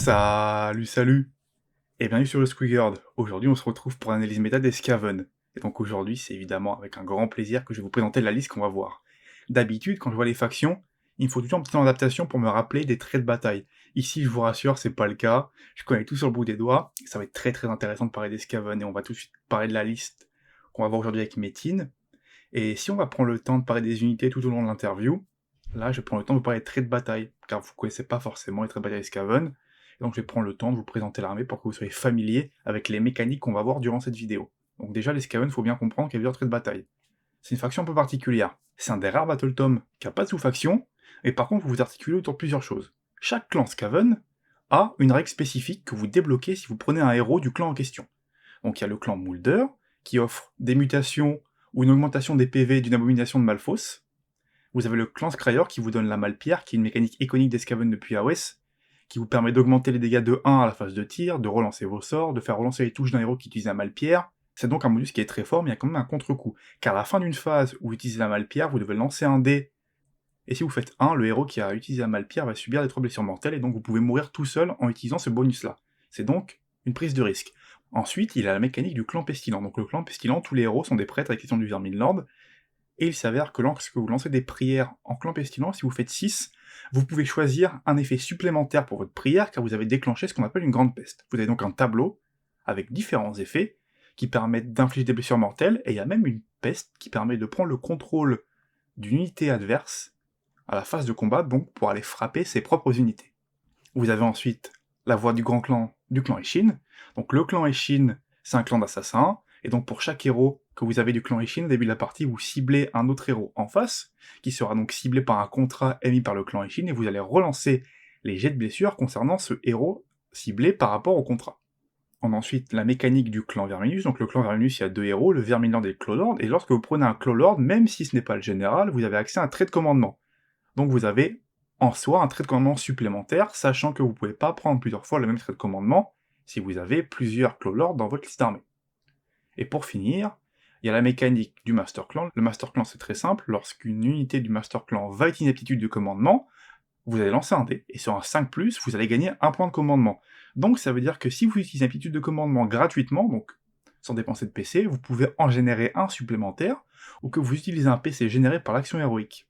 Salut, salut! Et bienvenue sur le Squigard. Aujourd'hui, on se retrouve pour l'analyse méta des Skaven. Et donc aujourd'hui, c'est évidemment avec un grand plaisir que je vais vous présenter la liste qu'on va voir. D'habitude, quand je vois les factions, il me faut toujours un petit temps d'adaptation pour me rappeler des traits de bataille. Ici, je vous rassure, c'est pas le cas. Je connais tout sur le bout des doigts. Ça va être très intéressant de parler des Skaven et on va tout de suite parler de la liste qu'on va voir aujourd'hui avec Métine. Et si on va prendre le temps de parler des unités tout au long de l'interview, là, je prends le temps de vous parler des traits de bataille, car vous connaissez pas forcément les traits de bataille des Skaven. Donc je vais prendre le temps de vous présenter l'armée pour que vous soyez familier avec les mécaniques qu'on va voir durant cette vidéo. Donc déjà, les Skaven, il faut bien comprendre qu'il y a plusieurs traits de bataille. C'est une faction un peu particulière. C'est un des rares Battle Tom qui n'a pas de sous-faction, et par contre, vous vous articulez autour de plusieurs choses. Chaque clan Skaven a une règle spécifique que vous débloquez si vous prenez un héros du clan en question. Donc il y a le clan Moulder, qui offre des mutations ou une augmentation des PV d'une abomination de Malphos. Vous avez le clan Scryer qui vous donne la Malpierre, qui est une mécanique iconique des Skaven depuis AOS, qui vous permet d'augmenter les dégâts de 1 à la phase de tir, de relancer vos sorts, de faire relancer les touches d'un héros qui utilise la Malpierre. C'est donc un modus qui est très fort, mais il y a quand même un contre-coup. Car à la fin d'une phase où vous utilisez la Malpierre, vous devez lancer un dé, et si vous faites 1, le héros qui a utilisé la Malpierre va subir des 3 blessures mortelles, et donc vous pouvez mourir tout seul en utilisant ce bonus-là. C'est donc une prise de risque. Ensuite, il a la mécanique du clan Pestilent. Donc le clan Pestilent, tous les héros sont des prêtres avec l'exception du Verminlord, et il s'avère que lorsque vous lancez des prières en clan Pestilent, si vous faites 6, vous pouvez choisir un effet supplémentaire pour votre prière, car vous avez déclenché ce qu'on appelle une grande peste. Vous avez donc un tableau avec différents effets qui permettent d'infliger des blessures mortelles, et il y a même une peste qui permet de prendre le contrôle d'une unité adverse à la phase de combat, donc pour aller frapper ses propres unités. Vous avez ensuite la voix du grand clan, du clan Eshin. Donc le clan Eshin, c'est un clan d'assassins, et donc pour chaque héros que vous avez du clan Eshin, au début de la partie, vous ciblez un autre héros en face, qui sera donc ciblé par un contrat émis par le clan Eshin, et vous allez relancer les jets de blessures concernant ce héros ciblé par rapport au contrat. On a ensuite la mécanique du clan Verminus. Donc le clan Verminus, il y a deux héros, le Verminlord et le Clawlord, et lorsque vous prenez un Clawlord, même si ce n'est pas le général, vous avez accès à un trait de commandement. Donc vous avez en soi un trait de commandement supplémentaire, sachant que vous pouvez pas prendre plusieurs fois le même trait de commandement si vous avez plusieurs Clawlords dans votre liste d'armée. Et pour finir, il y a la mécanique du Master Clan. Le Master Clan, c'est très simple, lorsqu'une unité du Master Clan va être inaptitude de commandement, vous allez lancer un dé, et sur un 5+, vous allez gagner un point de commandement. Donc ça veut dire que si vous utilisez une aptitude de commandement gratuitement, donc sans dépenser de PC, vous pouvez en générer un supplémentaire, ou que vous utilisez un PC généré par l'action héroïque.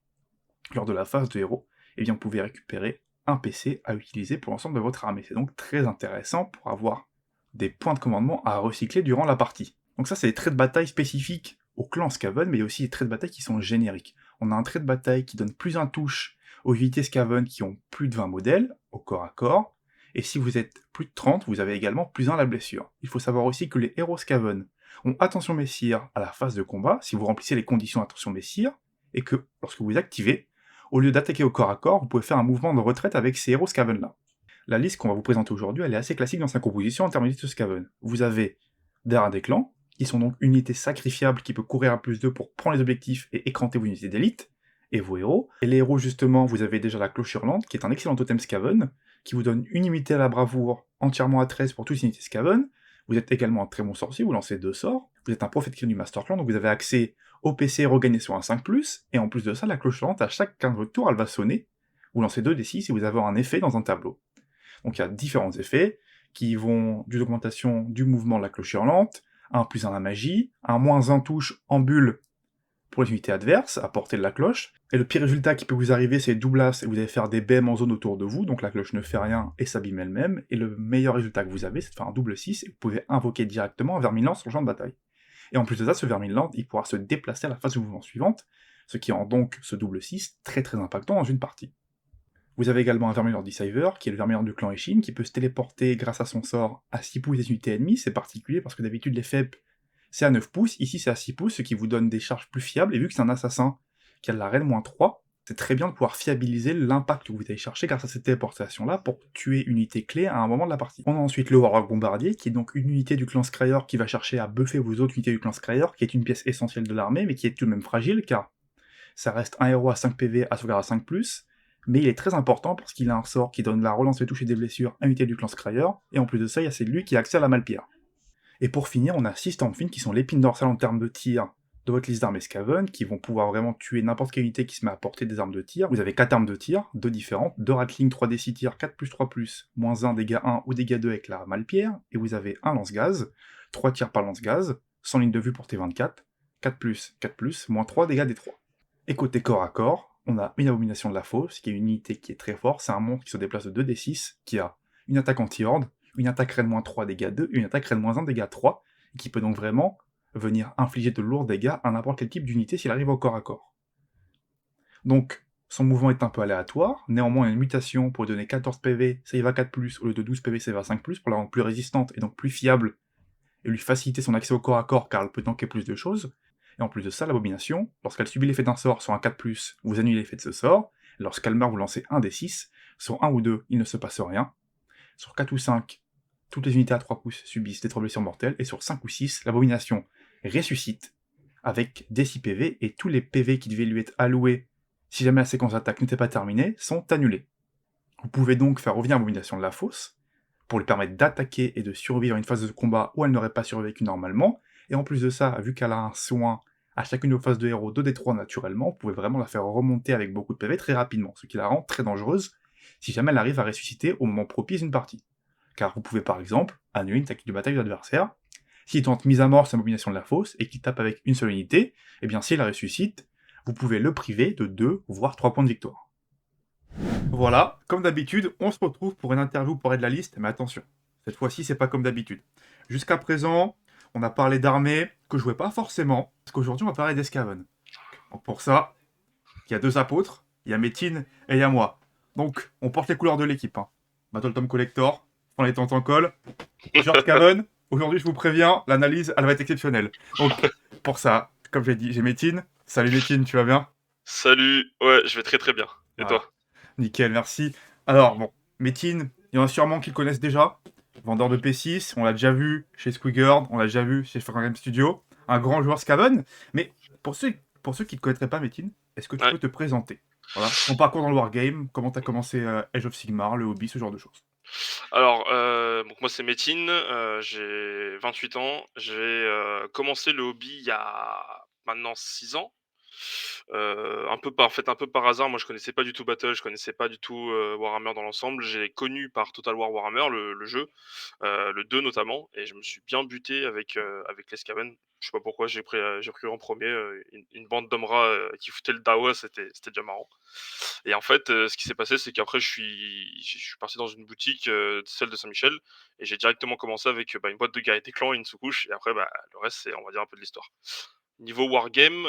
Lors de la phase de héros, eh bien vous pouvez récupérer un PC à utiliser pour l'ensemble de votre armée. C'est donc très intéressant pour avoir des points de commandement à recycler durant la partie. Donc ça, c'est des traits de bataille spécifiques au clan Skaven, mais il y a aussi des traits de bataille qui sont génériques. On a un trait de bataille qui donne plus un touche aux unités Skaven qui ont plus de 20 modèles, au corps à corps, et si vous êtes plus de 30, vous avez également plus 1 à la blessure. Il faut savoir aussi que les héros Skaven ont attention messire à la phase de combat, si vous remplissez les conditions attention messire, et que lorsque vous activez, au lieu d'attaquer au corps à corps, vous pouvez faire un mouvement de retraite avec ces héros Skaven-là. La liste qu'on va vous présenter aujourd'hui, elle est assez classique dans sa composition en termes d'unités Skaven. Vous avez Darin des clans, qui sont donc une unité sacrifiable qui peut courir à +2 pour prendre les objectifs et écranter vos unités d'élite, et vos héros. Et les héros, justement, vous avez déjà la Cloche Hurlante, qui est un excellent totem Skaven, qui vous donne une unité à la bravoure entièrement à 13 pour toutes les unités Skaven. Vous êtes également un très bon sorcier, vous lancez 2 sorts. Vous êtes un prophète cri du Master Clan, donc vous avez accès au PC regagné sur un 5+, et en plus de ça, la Cloche Hurlante, à chaque 15 de votre tour, elle va sonner. Vous lancez 2d6 et vous avez un effet dans un tableau. Donc il y a différents effets, qui vont d'une augmentation du mouvement de la Cloche Hurlante, un +1 à la magie, un -1 touche en bulle pour les unités adverses, à portée de la cloche, et le pire résultat qui peut vous arriver, c'est Douglas, et vous allez faire des BM en zone autour de vous, donc la cloche ne fait rien et s'abîme elle-même, et le meilleur résultat que vous avez, c'est de faire un double 6, et vous pouvez invoquer directement un Verminlord sur le champ de bataille. Et en plus de ça, ce Verminlord, il pourra se déplacer à la phase de mouvement suivante, ce qui rend donc ce double 6 très impactant dans une partie. Vous avez également un Verminlord Deceiver, qui est le Verminlord du clan Eshin, qui peut se téléporter grâce à son sort à 6 pouces des unités ennemies, c'est particulier parce que d'habitude les FEP c'est à 9 pouces, ici c'est à 6 pouces, ce qui vous donne des charges plus fiables, et vu que c'est un assassin qui a de la reine -3, c'est très bien de pouvoir fiabiliser l'impact que vous allez chercher grâce à cette téléportation-là pour tuer une unité clé à un moment de la partie. On a ensuite le Warlock Bombardier, qui est donc une unité du clan Scryer qui va chercher à buffer vos autres unités du clan Scryer, qui est une pièce essentielle de l'armée, mais qui est tout de même fragile, car ça reste un héros à 5 PV à sauvegarde à 5+, mais il est très important parce qu'il a un sort qui donne la relance des touches et des blessures à une unité du clan Scryer, et en plus de ça, il y a c'est lui qui a accès à la Malpierre. Et pour finir, on a 6 Stormfiend qui sont l'épine dorsale en termes de tir de votre liste d'armes Escaven qui vont pouvoir vraiment tuer n'importe quelle unité qui se met à portée des armes de tir. Vous avez 4 armes de tir, 2 différentes, 2 Ratling 3d6 tir, 4+3+, -1, dégâts 1 ou dégâts 2 avec la Malpierre, et vous avez un lance-gaz, 3 tirs par lance-gaz, sans ligne de vue portée 24, 4+, 4+, -3 dégâts des 3. Et côté corps à corps, on a une abomination de la fosse, qui est une unité qui est très forte, c'est un monstre qui se déplace de 2d6, qui a une attaque anti-horde, une attaque raid -3 dégâts 2, et une attaque raid -1 dégâts 3, et qui peut donc vraiment venir infliger de lourds dégâts à n'importe quel type d'unité s'il arrive au corps à corps. Donc, son mouvement est un peu aléatoire, néanmoins il y a une mutation pour lui donner 14 PV, save à 4+, au lieu de 12 PV, save à 5+, pour la rendre plus résistante et donc plus fiable, et lui faciliter son accès au corps à corps car elle peut tanker plus de choses. Et en plus de ça, l'abomination, lorsqu'elle subit l'effet d'un sort sur un 4+, vous annulez l'effet de ce sort, et lorsqu'elle meurt, vous lancez un des 6, sur 1 ou 2, il ne se passe rien, sur 4 ou 5, toutes les unités à 3 pouces subissent des 3 blessures mortelles, et sur 5 ou 6, l'abomination ressuscite, avec des 6 PV, et tous les PV qui devaient lui être alloués si jamais la séquence d'attaque n'était pas terminée, sont annulés. Vous pouvez donc faire revenir l'abomination de la fosse, pour lui permettre d'attaquer et de survivre à une phase de combat où elle n'aurait pas survécu normalement, et en plus de ça, vu qu'elle a un soin à chacune de vos phases de héros 2d3 naturellement, vous pouvez vraiment la faire remonter avec beaucoup de PV très rapidement, ce qui la rend très dangereuse si jamais elle arrive à ressusciter au moment propice d'une partie. Car vous pouvez par exemple annuler une tactique de bataille de l'adversaire, s'il tente mise à mort sa mobilisation de la fosse et qu'il tape avec une seule unité, et bien si elle ressuscite, vous pouvez le priver de 2 voire 3 points de victoire. Voilà, comme d'habitude, on se retrouve pour une interview pour de la liste, mais attention, cette fois-ci c'est pas comme d'habitude. Jusqu'à présent, on a parlé d'armées que je jouais pas forcément, parce qu'aujourd'hui on va parler d'Escaven. Donc pour ça, il y a 2 apôtres, il y a Métine et il y a moi. Donc, on porte les couleurs de l'équipe. Hein. Battle Tom Collector, prends les temps en col, t-shirt Caven. Aujourd'hui, je vous préviens, l'analyse, elle va être exceptionnelle. Donc, pour ça, comme j'ai dit, j'ai Métine. Salut Métine, tu vas bien? Salut, ouais, je vais très très bien. Et Voilà. toi? Nickel, merci. Alors, bon, Métine, il y en a sûrement qui le connaissent déjà. Vendeur de P6, on l'a déjà vu chez Squigard, on l'a déjà vu chez Fire Game Studio. Un grand joueur Scaven. Mais pour ceux qui ne te connaîtraient pas, Métine, est-ce que tu Ouais. peux te présenter? Voilà. Ton parcours dans le Wargame, comment tu as commencé Age of Sigmar, le hobby, ce genre de choses. Alors, donc moi c'est Métine, j'ai 28 ans. J'ai, commencé le hobby il y a maintenant 6 ans. Un peu par hasard, moi je connaissais pas du tout Battle, je connaissais pas du tout, Warhammer dans l'ensemble. J'ai connu par Total War Warhammer le jeu, le 2 notamment, et je me suis bien buté avec les Skaven. Je sais pas pourquoi j'ai pris en premier une bande d'hommes rats, qui foutaient le dawa, c'était déjà marrant. Et en fait, ce qui s'est passé, c'est qu'après je suis parti dans une boutique, celle de Saint-Michel, et j'ai directement commencé avec, bah, une boîte de guerrier des clans et une sous-couche, et après, bah, le reste, c'est, on va dire, un peu de l'histoire. Niveau wargame,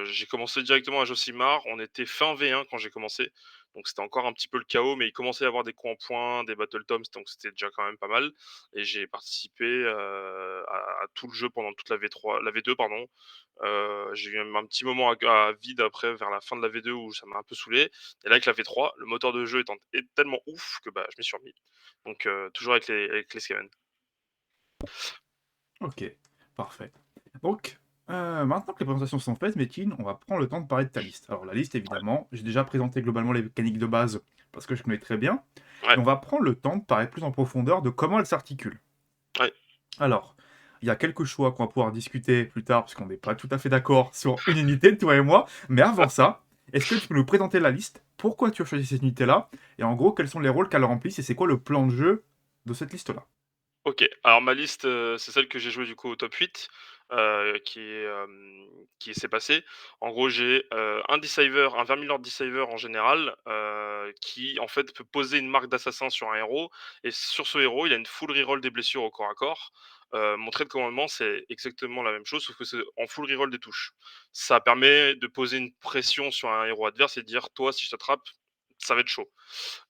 j'ai commencé directement à Josimar. On était fin V1 quand j'ai commencé, donc c'était encore un petit peu le chaos, mais il commençait à y avoir des coups en point, des battle tomes, donc c'était déjà quand même pas mal, et j'ai participé, à tout le jeu pendant toute la V2 pardon. J'ai eu même un petit moment à vide après vers la fin de la V2 où ça m'a un peu saoulé, et là avec la V3, le moteur de jeu est tellement ouf que, bah, je m'y suis remis. Donc toujours avec les Skaven. Ok, parfait. Donc, maintenant que les présentations sont faites, Métine, on va prendre le temps de parler de ta liste. Alors, la liste, évidemment, j'ai déjà présenté globalement les mécaniques de base parce que je connais très bien, Ouais, et on va prendre le temps de parler plus en profondeur de comment elles s'articulent. ouais. Alors, il y a quelques choix qu'on va pouvoir discuter plus tard, parce qu'on n'est pas tout à fait d'accord sur une unité, toi et moi, mais avant ça, est-ce que tu peux nous présenter la liste? Pourquoi tu as choisi cette unité-là? Et en gros, quels sont les rôles qu'elle remplit, et c'est quoi le plan de jeu de cette liste-là? OK, alors ma liste, c'est celle que j'ai jouée du coup au top 8, qui s'est passée. En gros, j'ai, un Deceiver, un Vermilord Deceiver en général, qui en fait peut poser une marque d'assassin sur un héros, et sur ce héros, il a une full reroll des blessures au corps à corps. Mon trait de commandement, c'est exactement la même chose, sauf que c'est en full reroll des touches. Ça permet de poser une pression sur un héros adverse et de dire: «Toi, si je t'attrape, ça va être chaud».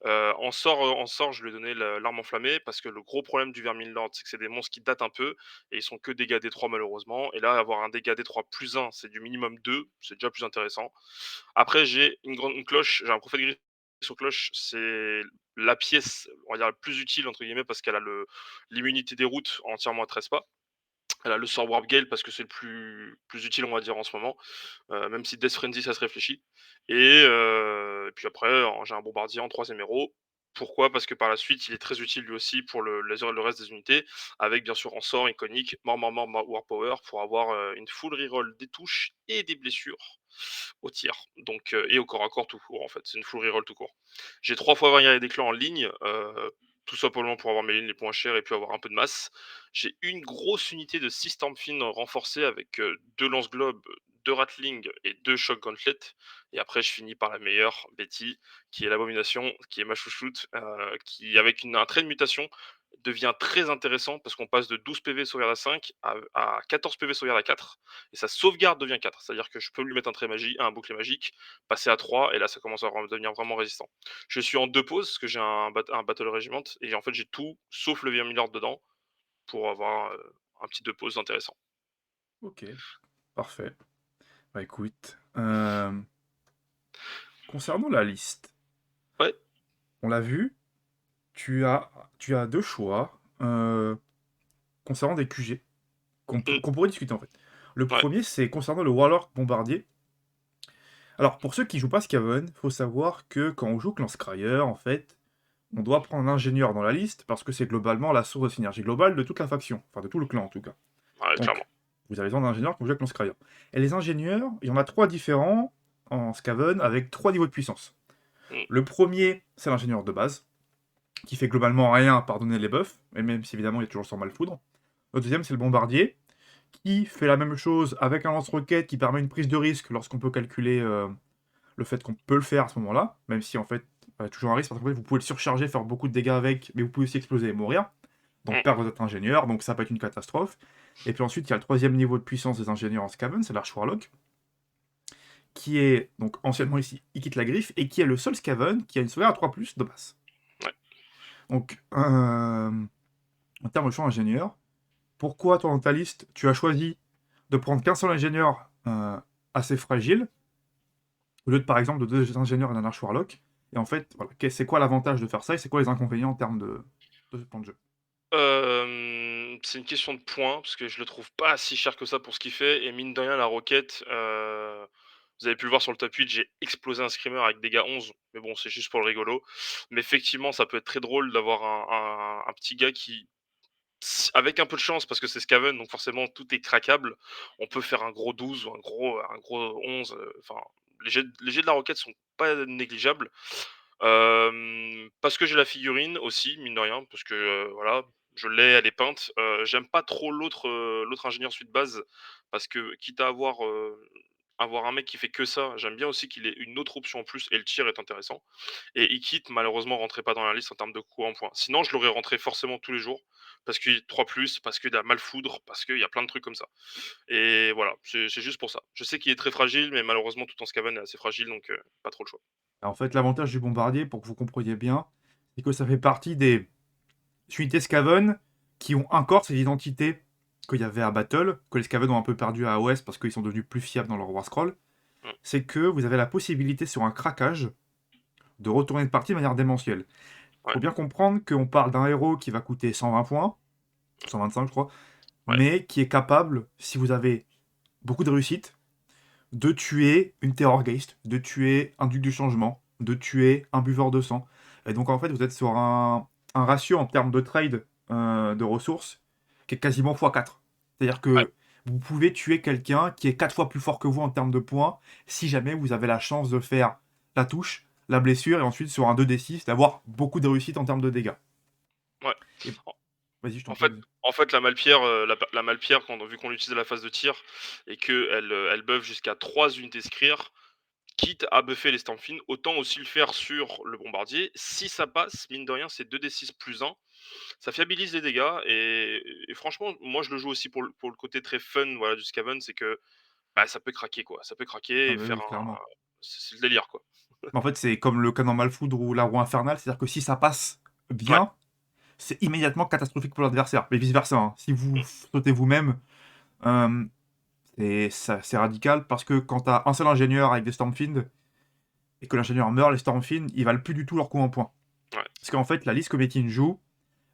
En sort, je lui ai donné l'arme enflammée parce que le gros problème du Vermilord, c'est que c'est des monstres qui datent un peu et ils sont que dégâts D3 malheureusement, et là, avoir un dégât D3 +1, c'est du minimum 2, c'est déjà plus intéressant. Après, j'ai une cloche, j'ai un prophète gris sur cloche, c'est la pièce, on va dire, la plus utile entre guillemets parce qu'elle a le l'immunité des routes entièrement à 13 pas. Elle a le sort Warp Gale parce que c'est le plus utile, on va dire, en ce moment, même si Death Frenzy, ça se réfléchit, et puis après, j'ai un bombardier en troisième héros. Pourquoi? Parce que par la suite, il est très utile lui aussi pour le reste des unités, avec bien sûr en sort iconique Mort, War Power pour avoir, une full reroll des touches et des blessures au tir, donc et au corps à corps tout court en fait, c'est une full reroll tout court. J'ai 3 fois varié des clans en ligne, tout simplement pour avoir mes lignes les moins chères et puis avoir un peu de masse. J'ai une grosse unité de 6 Stormfin renforcée avec, 2 lance-globes, 2 Ratling et 2 Shock Gauntlet et après je finis par la meilleure, Betty, qui est l'abomination, qui est ma chouchoute, qui avec un trait de mutation devient très intéressant parce qu'on passe de 12 PV sauvegarde à 5 à 14 PV sauvegarde à 4 et sa sauvegarde devient 4. C'est-à-dire que je peux lui mettre un trait magie, un bouclier magique, passer à 3 et là ça commence à devenir vraiment résistant. Je suis en 2 pauses parce que j'ai un Battle Regiment et en fait j'ai tout sauf le Vermilord dedans pour avoir, un petit 2 pauses intéressant. Ok, parfait. Bah écoute, concernant la liste, Ouais, on l'a vu, tu as deux choix concernant des QG mmh, qu'on pourrait discuter en fait. Le ouais, premier, c'est concernant le Warlord Bombardier. Alors, pour ceux qui jouent pas Skaven, faut savoir que quand on joue Clan Scryer, en fait, on doit prendre un ingénieur dans la liste parce que c'est globalement la source de synergie globale de toute la faction, enfin de tout le clan en tout cas. ouais, clairement. Donc, vous avez besoin d'ingénieurs quand vous jouez avec Clan Scryer. Et les ingénieurs, il y en a trois différents en Skaven avec trois niveaux de puissance. Mmh, Le premier, c'est l'ingénieur de base, qui fait globalement rien à pardonner les buffs, et même si évidemment il y a toujours son malfoudre. Le deuxième, c'est le bombardier, qui fait la même chose avec un lance-roquette qui permet une prise de risque lorsqu'on peut calculer le fait qu'on peut le faire à ce moment-là, même si en fait, toujours un risque, parce qu'en fait, vous pouvez le surcharger, faire beaucoup de dégâts avec, mais vous pouvez aussi exploser et mourir, donc mmh, perdre votre ingénieur, donc ça peut être une catastrophe. Et puis ensuite, il y a le troisième niveau de puissance des ingénieurs en Skaven, c'est l'Arch Warlock, qui est donc anciennement ici, il quitte la griffe, et qui est le seul Skaven qui a une sauvegarde à 3+ de base. ouais. Donc, en termes de choix ingénieur, pourquoi toi dans ta liste, tu as choisi de prendre qu'un seul ingénieur assez fragile, au lieu de par exemple de deux ingénieurs et d'un Arch Warlock? Et en fait, voilà, c'est quoi l'avantage de faire ça et c'est quoi les inconvénients en termes de ce plan de jeu? C'est une question de points, parce que je le trouve pas si cher que ça pour ce qu'il fait et mine de rien la roquette, vous avez pu le voir sur le top 8, j'ai explosé un screamer avec dégâts 11, mais bon, c'est juste pour le rigolo. Mais effectivement, ça peut être très drôle d'avoir un petit gars qui s avec un peu de chance parce que c'est Skaven, donc forcément tout est craquable, on peut faire un gros 12 ou un gros 11, enfin les jets de la roquette sont pas négligeables. Parce que j'ai la figurine aussi, mine de rien, parce que, voilà, je l'ai, elle est peinte. J'aime pas trop l'autre ingénieur suite base, parce que quitte à avoir un mec qui fait que ça, j'aime bien aussi qu'il ait une autre option en plus et le tir est intéressant. Et Ikit, malheureusement, rentrait pas dans la liste en termes de coût en points. Sinon, je l'aurais rentré forcément tous les jours, parce qu'il est 3+, parce qu'il a Malfoudre, parce qu'il y a plein de trucs comme ça. Et voilà, c'est juste pour ça. Je sais qu'il est très fragile, mais malheureusement, tout en Skaven est assez fragile, donc pas trop le choix. En fait, l'avantage du bombardier, pour que vous compreniez bien, c'est que ça fait partie des unités Skaven qui ont encore ces identités qu'il y avait à Battle, que les Skaven ont un peu perdu à AOS parce qu'ils sont devenus plus fiables dans leur War Scroll. Mmh, C'est que vous avez la possibilité sur un craquage de retourner de partie de manière démentielle. Il ouais, faut bien comprendre qu'on parle d'un héros qui va coûter 120 points, 125 je crois, ouais, mais qui est capable, si vous avez beaucoup de réussite, de tuer une Terrorgeist, de tuer un Duc du Changement, de tuer un Buveur de sang. Et donc en fait, vous êtes sur un ratio en termes de trade de ressources qui est quasiment x4. C'est-à-dire ouais. que vous pouvez tuer quelqu'un qui est 4 fois plus fort que vous en termes de points, si jamais vous avez la chance de faire la touche, la blessure, et ensuite sur un 2d6, d'avoir beaucoup de réussite en termes de dégâts. Ouais. Et En vas-y, je t'en en prie, fait vas-y. en fait, la Malpierre quand vu qu'on l'utilise à la phase de tir et qu'elle, elle buff jusqu'à 3 unités Scrir, quitte à buffer les Stampfin, autant aussi le faire sur le bombardier. Si ça passe, mine de rien, c'est 2d6 plus 1. Ça fiabilise les dégâts et franchement, moi, je le joue aussi pour le côté très fun, voilà, du Skaven, c'est que, bah, ça peut craquer, quoi. Ça peut craquer Ah et bah faire oui, clairement. c'est le délire, quoi. En fait, c'est comme le canon Malfoudre ou la roue infernale, c'est-à-dire que si ça passe Ouais. bien, c'est immédiatement catastrophique pour l'adversaire. Mais vice-versa, hein. Si vous Mmh. sautez vous-même, euh, c'est radical parce que quand t'as un seul ingénieur avec des Stormfiend et que l'ingénieur meurt, les Stormfiend, ils valent plus du tout leur coup en points. Ouais. Parce qu'en fait, la liste que Metin joue,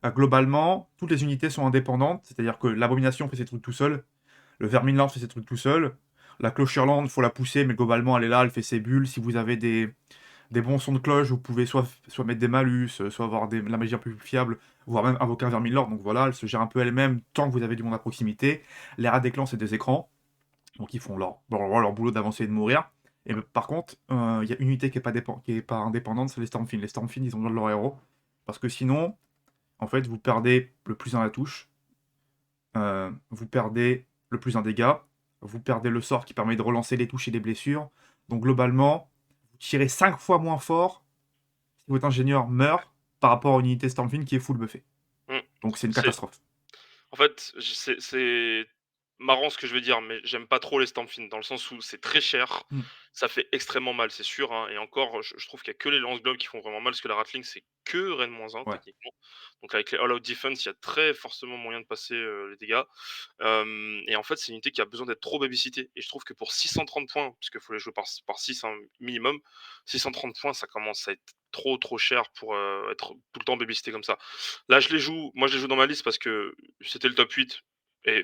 globalement, toutes les unités sont indépendantes, c'est-à-dire que l'abomination fait ses trucs tout seul, le Verminland fait ses trucs tout seul, la Clochurland, faut la pousser, mais globalement, elle est là, elle fait ses bulles. Si vous avez des des bons sons de cloche, vous pouvez soit mettre des malus, soit avoir la magie un peu plus fiable, voire même invoquer un Vermilord. Donc voilà, elle se gère un peu elle-même tant que vous avez du monde à proximité. Les rats des clans, c'est des écrans. Donc ils font leur boulot d'avancer et de mourir. Et par contre, il y a une unité qui est pas indépendante, c'est les Stormfiends. Les Stormfiends, ils ont besoin de leur héros. Parce que sinon, en fait, vous perdez le plus 1 à la touche, vous perdez le plus 1 dégâts, vous perdez le sort qui permet de relancer les touches et les blessures. Donc globalement, vous tirez 5 fois moins fort si votre ingénieur meurt par rapport à une unité Stormfiend qui est full buffée. Mmh. Donc c'est une C'est catastrophe. En fait, c'est marrant ce que je vais dire, mais j'aime pas trop les Stampfin dans le sens où c'est très cher, Mm. ça fait extrêmement mal, c'est sûr, hein, et encore, je trouve qu'il y a que les lance-globes qui font vraiment mal, parce que la Ratling, c'est que Ren-1 Ouais. techniquement. Donc avec les All Out Defense, il y a très forcément moyen de passer, les dégâts. Et en fait, c'est une unité qui a besoin d'être trop babysitée et je trouve que pour 630 points, puisqu'il faut les jouer par 6, hein, minimum, 630 points, ça commence à être trop, trop cher pour, être tout le temps babysité comme ça. Là, moi je les joue dans ma liste parce que c'était le top 8 et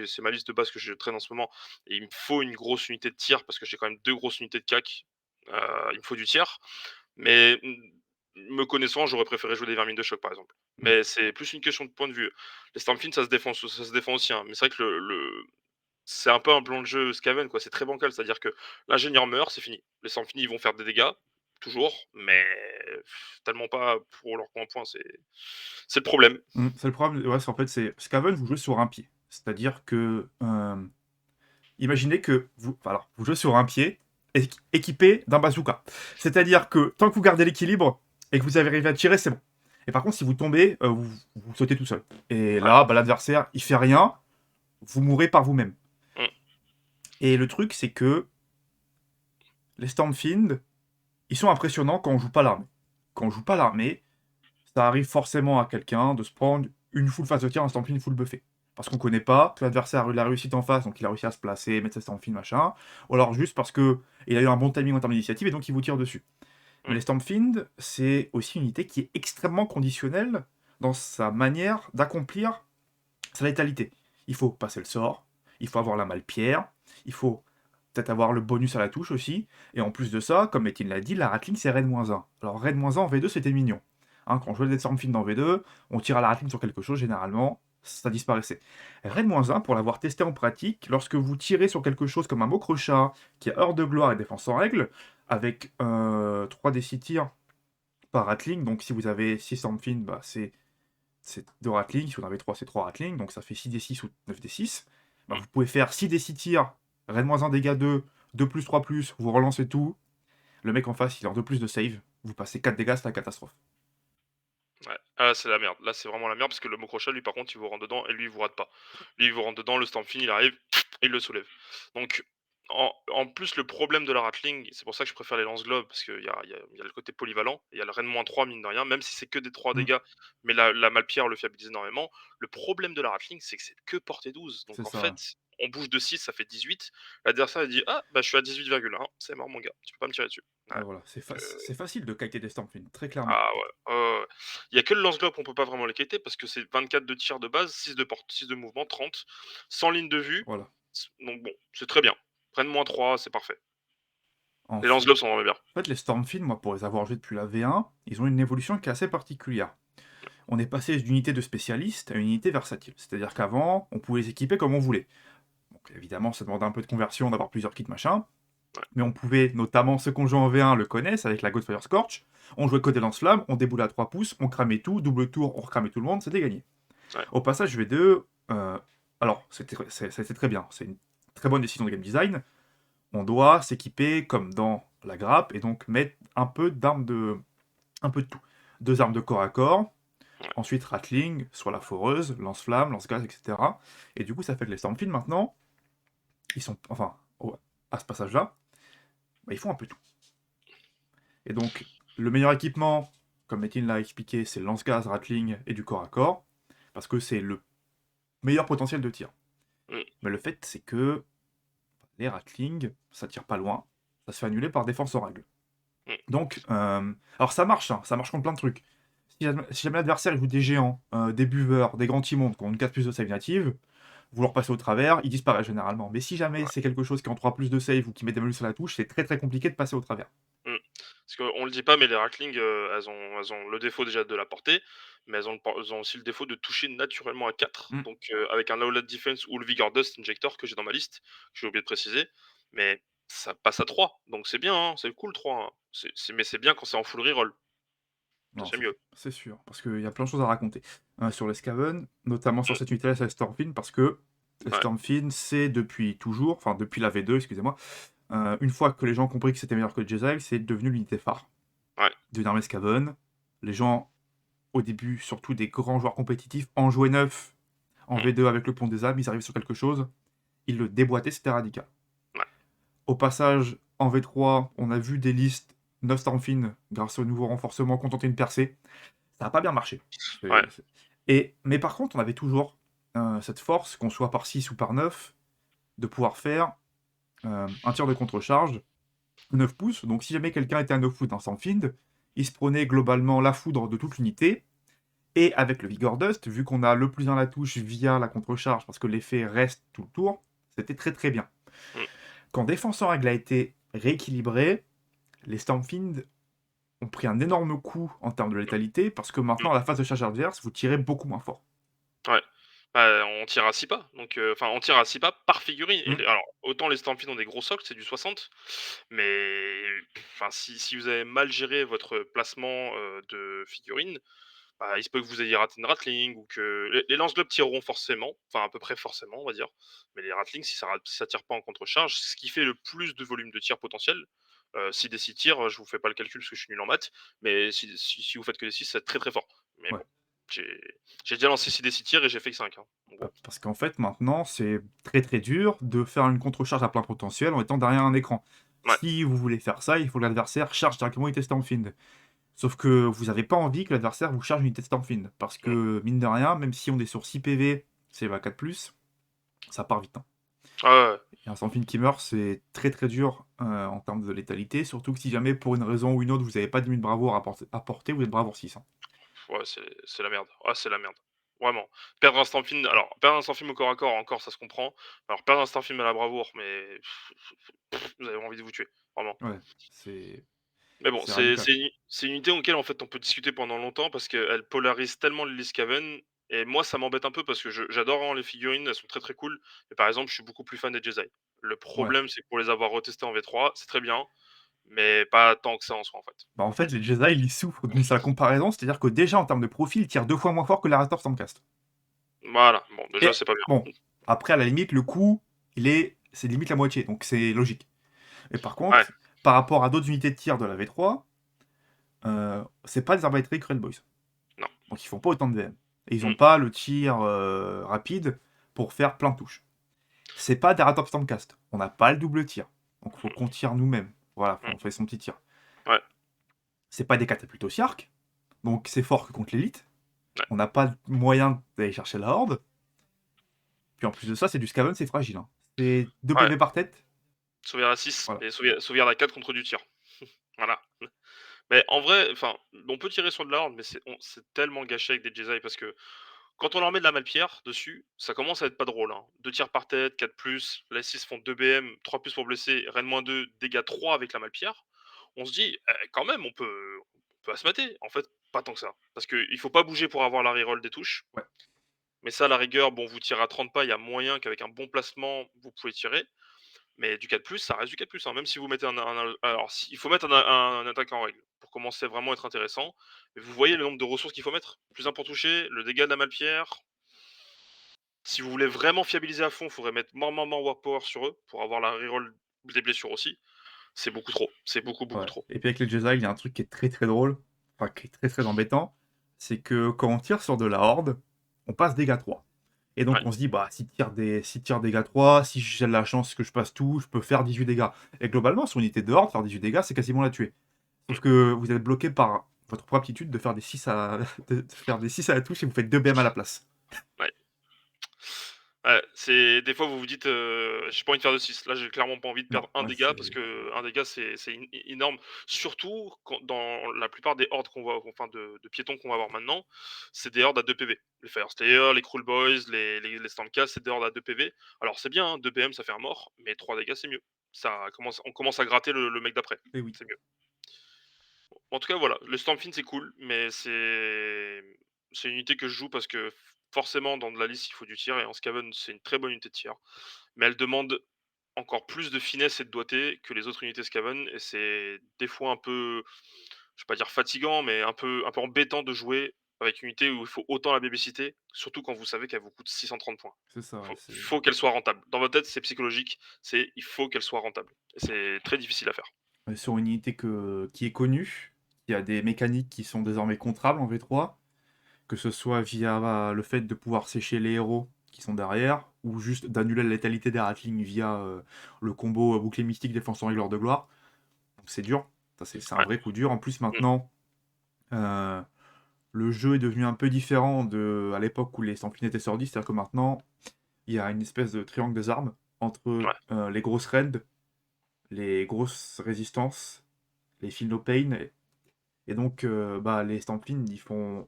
c'est ma liste de base que je traîne en ce moment et il me faut une grosse unité de tir parce que j'ai quand même 2 grosses unités de CAC. Il me faut du tir, mais me connaissant, j'aurais préféré jouer des vermines de choc, par exemple. Mm. Mais c'est plus une question de point de vue. Les Stormfiends, ça se défend aussi, hein, mais c'est vrai que c'est un peu un plan de jeu Skaven, quoi. C'est très bancal, c'est-à-dire que l'ingénieur meurt, c'est fini. Les Stormfiends, ils vont faire des dégâts, toujours, mais tellement pas pour leur point en point, c'est le problème. C'est le problème, ouais, c'est en fait, c'est Skaven, vous jouez sur un pied. C'est-à-dire que, imaginez que vous jouez sur un pied équipé d'un bazooka. C'est-à-dire que tant que vous gardez l'équilibre et que vous arrivez à tirer, c'est bon. Et par contre, si vous tombez, vous sautez tout seul. Et Ouais. là, bah, l'adversaire, il fait rien, vous mourrez par vous-même. Mmh. Et le truc, c'est que les Stormfiend, ils sont impressionnants quand on joue pas l'armée. Quand on joue pas l'armée, ça arrive forcément à quelqu'un de se prendre une full face de tir, un Stormfiend full buffé. Parce qu'on connaît pas, que l'adversaire a eu la réussite en face, donc il a réussi à se placer, mettre ses Stormfiend, machin. Ou alors juste parce que il a eu un bon timing en termes d'initiative et donc il vous tire dessus. Mais Mmh. les Stormfiend, c'est aussi une unité qui est extrêmement conditionnelle dans sa manière d'accomplir sa létalité. Il faut passer le sort, il faut avoir la malle-pierre, il faut peut-être avoir le bonus à la touche aussi. Et en plus de ça, comme Etienne l'a dit, la Ratling c'est Raid-1. Alors Raid-1 en V2 c'était mignon. Hein, quand on jouait des Stormfiend dans V2, on tire à la Ratling sur quelque chose, généralement, ça disparaissait. Raid-1, pour l'avoir testé en pratique, lorsque vous tirez sur quelque chose comme un Mokrocha, qui a heure de gloire et défense en règle, avec 3 des 6 tirs par Ratling, donc si vous avez 6 Stormfiend, bah, c'est 2 Ratling, si vous en avez 3, c'est 3 Ratling, donc ça fait 6d6 ou 9d6. Bah, Mmh. vous pouvez faire 6d6 tirs, Raid-1 dégâts 2, 2 plus 3 plus, vous relancez tout. Le mec en face, il a en 2 plus de save, vous passez 4 dégâts, c'est la catastrophe. Ouais. Ah là, c'est la merde. Là, c'est vraiment la merde parce que le Mokrocha, lui, par contre, il vous rentre dedans et lui, il vous rate pas. Lui, il vous rentre dedans, le Stampfin, il arrive, il le soulève. Donc, en plus, le problème de la Ratling, c'est pour ça que je préfère les lance-globes parce qu'il y a le côté polyvalent, il y a le Ren-3, mine de rien, même si c'est que des 3 Mm, dégâts, mais la Malpierre le fiabilise énormément. Le problème de la Ratling, c'est que c'est que portée 12. c'est Donc, en ça. fait, on bouge de 6, ça fait 18. L'adversaire, il dit: «Ah, bah, je suis à 18,1. C'est mort, mon gars, tu peux pas me tirer dessus». Ouais. Ouais, voilà. C'est facile de kiter des Stormfiend, très clairement. Ah ouais, ouais, ouais, ouais. Il y a que le lance-globe qu'on peut pas vraiment les quêter parce que c'est 24 de tir de base, 6 de porte, 6 de mouvement, 30, sans ligne de vue. Voilà. Donc bon, c'est très bien. Prenne -3, c'est parfait. En Les fait, lance-globes sont vraiment bien. les Stormfiend, moi, pour les avoir joués depuis la V1, ils ont une évolution qui est assez particulière. On est passé d'une unité de spécialiste à une unité versatile. C'est-à-dire qu'avant, on pouvait les équiper comme on voulait. Donc évidemment, ça demande un peu de conversion d'avoir plusieurs kits machin. Ouais, Mais on pouvait, notamment ceux qu'on joue en V1 le connaissent avec la Godfire Scorch. On jouait que des lance-flammes, on déboulait à 3 pouces, on cramait tout, double tour, on recramait tout le monde, c'était gagné. ouais, Au passage, V2, alors c'était très bien, c'est une très bonne décision de game design. On doit s'équiper comme dans la grappe et donc mettre un peu de tout. 2 armes de corps à corps, ouais. ensuite Ratling, soit la foreuse, lance-flamme, lance-gaz, etc. Et du coup, ça fait que les Stormfiend maintenant, ils sont, enfin, à ce passage-là, bah, ils font un peu tout. Et donc, le meilleur équipement, comme Metin l'a expliqué, c'est le lance-gaz, Ratling et du corps à corps, parce que c'est le meilleur potentiel de tir. Mm. Mais le fait, c'est que les Ratling, ça tire pas loin, ça se fait annuler par défense en règle. Mm. Donc, alors ça marche, hein, ça marche contre plein de trucs. Si jamais l'adversaire joue des géants, des buveurs, des grands immondes qui ont une 4 plus de save native, vous leur passez au travers, ils disparaissent généralement. Mais si jamais Ouais. c'est quelque chose qui est en 3 plus de save ou qui met des malus sur la touche, c'est très très compliqué de passer au travers. Mm. Parce qu'on le dit pas, mais les Ratling, elles ont le défaut déjà de la portée, mais elles ont aussi le défaut de toucher naturellement à 4. Mmh. Donc, avec un Low Defense ou le Vigor Dust Injector que j'ai dans ma liste, que j'ai oublié de préciser, mais ça passe à 3, donc c'est bien, hein, c'est cool 3, hein. Mais c'est bien quand c'est en full reroll, ça Non, c'est mieux. c'est sûr, parce qu'il y a plein de choses à raconter. Sur les Skaven, notamment sur Mmh, cette unité-là, c'est Stormfin, parce que ouais, Stormfin, c'est depuis toujours, enfin depuis la V2, excusez-moi, une fois que les gens ont compris que c'était meilleur que le Jesile, c'est devenu l'unité phare ouais, d'une armée Skaven. Les gens, au début, surtout des grands joueurs compétitifs, en jouaient 9 en mmh, V2 avec le pont des âmes, ils arrivent sur quelque chose, ils le déboîtaient, c'était radical. ouais, Au passage, en V3, on a vu des listes 9 Stormfin, grâce au nouveau renforcement, contenter une percée. Ça n'a pas bien marché. ouais, Mais par contre, on avait toujours cette force, qu'on soit par 6 ou par 9, de pouvoir faire un tir de contre-charge 9 pouces. Donc si jamais quelqu'un était à 9 pouces dans Stormfield, il se prenait globalement la foudre de toute l'unité. Et avec le Vigor Dust, vu qu'on a le plus dans la touche via la contre-charge, parce que l'effet reste tout le tour, c'était très très bien. mmh, Quand Défense en règle a été rééquilibré, les Stormfield ont pris un énorme coup en termes de létalité, parce que mmh, maintenant, à la phase de charge adverse, vous tirez beaucoup moins fort. ouais. On tire à 6 pas, donc enfin, on tire à 6 pas par figurine et Mm. alors, autant les Stormfield ont des gros socles, c'est du 60, mais enfin, si vous avez mal géré votre placement, de figurines, bah, il se peut que vous ayez raté une Ratling ou que les lance-globes tireront forcément, enfin, à peu près forcément, on va dire, mais les Ratlings, si ça tire pas en contre-charge, ce qui fait le plus de volume de tir potentiel, si des 6 tirs, je vous fais pas le calcul parce que je suis nul en maths, mais si vous faites que des 6, c'est très, très fort. Mais Ouais. bon, j'ai j'ai déjà lancé 6 des 6 tirs et j'ai fait que 5, hein, donc bon. Parce qu'en fait, maintenant, c'est très très dur de faire une contre-charge à plein potentiel en étant derrière un écran. Ouais. Si vous voulez faire ça, il faut que l'adversaire charge directement une unité Stormfiend. Sauf que vous n'avez pas envie que l'adversaire vous charge une unité Stormfiend. Parce Mmh. que, mine de rien, même si on est sur 6 PV, c'est la 4+, ça part vite, hein. Ah ouais, ouais. Et un Stormfiend qui meurt, c'est très très dur en termes de létalité. Surtout que si jamais, pour une raison ou une autre, vous n'avez pas 10 000 bravoure à porter, vous êtes bravoure 6, hein. Ouais, c'est la merde. Ah, c'est la merde. Vraiment. Perdre un instant film au corps à corps, encore, ça se comprend. Alors perdre un instant film à la bravoure, mais vous avez envie de vous tuer, vraiment. Ouais, c'est Mais bon, c'est c'est radical. c'est une unité auquel, en fait, on peut discuter pendant longtemps parce qu'elle polarise tellement les Liscaven et moi, ça m'embête un peu parce que j'adore vraiment les figurines, elles sont très, très cool. Mais par exemple, je suis beaucoup plus fan des Jesai. Le Ouais. problème, c'est que pour les avoir retestés en V3, c'est très bien, mais pas tant que ça en soi, en fait. Bah, en fait, les Jedi, ils souffrent d'une sale comparaison, c'est-à-dire que déjà, en termes de profil, ils tirent 2 fois moins fort que la Raptor Stormcast. Voilà, bon, déjà, Et c'est pas bon, bien. après, à la limite, le coût, c'est limite la moitié, donc c'est logique. Mais par Ouais, contre, par rapport à d'autres unités de tir de la V3, c'est pas des arbalèteries Cruel Boys. non. Donc ils font pas autant de VM. Et ils ont Mmh, pas le tir rapide pour faire plein de touches. C'est pas des Ratop Stormcast. On n'a pas le double tir. Donc faut qu'on tire nous-mêmes. Voilà, mmh, on fait son petit tir. ouais. C'est pas des catapultes au Siark, donc c'est fort que contre l'élite. Ouais. On n'a pas de moyen d'aller chercher la horde. Puis en plus de ça, c'est du Skaven, c'est fragile, hein. C'est 2 Ouais, PV par tête. sauvegarde à 6 Voilà. et sauvegarde à 4 contre du tir. Voilà. Mais en vrai, enfin, on peut tirer sur de la horde, mais c'est tellement gâché avec des Jesai parce que quand on leur met de la malpierre dessus, ça commence à être pas drôle, hein. 2 tirs par tête, 4+, les 6 font 2 BM, 3+ pour blesser, Ren-2, dégâts 3 avec la malpierre. On se dit: quand même, on peut se mater». En fait, pas tant que ça. Parce qu'il faut pas bouger pour avoir la reroll des touches. Ouais. Mais ça, à la rigueur, bon, vous tirez à 30 pas, il y a moyen qu'avec un bon placement, vous pouvez tirer. Mais du 4+, ça reste du 4+, hein. Même si vous mettez alors si il faut mettre un attaquant en règle, pour commencer à vraiment être intéressant. Mais vous voyez le nombre de ressources qu'il faut mettre? Plus un pour toucher, le dégât de la malpierre. Si vous voulez vraiment fiabiliser à fond, il faudrait mettre énormément War Power sur eux, pour avoir la reroll des blessures aussi. C'est beaucoup trop, c'est beaucoup, beaucoup Ouais. trop. Et puis avec les Jedi, il y a un truc qui est très très drôle, enfin qui est très très embêtant, c'est que quand on tire sur de la horde, on passe dégâts 3. Et donc Ouais, on se dit, bah, si tire dégâts 3, si j'ai de la chance que je passe tout, je peux faire 18 dégâts. Et globalement, sur une unité de horde, faire 18 dégâts, c'est quasiment la tuer. mmh, Sauf que vous êtes bloqué par votre propre aptitude de faire des 6 à, de faire des 6 à la touche et vous faites 2 BM à la place. ouais. Ouais, c'est des fois vous vous dites, «J'ai pas envie de faire de 6». Là, j'ai clairement pas envie de Non, perdre un ouais, dégât parce que un dégât c'est énorme. Surtout quand dans la plupart des hordes qu'on voit, enfin de piétons qu'on va avoir maintenant, c'est des hordes à 2 PV. Les Fireslayer, les Cruel Boys, les Stormcast, c'est des hordes à 2 PV. Alors c'est bien, hein, 2 PM ça fait un mort, mais 3 dégâts c'est mieux. On commence à gratter le mec d'après, et oui. c'est mieux. En tout cas, voilà, le Stormfiend, c'est cool, mais c'est une unité que je joue parce que forcément, dans de la liste, il faut du tir et en Skaven, c'est une très bonne unité de tir. Mais elle demande encore plus de finesse et de doigté que les autres unités Skaven et c'est des fois un peu, je vais pas dire fatigant, mais un peu embêtant de jouer avec une unité où il faut autant la babysitter, surtout quand vous savez qu'elle vous coûte 630 points. C'est ça, ouais, Faut qu'elle soit rentable. Dans votre tête, c'est psychologique, il faut qu'elle soit rentable. Et c'est très difficile à faire. sur une unité qui est connue, il y a des mécaniques qui sont désormais contrables en V3, que ce soit via le fait de pouvoir sécher les héros qui sont derrière, ou juste d'annuler la létalité des Ratling via le combo bouclier mystique défense en règle de gloire. Donc c'est dur, ça c'est un Ouais. vrai coup dur. En plus Mmh. maintenant, euh, le jeu est devenu un peu différent de à l'époque où les Stampines étaient sortis, c'est-à-dire que maintenant, il y a une espèce de triangle des armes entre Ouais. les grosses raids, les grosses résistances, les feel no pain, et donc bah, les Stamplines, ils font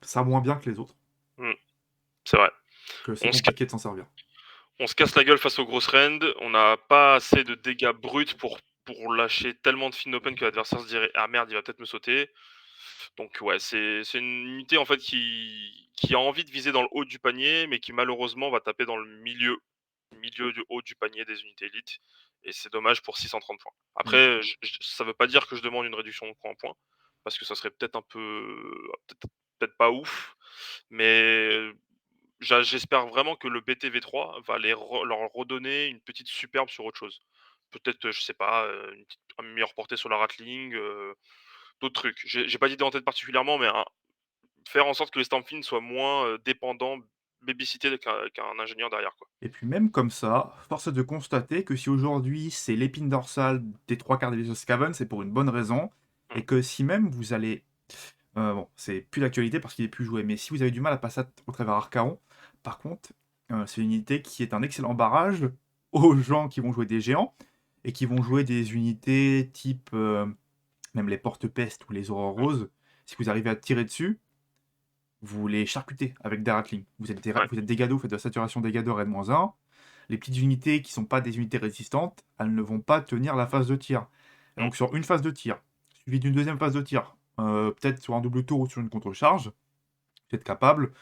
ça moins bien que les autres, Mmh. C'est vrai. que c'est On se ca compliqué de s'en servir. on se casse la gueule face aux grosses rend, on n'a pas assez de dégâts bruts pour lâcher tellement de fin open que l'adversaire se dirait: «Ah merde, il va peut-être me sauter». Donc ouais, c'est une unité en fait qui a envie de viser dans le haut du panier, mais qui malheureusement va taper dans le milieu du haut du panier des unités élites et c'est dommage pour 630 points. Mm. Après, ça veut pas dire que je demande une réduction de points en points, parce que ça serait peut-être un peu peut-être pas ouf, mais j'espère vraiment que le BTV3 va leur redonner une petite superbe sur autre chose. Peut-être, je sais pas, une meilleure portée sur la Ratling, d'autres trucs. J'ai pas d'idée en tête particulièrement, mais faire en sorte que les Stampfin soient moins, dépendants, babysittés qu'un ingénieur derrière, quoi. Et puis même comme ça, force est de constater que si aujourd'hui c'est l'épine dorsale des trois quarts des Skaven, c'est pour une bonne raison, Mmh, et que si même vous allez... bon, c'est plus d'actualité parce qu'il est plus joué, mais si vous avez du mal à passer au travers Archaon, par contre, c'est une unité qui est un excellent barrage aux gens qui vont jouer des géants, et qui vont jouer des unités type même les porte-pestes ou les aurores mmh, roses. Si vous arrivez à tirer dessus, vous les charcutez avec des ratlings. ouais, Vous êtes dégâts d'eau, vous faites de la saturation dégâts d'eau Red-1. Les petites unités qui sont pas des unités résistantes, elles ne vont pas tenir la phase de tir. Et mmh, donc sur une phase de tir, suivi d'une deuxième phase de tir, peut-être sur un double tour ou sur une contre-charge, vous êtes capable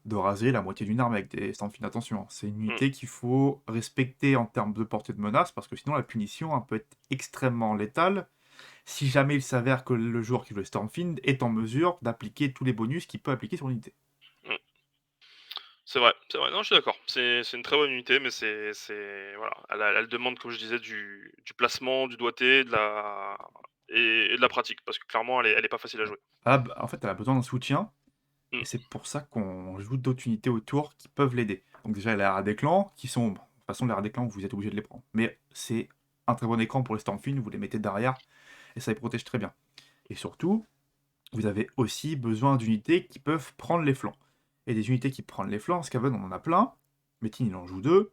de raser la moitié d'une arme avec des stands fines. Attention, hein. C'est une mmh, unité qu'il faut respecter en termes de portée de menace, parce que sinon la punition elle peut être extrêmement létale si jamais il s'avère que le joueur qui joue le Stormfiend est en mesure d'appliquer tous les bonus qu'il peut appliquer sur l'unité. mmh. C'est vrai, c'est vrai. Non, je suis d'accord. C'est une très bonne unité, mais voilà, elle demande, comme je disais, du placement, du doigté, et de la pratique, parce que clairement, elle est pas facile à jouer. Ah, bah, en fait, elle a besoin d'un soutien, et Mmh, c'est pour ça qu'on joue d'autres unités autour qui peuvent l'aider. Donc déjà, elle a des clans qui sont... bon, de toute façon, les des clans, vous êtes obligé de les prendre. Mais c'est un très bon écran pour les Stormfiend, vous les mettez derrière, et ça les protège très bien. Et surtout, vous avez aussi besoin d'unités qui peuvent prendre les flancs. Et des unités qui prennent les flancs, Skaven, on en a plein. Metin, il en joue deux.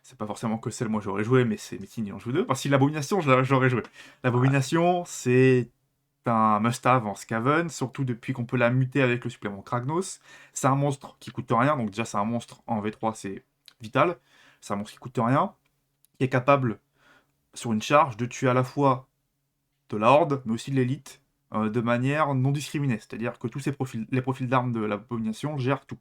C'est pas forcément que celle moi j'aurais joué, mais c'est Metin, il en joue deux. Parce que l'abomination, j'aurais joué. ouais, L'abomination, c'est un must-have en Skaven, surtout depuis qu'on peut la muter avec le supplément Kragnos. C'est un monstre qui coûte rien, donc déjà c'est un monstre en V3, c'est vital. C'est un monstre qui coûte rien, qui est capable, sur une charge, de tuer à la fois de la Horde, mais aussi de l'élite, de manière non discriminée. C'est-à-dire que tous les profils d'armes de l'abomination gèrent tout.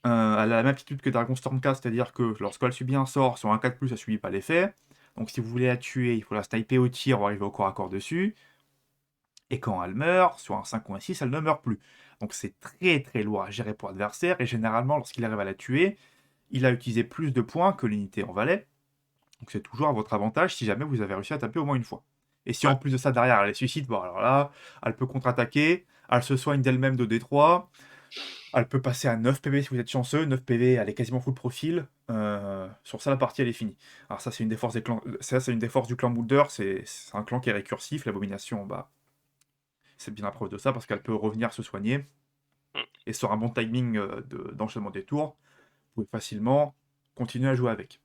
Elle a la même aptitude que Dragon Stormcast, c'est-à-dire que lorsqu'elle subit un sort sur un 4+, elle subit pas l'effet. Donc si vous voulez la tuer, il faut la sniper au tir ou arriver au corps à corps dessus. Et quand elle meurt, sur un 5 ou un 6, elle ne meurt plus. Donc c'est très très lourd à gérer pour l'adversaire, et généralement, lorsqu'il arrive à la tuer, il a utilisé plus de points que l'unité en valet. Donc c'est toujours à votre avantage si jamais vous avez réussi à taper au moins une fois. Et si ouais. en plus de ça, derrière, elle les suscite, bon alors là, elle peut contre-attaquer, elle se soigne d'elle-même de D3, elle peut passer à 9 PV si vous êtes chanceux, 9 PV, elle est quasiment full profil. Sur ça, la partie, elle est finie. Alors ça, c'est une des forces des clans, ça, c'est une des forces du clan Boulder, c'est un clan qui est récursif, l'abomination, bah, c'est bien la preuve de ça, parce qu'elle peut revenir se soigner, Mmh. et sur un bon timing d'enchaînement des tours, vous pouvez facilement continuer à jouer avec.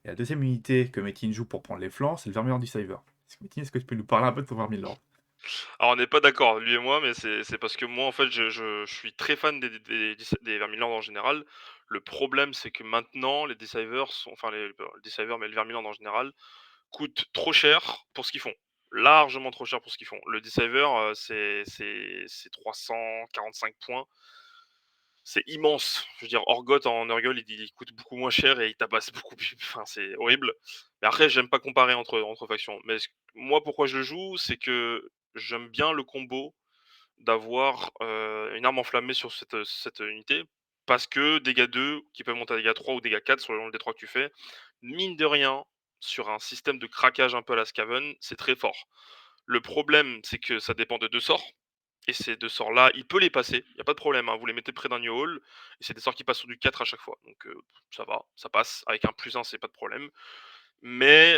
Et la deuxième unité que Metin joue pour prendre les flancs, c'est le Vermilord Deceiver. Metin, est-ce que tu peux nous parler un peu de ton Vermilord? Alors on n'est pas d'accord, lui et moi, mais c'est parce que moi, en fait, je suis très fan des Vermilords en général. Le problème, c'est que maintenant, les Decivers sont enfin les Decivers, mais les Vermilords en général, coûtent trop cher pour ce qu'ils font. largement trop cher pour ce qu'ils font. Le Deceiver, c'est 345 points. C'est immense. Je veux dire, Orgoth en Nurgle, il coûte beaucoup moins cher et il tabasse beaucoup plus. Enfin, c'est horrible. Mais après, j'aime pas comparer entre factions. Mais moi, pourquoi je le joue, c'est que j'aime bien le combo d'avoir une arme enflammée sur cette unité. Parce que dégâts 2 qui peuvent monter à dégâts 3 ou dégâts 4 selon le D3 que tu fais, mine de rien, sur un système de craquage un peu à la Skaven, c'est très fort. Le problème, c'est que ça dépend de 2 sorts et ces 2 sorts-là, il peut les passer, il y a pas de problème, hein. Vous les mettez près d'un New Hall et c'est des sorts qui passent sur du 4 à chaque fois. Donc ça va, ça passe. Avec un +1, c'est pas de problème. Mais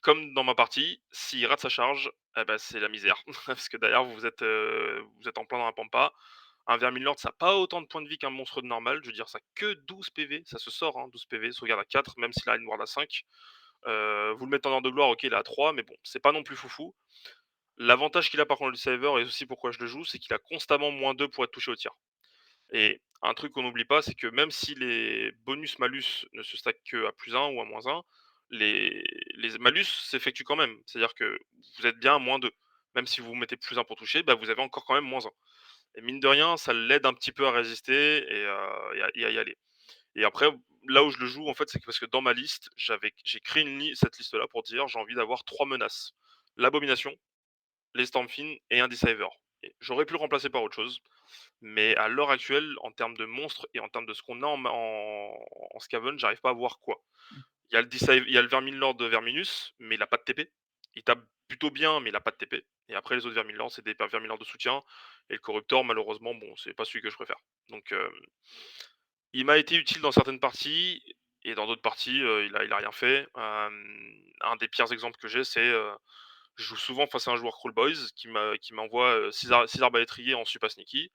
comme dans ma partie, s'il rate sa charge, eh bah, c'est la misère. Parce que derrière vous êtes en plein dans la pampa. Un Vermilord, ça a pas autant de points de vie qu'un monstre de normal. Je veux dire, ça a que 12 PV, ça se sort, hein, 12 PV, sauvegarde à 4, même s'il a une ward à 5. Vous le mettez en heure de gloire, OK, il est à 3, mais bon, c'est pas non plus foufou. L'avantage qu'il a par contre le Saver et aussi pourquoi je le joue, c'est qu'il a constamment -2 pour être touché au tir. Et un truc qu'on n'oublie pas, c'est que même si les bonus-malus ne se stackent qu'à +1 ou à -1, les les malus s'effectuent quand même. C'est-à-dire que vous êtes bien à -2. Même si vous mettez +1 pour toucher, bah, vous avez encore quand même -1. Et mine de rien, ça l'aide un petit peu à résister et à y aller. Et après, là où je le joue, en fait, c'est que parce que dans ma liste, j'ai créé cette liste-là pour dire: «J'ai envie d'avoir 3 menaces. L'abomination, les Stormfiends et un Deceiver». Et j'aurais pu le remplacer par autre chose, mais à l'heure actuelle, en termes de monstres et en termes de ce qu'on a en Skaven, j'arrive pas à voir quoi. Il y a le Verminlord de Verminus, mais il a pas de TP. Il tape plutôt bien, mais il a pas de TP. Et après les autres Verminlords, c'est des Verminlords de soutien. Et le Corruptor, malheureusement, bon, c'est pas celui que je préfère. Donc il m'a été utile dans certaines parties, et dans d'autres parties, il a rien fait. Un des pires exemples que j'ai, c'est, je joue souvent face à un joueur Crawl Boys qui m'envoie 6 arbalétriers en super sneaky.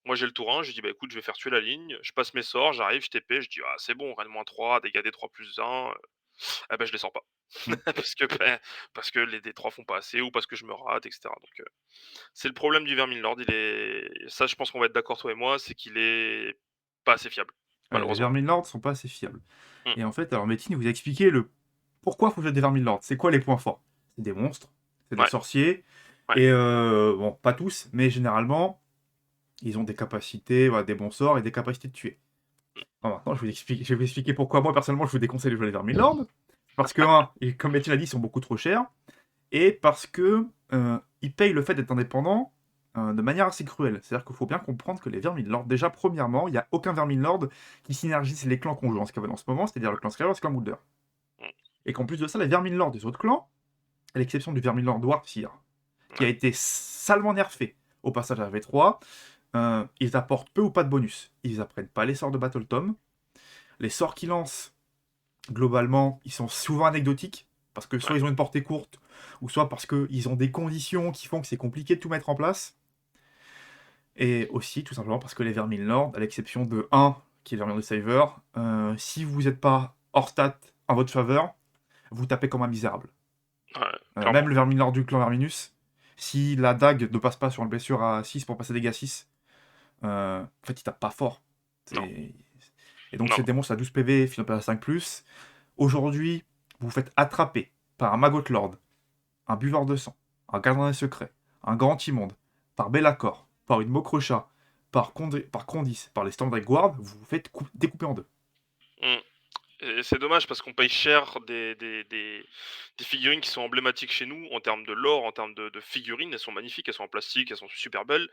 Moi, j'ai le tour 1, je dis: «Bah, écoute, je vais faire tuer la ligne». Je passe mes sorts, j'arrive, je TP, je dis: «Ah, c'est bon, reine -3, dégâts D3 +1». Ah bah, je les sors pas. Mmh. Parce que les D3 font pas assez ou parce que je me rate et cetera. Donc c'est le problème du Verminlord, il est ça, je pense qu'on va être d'accord toi et moi, c'est qu'il est pas assez fiable, Ouais, les malheureusement. Vermilords sont pas assez fiables. Mmh, Et en fait, alors Metin vous a expliqué le pourquoi faut jouer des Vermilords. C'est quoi les points forts? C'est des monstres, c'est des ouais, sorciers, ouais. et bon, pas tous, mais généralement, ils ont des capacités, voilà, des bons sorts et des capacités de tuer. Alors maintenant, je vais vous expliquer pourquoi moi, personnellement, je vous déconseille de jouer les Vermilords. Parce que, un, et comme Metin l'a dit, ils sont beaucoup trop chers, et parce que ils payent le fait d'être indépendants de manière assez cruelle. C'est-à-dire qu'il faut bien comprendre que les Vermilords, déjà, premièrement, il n'y a aucun Vermilord qui synergise les clans qu'on joue en Skaven en ce moment, c'est-à-dire le clan Skyver et le clan Moulder. Mmh, Et qu'en plus de ça, les Vermilords des autres clans, à l'exception du Vermilord Dwarfseer, qui a ouais, été salement nerfé au passage à V3, ils apportent peu ou pas de bonus. Ils apprennent pas les sorts de Battle Tom. Les sorts qu'ils lancent, globalement, ils sont souvent anecdotiques, parce que soit ouais. ils ont une portée courte, ou soit parce qu'ils ont des conditions qui font que c'est compliqué de tout mettre en place. Et aussi, tout simplement, parce que les Vermilords, à l'exception de un qui est le Vermilord de Saver, si vous n'êtes pas hors stat en votre faveur, vous tapez comme un misérable. Ouais, Même clairement. le Vermilord du clan Verminus, si la dague ne passe pas sur une blessure à 6 pour passer dégâts 6, en fait, il tape pas fort. Non, C'est- Et donc, non, c'est non. des monstres à 12 PV, finopé à 5+. Aujourd'hui, vous vous faites attraper par un Magot Lord, un buveur de sang, un gardien des secrets, un grand immonde, par Bellacore, par une Mokrocha, par Condis, par les Stormdrake Guard, vous vous faites découper en deux. Mmh. Et c'est dommage parce qu'on paye cher des figurines qui sont emblématiques chez nous en termes de lore, en termes de figurines. Elles sont magnifiques, elles sont en plastique, elles sont super belles,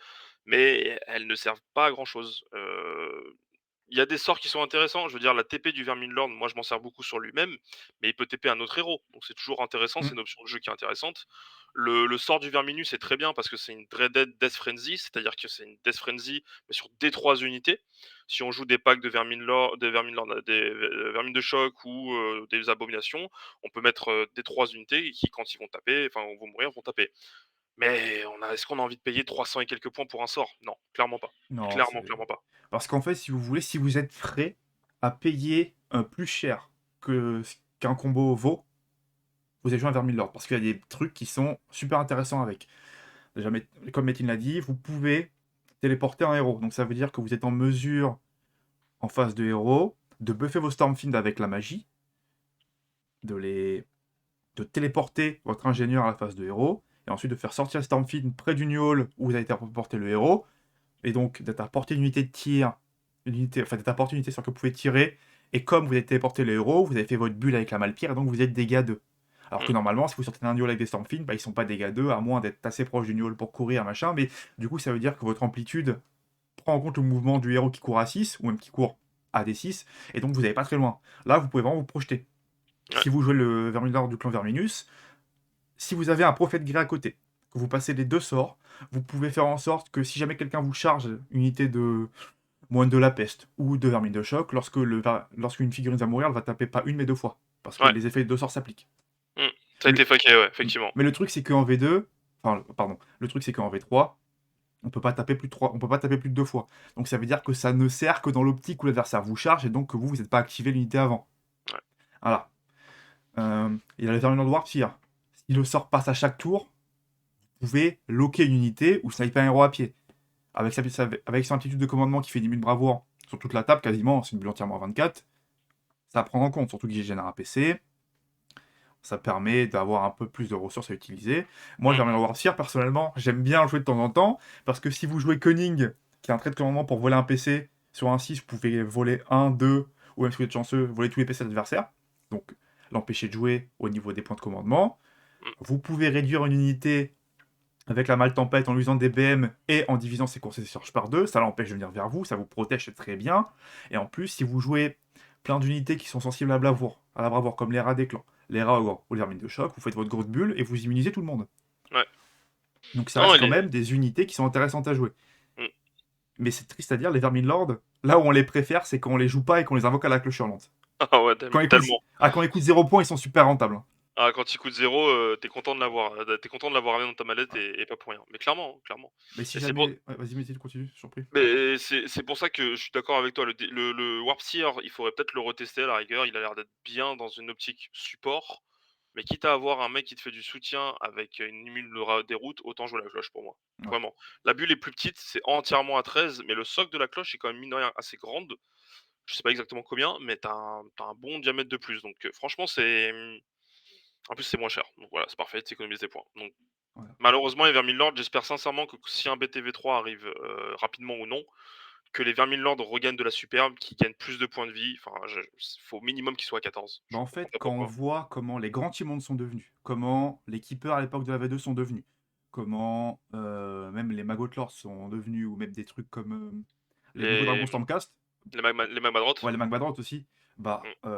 mais elles ne servent pas à grand chose. Il y a des sorts qui sont intéressants. Je veux dire, la TP du Verminlord, moi je m'en sers beaucoup sur lui-même, mais il peut TP un autre héros. Donc c'est toujours intéressant, c'est Mm. une option de jeu qui est intéressante. Le sort du Verminus est très bien parce que c'est une Dreaded Death Frenzy, c'est-à-dire que c'est une Death Frenzy, mais sur D3 unités. Si on joue des packs de Verminlord, Vermines de choc ou des abominations, on peut mettre D3 unités qui, quand ils vont taper, enfin, vont mourir, vont taper. Mais est-ce qu'on a envie de payer 300 et quelques points pour un sort? Non, clairement pas. Non, Clairement, c'est... clairement pas. Parce qu'en fait, si vous voulez, si vous êtes prêt à payer plus cher que ce qu'un combo vaut, vous allez jouer un Vermilord. Parce qu'il y a des trucs qui sont super intéressants avec. Déjà, comme Metin l'a dit, vous pouvez téléporter un héros. Donc ça veut dire que vous êtes en mesure, en face de héros, de buffer vos Stormfiends avec la magie, de les de téléporter votre ingénieur à la phase de héros, et ensuite de faire sortir Stormfiend près du New Hall où vous avez téléporté le héros, et donc d'être à portée d'unité de tir, d'être à portée d'unité sur que vous pouvez tirer, et comme vous avez téléporté le héros, vous avez fait votre bulle avec la Malpire, et donc vous êtes dégâts 2. Alors que Mmh. normalement, si vous sortez d'un New Hall avec des Stormfiend, bah, ils sont pas dégâts 2, à moins d'être assez proche du New Hall pour courir, machin, mais du coup, ça veut dire que votre amplitude prend en compte le mouvement du héros qui court à 6, ou même qui court à D6, et donc vous n'allez pas très loin. Là, vous pouvez vraiment vous projeter. Ouais. Si vous jouez le Vermilord du clan Verminus, si vous avez un prophète gris à côté, que vous passez les 2 sorts, vous pouvez faire en sorte que si jamais quelqu'un vous charge une unité de moine de la peste ou de vermine de choc, lorsqu'une figurine va mourir, elle va taper pas une mais 2 fois. Parce que Ouais. les effets de 2 sorts s'appliquent. Mmh. Ça a été Le... faké, ouais, effectivement. Mais le truc c'est qu'en V2, enfin pardon, le truc c'est qu'en V3, on peut pas taper plus de 3, on peut pas taper plus de 2 fois. Donc ça veut dire que ça ne sert que dans l'optique où l'adversaire vous charge et donc que vous n'êtes pas activé l'unité avant. Ouais. Voilà. Il y a le Vermilord Warpseer. Si le sort passe à chaque tour, vous pouvez loquer une unité ou sniper un héros à pied. Avec son amplitude de commandement qui fait 10 000 bravoure sur toute la table, quasiment, c'est une bulle entièrement à 24, ça à prendre en compte, surtout qu'il génère un PC. Ça permet d'avoir un peu plus de ressources à utiliser. Moi, Mmh. Vermilord Warpseer, personnellement, j'aime bien le jouer de temps en temps, parce que si vous jouez Cunning, qui est un trait de commandement pour voler un PC, sur un 6, vous pouvez voler 1, 2, ou même si vous êtes chanceux, voler tous les PC de l'adversaire. Donc, l'empêcher de jouer au niveau des points de commandement. Mmh. Vous pouvez réduire une unité avec la Maltempête en usant des BM et en divisant ses courses et ses charges par 2, ça l'empêche de venir vers vous, ça vous protège, c'est très bien. Et en plus, si vous jouez plein d'unités qui sont sensibles à la bravoure, comme les rats des clans, les rats ogres ou les vermines de choc, vous faites votre grosse bulle et vous immunisez tout le monde. Ouais. Donc ça Non, reste elle quand est même des unités qui sont intéressantes à jouer. mmh. Mais c'est triste à dire, les vermines lords, là où on les préfère, c'est quand on les joue pas et qu'on les invoque à la cloche hurlante. Ah ouais, tellement. Quand ils coûtent 0 points, ils sont super rentables. Ah, quand il coûte 0, tu content de l'avoir, tu content de l'avoir amené dans ta mallette et pas pour rien. Mais clairement, hein, clairement. Mais si Et c'est pour jamais... Ouais, vas-y, Métis, continue, je t'en prie. mais c'est pour ça que je suis d'accord avec toi. Le Warpseer, il faudrait peut-être le retester à la rigueur. Il a l'air d'être bien dans une optique support, mais quitte à avoir un mec qui te fait du soutien avec une immune des routes, autant jouer la cloche pour moi. Ouais. Vraiment. La bulle est plus petite, c'est entièrement à 13, mais le socle de la cloche est quand même mine de rien assez grande. Je sais pas exactement combien, mais tu un bon diamètre de plus. Donc franchement, en plus c'est moins cher. Donc voilà, c'est parfait, tu économises des points. Donc Voilà. malheureusement, les Vermilord, j'espère sincèrement que si un BTV3 arrive, rapidement ou non, que les Vermilord regagnent de la superbe, qu'ils gagnent plus de points de vie. Enfin, faut au minimum qu'ils soient à 14. Bah Je en comprends fait, pas quand on pourquoi. voit comment les grands Timondes sont devenus, comment les keepers à l'époque de la V2 sont devenus, comment même les Magotlords sont devenus, ou même des trucs comme les nouveaux Les Dragons Stormcast, les Magmadroth. ouais, les Magmadroth aussi, bah Mmh.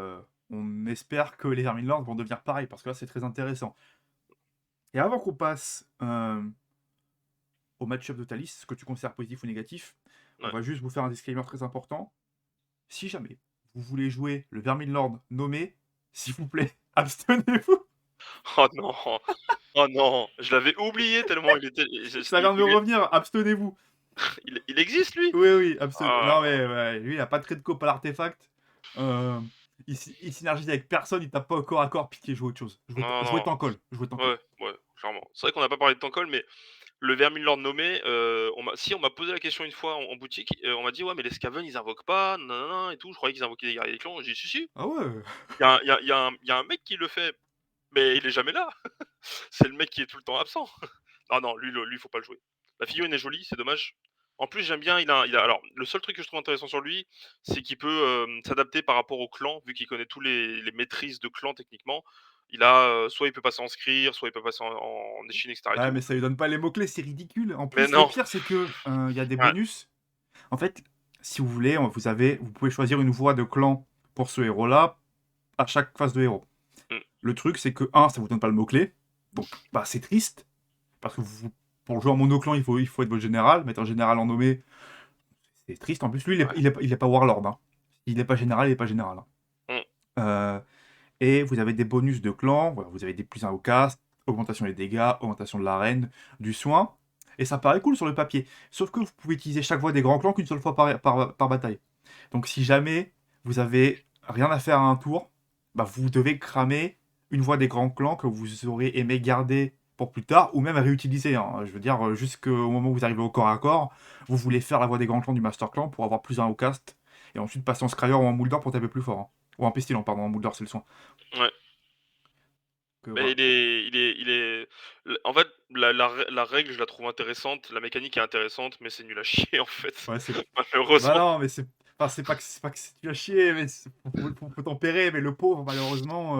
on espère que les Vermilords vont devenir pareil, parce que là c'est très intéressant. Et avant qu'on passe au match-up de ta liste, ce que tu considères positif ou négatif, on Ouais. va juste vous faire un disclaimer très important. Si jamais vous voulez jouer le Vermilord nommé, s'il vous plaît, abstenez-vous. Oh non! Oh non! Je l'avais oublié tellement il était Ça vient de me revenir, abstenez-vous. il existe lui? Oui, oui, absolument. Ah, Non, mais ouais, lui, il a pas de trait de cope à l'artefact. Euh, il synergise avec personne, il tape pas au corps à corps, pitié, jouez autre chose. non, Jouez non. Tankol. Jouez Tankol. Ouais, ouais, clairement. C'est vrai qu'on n'a pas parlé de Tankol, mais le Vermilord nommé, on m'a posé la question une fois en boutique, on m'a dit: «Ouais, mais les Skaven, ils invoquent pas, nin et tout». Je croyais qu'ils invoquaient des guerriers des clans. J'ai dit: «Si, si, Ah ouais. il y a un mec qui le fait, mais il est jamais là. C'est le mec qui est tout le temps absent». Ah non, lui, faut pas le jouer. La figurine est jolie, c'est dommage. En plus, j'aime bien, il a alors, le seul truc que je trouve intéressant sur lui, c'est qu'il peut, s'adapter par rapport au clan, vu qu'il connaît tous les maîtrises de clan techniquement. Il a, soit il peut passer en Scryr, soit il peut passer en Eschine, et cetera et Ouais, tout. mais ça lui donne pas les mots-clés, c'est ridicule. En Mais plus, le non! pire, c'est que il y a des Ouais, bonus. En fait, si vous voulez, vous pouvez choisir une voie de clan pour ce héros-là à chaque phase de héros. mmh, Le truc, c'est que, un, ça vous donne pas le mot-clé. Donc, bah, c'est triste. Parce que pour jouer en monoclan, il faut être votre général. Mettre un général en nommé, c'est triste. En plus, lui, ouais, il est pas Warlord. Hein. Il est pas général, il est pas général. Hein. mmh, Euh, et vous avez des bonus de clan. Voilà, vous avez des plus 1 au cast, augmentation des dégâts, augmentation de l'arène, du soin. Et ça paraît cool sur le papier. Sauf que vous pouvez utiliser chaque voie des grands clans qu'une seule fois par bataille. Donc si jamais vous avez rien à faire à un tour, bah, vous devez cramer une voie des grands clans que vous aurez aimé garder pour plus tard, ou même réutiliser. Hein. Je veux dire, jusqu'au moment où vous arrivez au corps à corps, vous voulez faire la voie des grands clans du Master Clan pour avoir plus 1 au cast, et ensuite passer en Scryer ou en Moulder pour taper plus fort. Hein. Ou en Pestilent, pardon, en Moulder c'est le soin. ouais. Donc Mais voilà. il est en fait, la règle, je la trouve intéressante, la mécanique est intéressante, mais c'est nul à chier, en fait, Ouais, c'est bah, malheureusement. non, mais c'est pas que c'est nul à chier, mais faut tempérer, mais le pauvre malheureusement,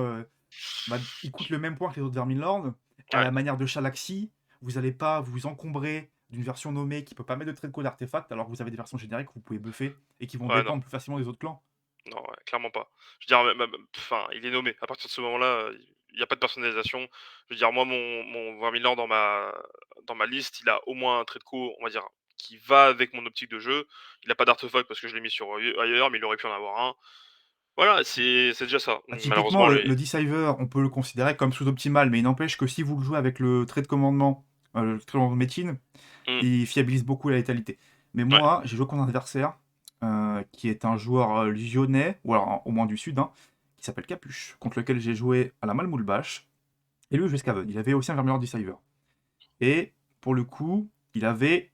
bah, il coûte le même point que les autres Vermilord. À Ouais, la manière de Chalaxy, vous allez pas vous encombrer d'une version nommée qui peut pas mettre de trait de code artefact, alors que vous avez des versions génériques que vous pouvez buffer et qui vont ouais, non, dépendre plus facilement des autres clans. non, ouais, clairement pas. Je veux dire, même enfin, il est nommé. À partir de ce moment-là, il y a pas de personnalisation. Je veux dire, moi, mon Vermilord dans ma liste, il a au moins un trait de co, on va dire, qui va avec mon optique de jeu. Il a pas d'artefact parce que je l'ai mis sur ailleurs, mais il aurait pu en avoir un. Voilà, c'est déjà ça. Bah, typiquement, Malheureusement, le les Deceiver, on peut le considérer comme sous-optimal, mais il n'empêche que si vous le jouez avec le trait de commandement, le trait de commandement Métine, mmh, il fiabilise beaucoup la létalité. Mais ouais, moi, j'ai joué contre un adversaire qui est un joueur lyonnais, ou alors au moins du sud, hein, qui s'appelle Capuche, contre lequel j'ai joué à la Malmoulbâche. Et lui, il jouait Scaven. Il avait aussi un Vermilord Deceiver. Et pour le coup, il avait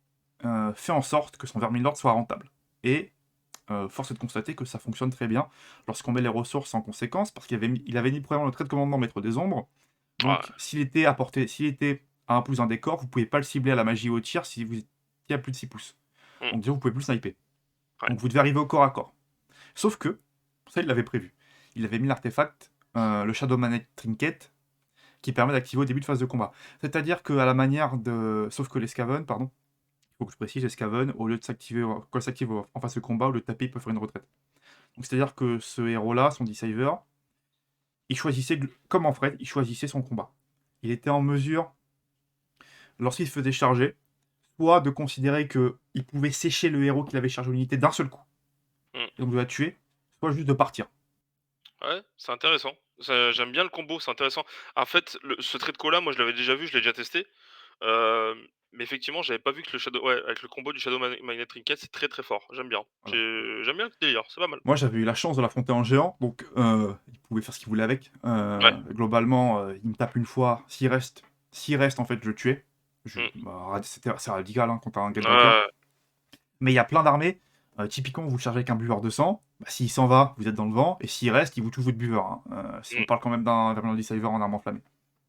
fait en sorte que son Vermilord soit rentable. Et force est de constater que ça fonctionne très bien lorsqu'on met les ressources en conséquence, parce il avait mis premièrement le trait de commandement Maître des Ombres. ouais, Donc, s'il était à 1 pouce d'un décor, vous ne pouvez pas le cibler à la magie au tir si vous étiez à plus de 6 pouces. mmh, Donc, déjà, vous pouvez plus le sniper. ouais, Donc, vous devez arriver au corps à corps. Sauf que, ça, il l'avait prévu. Il avait mis l'artefact, le Shadow Manet Trinket, qui permet d'activer au début de phase de combat. C'est-à-dire qu'à la manière de. Sauf que les Scaven, pardon, il faut que je précise, les Scaven, au lieu de s'activer, quand il s'active en phase de combat, au lieu de taper, il peut faire une retraite. Donc c'est-à-dire que ce héros-là, son Deceiver, il choisissait, comme en Fred, il choisissait son combat. Il était en mesure, lorsqu'il se faisait charger, soit de considérer qu'il pouvait sécher le héros qu'il avait chargé en unité d'un seul coup, mmh. et donc de la tuer, soit juste de partir. Ouais, c'est intéressant. J'aime bien le combo, c'est intéressant. En fait, ce trait de co là, moi je l'avais déjà vu, je l'ai déjà testé. Mais effectivement, j'avais pas vu que le Shadow ouais, avec le combo du Shadow Magnet Trinket, c'est très, très fort. J'aime bien. Voilà. J'aime bien le délire, c'est pas mal. Moi, j'avais eu la chance de l'affronter en géant, donc il pouvait faire ce qu'il voulait avec. Ouais, Globalement, il me tape une fois, s'il reste, en fait, je le tuais. mmh. C'est radical hein, quand t'as un Ouais, Gatebreaker. ouais, Mais il y a plein d'armées. Typiquement, vous le chargez avec un buveur de sang. Bah, s'il s'en va, vous êtes dans le vent. Et s'il reste, il vous touche votre buveur. Hein. On mmh, parle quand même d'un Vermilion Deceiver en arme enflammée.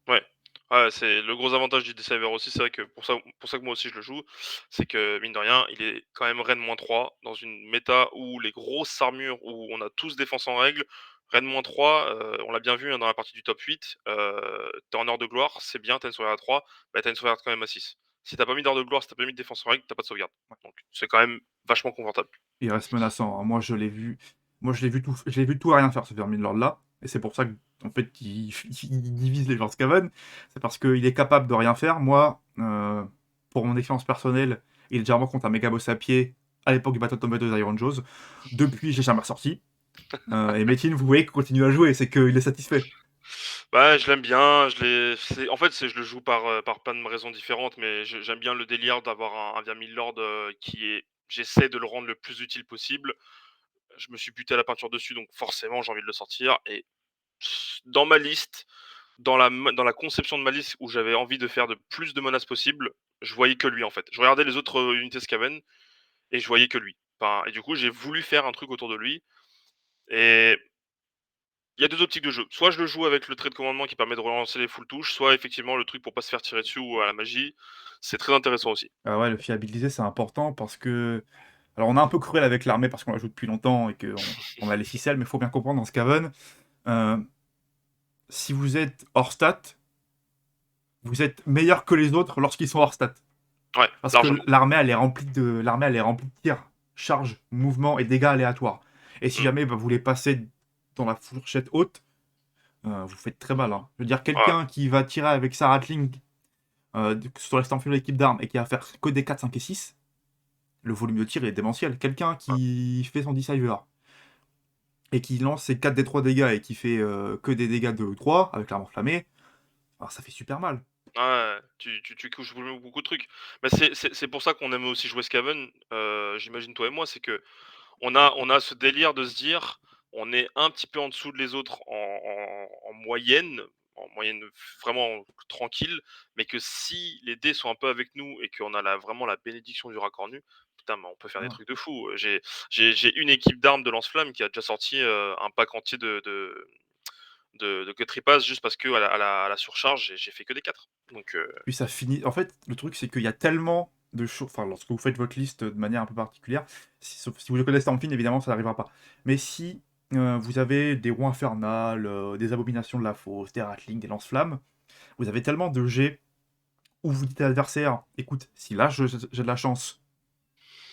ouais. Ouais, c'est le gros avantage du Deceiver aussi, c'est vrai que pour ça que moi aussi je le joue, c'est que mine de rien, il est quand même Rennes -3 dans une méta où les grosses armures, où on a tous défense en règle. Rennes -3, on l'a bien vu, hein, dans la partie du top 8, tu en heure de gloire, c'est bien, tu une sauvegarde à 3, bah, tu une sauvegarde quand même à 6. Si t'as pas mis d'heure de gloire, si t'as pas mis de défense en règle, t'as pas de sauvegarde. Donc c'est quand même vachement confortable. Il reste menaçant. Hein. Moi, je l'ai vu. Moi, je l'ai vu tout à rien faire, ce Vermilion là. Et c'est pour ça qu'en fait, il divise les joueurs Skaven. C'est parce qu'il est capable de rien faire. Moi, pour mon expérience personnelle, il est déjà mort contre un méga boss à pied à l'époque du Battle Tomatoes Iron Jaws. Depuis, je l'ai jamais ressorti. Et Metin, vous voyez qu'il continue à jouer, c'est qu'il est satisfait. Bah, je l'aime bien, en fait, je le joue par plein de raisons différentes, mais j'aime bien le délire d'avoir un Vermil Lord, qui est j'essaie de le rendre le plus utile possible. Je me suis buté à la peinture dessus, donc forcément, j'ai envie de le sortir et dans ma liste, dans la conception de ma liste où j'avais envie de faire de plus de menaces possibles, je voyais que lui, en fait. Je regardais les autres, unités Skaven et je voyais que lui. Enfin et du coup, j'ai voulu faire un truc autour de lui et il y a 2 optiques de jeu. Soit je le joue avec le trait de commandement qui permet de relancer les full touches, soit effectivement le truc pour pas se faire tirer dessus ou à la magie. C'est très intéressant aussi. Ah ouais, le fiabiliser, c'est important parce que. Alors, on a un peu cruel avec l'armée parce qu'on la joue depuis longtemps et qu'on a les ficelles, mais il faut bien comprendre dans Skaven, euh, si vous êtes hors stat, vous êtes meilleur que les autres lorsqu'ils sont hors stat. Ouais, Parce que largement. l'armée elle est remplie de tirs, charges, mouvements et dégâts aléatoires. Et si Mmh. jamais bah, vous les passez dans la fourchette haute, vous faites très mal. Hein. Je veux dire, Ouais, quelqu'un qui va tirer avec sa Ratling sur l'extension de l'équipe d'armes et qui va faire que des 4, 5 et 6, le volume de tir est démentiel. Quelqu'un ouais. qui fait son Deceiver et qui lance ses 4 des 3 dégâts et qui fait que des dégâts de 3 avec l'arme enflammée, alors ça fait super mal. Ouais, tu touches beaucoup de trucs. Mais c'est pour ça qu'on aime aussi jouer Skaven, j'imagine toi et moi, c'est que on a ce délire de se dire: «On est un petit peu en dessous de les autres en moyenne vraiment tranquille, mais que si les dés sont un peu avec nous et qu'on a vraiment la bénédiction du raccordu, putain, mais on peut faire des Voilà. trucs de fou». J'ai une équipe d'armes de lance-flammes qui a déjà sorti, un pack entier de Guthrie Pass juste parce que à la surcharge, j'ai fait que des 4. Donc Puis ça finit. En fait, le truc, c'est qu'il y a tellement de choses. Enfin, lorsque vous faites votre liste de manière un peu particulière, sauf si vous connaissez Stormfiend, évidemment, ça n'arrivera pas. Mais si vous avez des roues infernales, des abominations de la fosse, des ratlings, des lance-flammes, vous avez tellement de jets où vous dites à l'adversaire écoute, si là j'ai de la chance,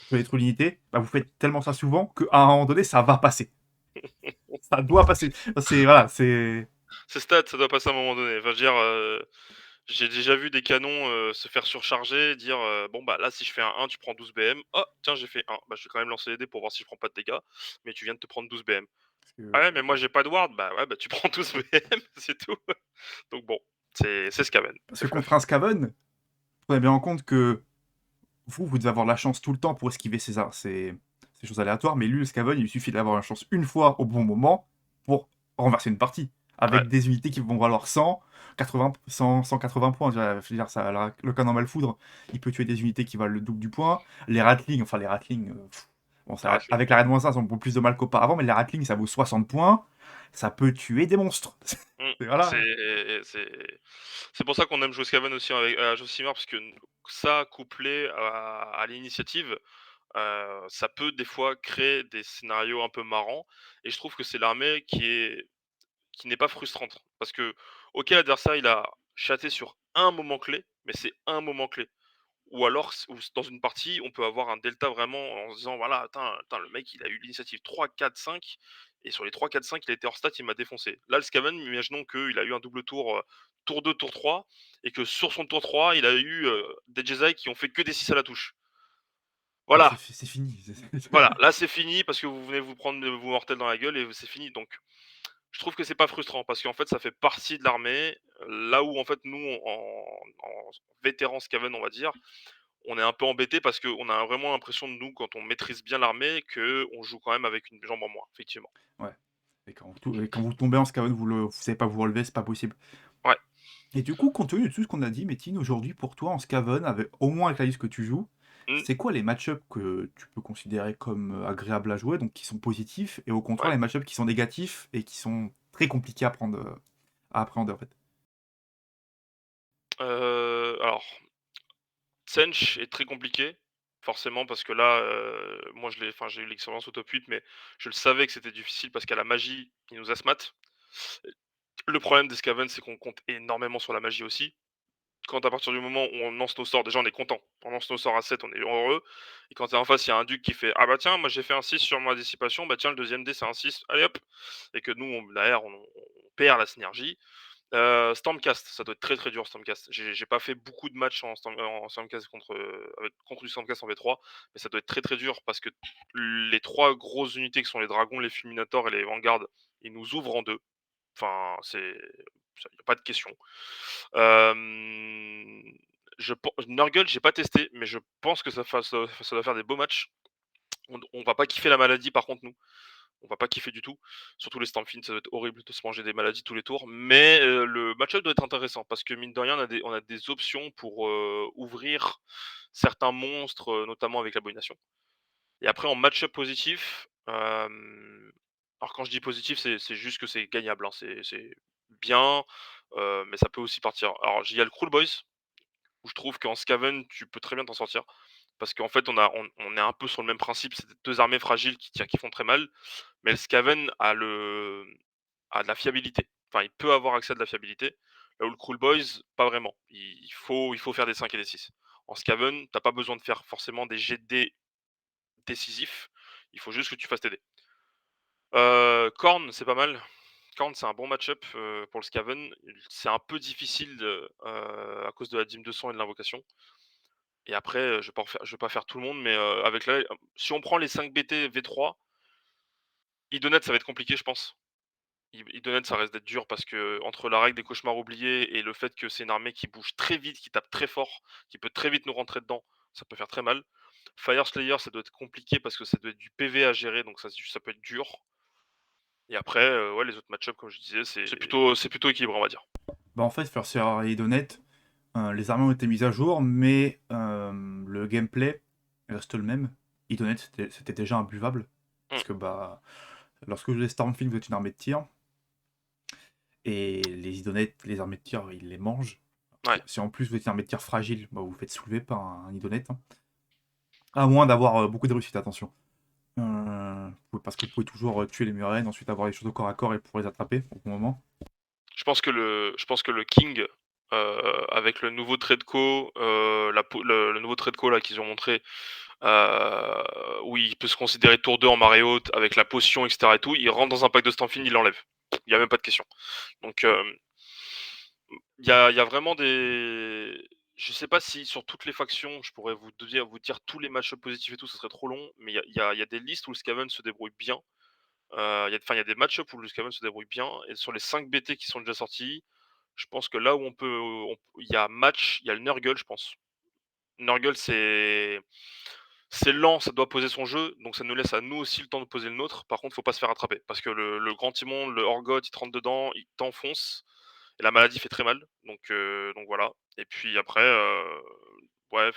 je peux être l'unité, bah vous faites tellement ça souvent qu'à un moment donné, ça va passer. Ça doit passer. C'est. Voilà, c'est. c'est stats, ça doit passer à un moment donné. Enfin, je veux dire, j'ai déjà vu des canons, se faire surcharger, dire, «Bon, bah, là, si je fais un 1, tu prends 12 BM. Oh, tiens, j'ai fait 1. Bah, je vais quand même lancer les dés pour voir si je prends pas de dégâts, mais tu viens de te prendre 12 BM». Parce «Ah que, ouais, mais moi, j'ai pas de ward». «Bah, ouais, bah, tu prends 12 BM, c'est tout». Donc bon, c'est Skaven, parce c'est que contre fluff. un Skaven, prenez bien en compte que vous devez avoir la chance tout le temps pour esquiver ces choses aléatoires, mais lui, le Skaven, il lui suffit d'avoir la chance une fois au bon moment pour renverser une partie. Ouais, Avec des unités qui vont valoir 100, 80, 100, 180 points. Je veux dire, ça, le canon Malfoudre, il peut tuer des unités qui valent le double du point. Les Ratlings, enfin les Ratlings, bon, la ça, Ratling. avec la Reine-1, ça vaut plus de mal qu'auparavant, mais les Ratlings, ça vaut 60 points. Ça peut tuer des monstres. Mmh, Voilà. c'est pour ça qu'on aime jouer Skaven aussi avec à Age of Sigmar parce que ça, couplé à l'initiative, ça peut des fois créer des scénarios un peu marrants et je trouve que c'est l'armée qui n'est pas frustrante. Parce que, OK, l'adversaire, il a chaté sur un moment clé, mais c'est un moment clé. Ou alors, dans une partie, on peut avoir un delta vraiment en se disant: «Voilà, attends, le mec, il a eu l'initiative 3, 4, 5 et sur les 3, 4, 5, il a été hors stat, il m'a défoncé». Là, le Skaven, imaginons qu'il a eu un double tour, tour 2, tour 3 et que sur son tour 3, il a eu, des Jesai qui ont fait que des 6 à la touche. Ah, Voilà, c'est fini. voilà, là, c'est fini parce que vous venez vous prendre vos mortels dans la gueule et c'est fini. Donc je trouve que c'est pas frustrant parce qu'en fait, ça fait partie de l'armée, là où en fait nous en vétéran Skaven, on va dire, on est un peu embêté parce qu'on a vraiment l'impression de nous, quand on maîtrise bien l'armée, qu'on joue quand même avec une jambe en moins, effectivement. Ouais. Et quand vous tombez en Skaven, vous savez pas vous relever, c'est pas possible. Ouais. Et du coup, compte tenu de tout ce qu'on a dit, Métine, aujourd'hui, pour toi, en Skaven, au moins avec la liste que tu joues, Mmh, c'est quoi les match-ups que tu peux considérer comme agréables à jouer, donc qui sont positifs, et au contraire, ouais. les match-ups qui sont négatifs et qui sont très compliqués à appréhender, en fait? Alors, Sench est très compliqué, forcément parce que là, moi j'ai eu l'expérience au top 8, mais je le savais que c'était difficile parce qu'à la magie, il nous a smat. Le problème des Skaven, c'est qu'on compte énormément sur la magie aussi. Quand à partir du moment où on lance nos sorts, déjà on est content. On lance nos sorts à 7, on est heureux. Et quand en face, il y a un duc qui fait: «Ah bah tiens, moi j'ai fait un 6 sur ma dissipation, bah tiens le deuxième dé c'est un 6, allez hop!» Et que nous, derrière on perd la synergie. Stormcast, ça doit être très, très dur Stormcast. J'ai pas fait beaucoup de matchs en Stormcast contre du Stormcast en V3, mais ça doit être très, très dur parce que les 3 grosses unités qui sont les dragons, les fulminators et les vanguards, ils nous ouvrent en 2. Enfin, il y a pas de question. Hem, Nurgle, j'ai pas testé, mais je pense que ça doit faire des beaux matchs. On va pas kiffer la maladie par contre nous, on va pas kiffer du tout. Surtout les Stormfiends, ça doit être horrible de se manger des maladies tous les tours, mais le match-up doit être intéressant parce que mine de rien, on a des options pour, ouvrir certains monstres, notamment avec l'abomination. Et après en match-up positif, alors quand je dis positif, c'est juste que c'est gagnable, hein, c'est bien, mais ça peut aussi partir. Alors il y a le Cruel Boys, où je trouve qu'en Skaven, tu peux très bien t'en sortir. Parce qu'en fait, on est un peu sur le même principe, c'est 2 armées fragiles qui font très mal, mais le Skaven a de la fiabilité. Enfin, il peut avoir accès à de la fiabilité, là où le Cruel Boys, pas vraiment. Il faut faire des 5 et des 6. En Skaven, t'as pas besoin de faire forcément des jets de dés décisifs, il faut juste que tu fasses tes dés. Khorne, c'est pas mal. Khorne, c'est un bon match-up, pour le Skaven. C'est un peu difficile à cause de la dîme de sang et de l'invocation. Et après, je vais pas faire tout le monde, mais avec si on prend les 5 BT V3, Idonett, ça va être compliqué, je pense. Idonett, ça reste d'être dur parce que entre la règle des cauchemars oubliés et le fait que c'est une armée qui bouge très vite, qui tape très fort, qui peut très vite nous rentrer dedans, ça peut faire très mal. Fire Slayer, ça doit être compliqué parce que ça doit être du PV à gérer, donc ça peut être dur. Et après, ouais, les autres match-up, comme je disais, c'est plutôt équilibré, on va dire. Bah, en fait, First et Donnet, les armées ont été mises à jour, mais le gameplay reste le même. Idonnet, c'était déjà imbuvable, Mmh, parce que bah, lorsque vous jouez Stormfield, vous êtes une armée de tir, Et les idonettes, les armées de tir, ils les mangent. Ouais. Si en plus vous êtes une armée de tir fragile, bah, vous vous faites soulever par un idonette, hein. À moins d'avoir beaucoup de réussite, attention. Parce que vous pouvez toujours tuer les murennes, ensuite avoir les choses au corps à corps et pour les attraper au bon moment. Je pense que le King, avec le nouveau Treadco, le nouveau Treadco là qu'ils ont montré, où il peut se considérer tour 2 en marée haute avec la potion et cetera et tout, il rentre dans un pack de Stampede, il l'enlève. Il y a même pas de question. Donc, il y a vraiment des je sais pas si sur toutes les factions, je pourrais vous dire tous les matchs positifs et tout, ce serait trop long, mais il y a des listes où le Skaven se débrouille bien. Il y a des match-up où le Skaven se débrouille bien et sur les 5 BT qui sont déjà sortis, je pense que là où il y a match, il y a le Nurgle, je pense. Nurgle, c'est lent, ça doit poser son jeu, donc ça nous laisse à nous aussi le temps de poser le nôtre. Par contre, faut pas se faire attraper parce que le grand Timon, le Orgoth, il te rentre dedans, il t'enfonce et la maladie fait très mal. Donc voilà. Et puis après, ouais,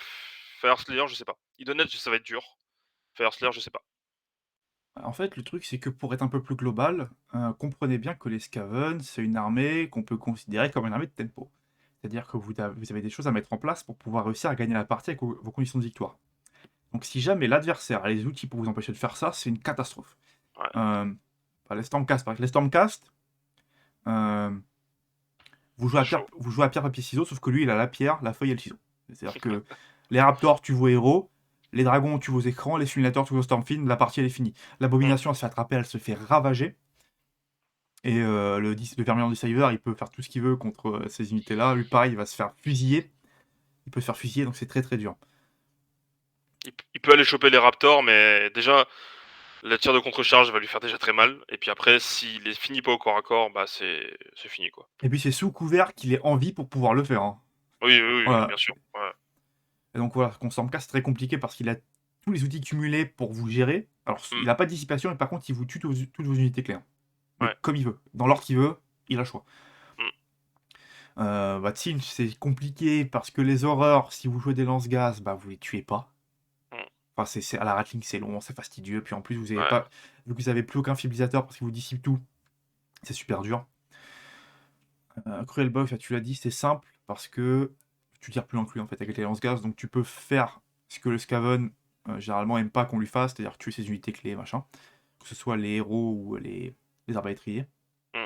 Fire Slayer, je sais pas. Idonett, ça va être dur. Fire Slayer, je sais pas. En fait, le truc, c'est que pour être un peu plus global, comprenez bien que les Skaven, c'est une armée qu'on peut considérer comme une armée de tempo. C'est-à-dire que vous avez des choses à mettre en place pour pouvoir réussir à gagner la partie avec vos conditions de victoire. Donc si jamais l'adversaire a les outils pour vous empêcher de faire ça, c'est une catastrophe. Ouais. Les Stormcast, par exemple. Les Stormcast, euh, Chaud. vous jouez à pierre, papier, ciseaux, sauf que lui, il a la pierre, la feuille et le ciseau. C'est-à-dire que les Raptors, tu vos héros, les dragons, tu vos écrans, les simulateurs, tu vos Stormfiend, la partie, elle est finie. Mmh. L'abomination, elle se fait attraper, elle se fait ravager. Et le Vermilion Deceiver, il peut faire tout ce qu'il veut contre ces unités-là. Lui, pareil, il va se faire fusiller. Il peut se faire fusiller, donc c'est très très dur. Il peut aller choper les Raptors, mais déjà, le tir de contre-charge va lui faire déjà très mal. Et puis après, s'il est fini pas au corps à corps, bah c'est fini quoi. Et puis c'est sous couvert qu'il est en vie pour pouvoir le faire, hein. Oui, oui, oui, oui, Voilà. bien sûr. Ouais. Et donc voilà, Stormcast, c'est très compliqué parce qu'il a tous les outils cumulés pour vous gérer. Alors, Mmh. il n'a pas de dissipation, mais par contre, il vous tue toutes vos unités claires. Mais Ouais. comme il veut. Dans l'ordre qu'il veut, il a le choix. Mmh. Tsinch, c'est compliqué parce que les horreurs, si vous jouez des lance-gaz, bah vous les tuez pas. Mmh. Enfin, à la Ratling, c'est long, c'est fastidieux. Puis en plus, vous avez Ouais. pas. Vu que vous avez plus aucun fibrillateur parce qu'il vous dissipe tout, c'est super dur. Cruel Box, tu l'as dit, c'est simple parce que tu tires plus inclus en fait avec les lance-gaz, donc tu peux faire ce que le Skaven généralement aime pas qu'on lui fasse, c'est-à-dire tuer ses unités clés, machin, que ce soit les héros ou les arbalétriers. Mmh.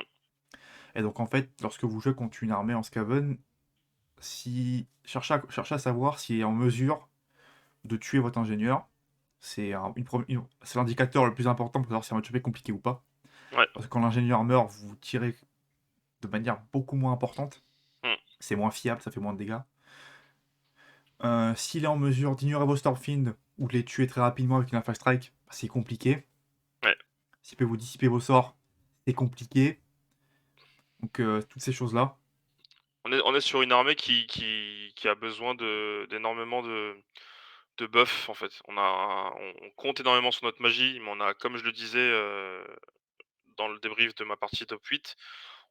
Et donc en fait, lorsque vous jouez contre une armée en Skaven, cherchez à savoir s'il est en mesure de tuer votre ingénieur. C'est l'indicateur le plus important pour savoir si un match est compliqué ou pas. Ouais. Parce que quand l'ingénieur meurt, vous tirez de manière beaucoup moins importante. Mmh. C'est moins fiable, ça fait moins de dégâts. S'il est en mesure d'ignorer vos Stormfiend ou de les tuer très rapidement avec une Fast Strike, bah, c'est compliqué. Ouais. S'il peut vous dissiper vos sorts, c'est compliqué. Donc toutes ces choses-là. On est sur une armée qui a besoin d'énormément de buffs en fait. On compte énormément sur notre magie, mais on a, comme je le disais dans le débrief de ma partie top 8,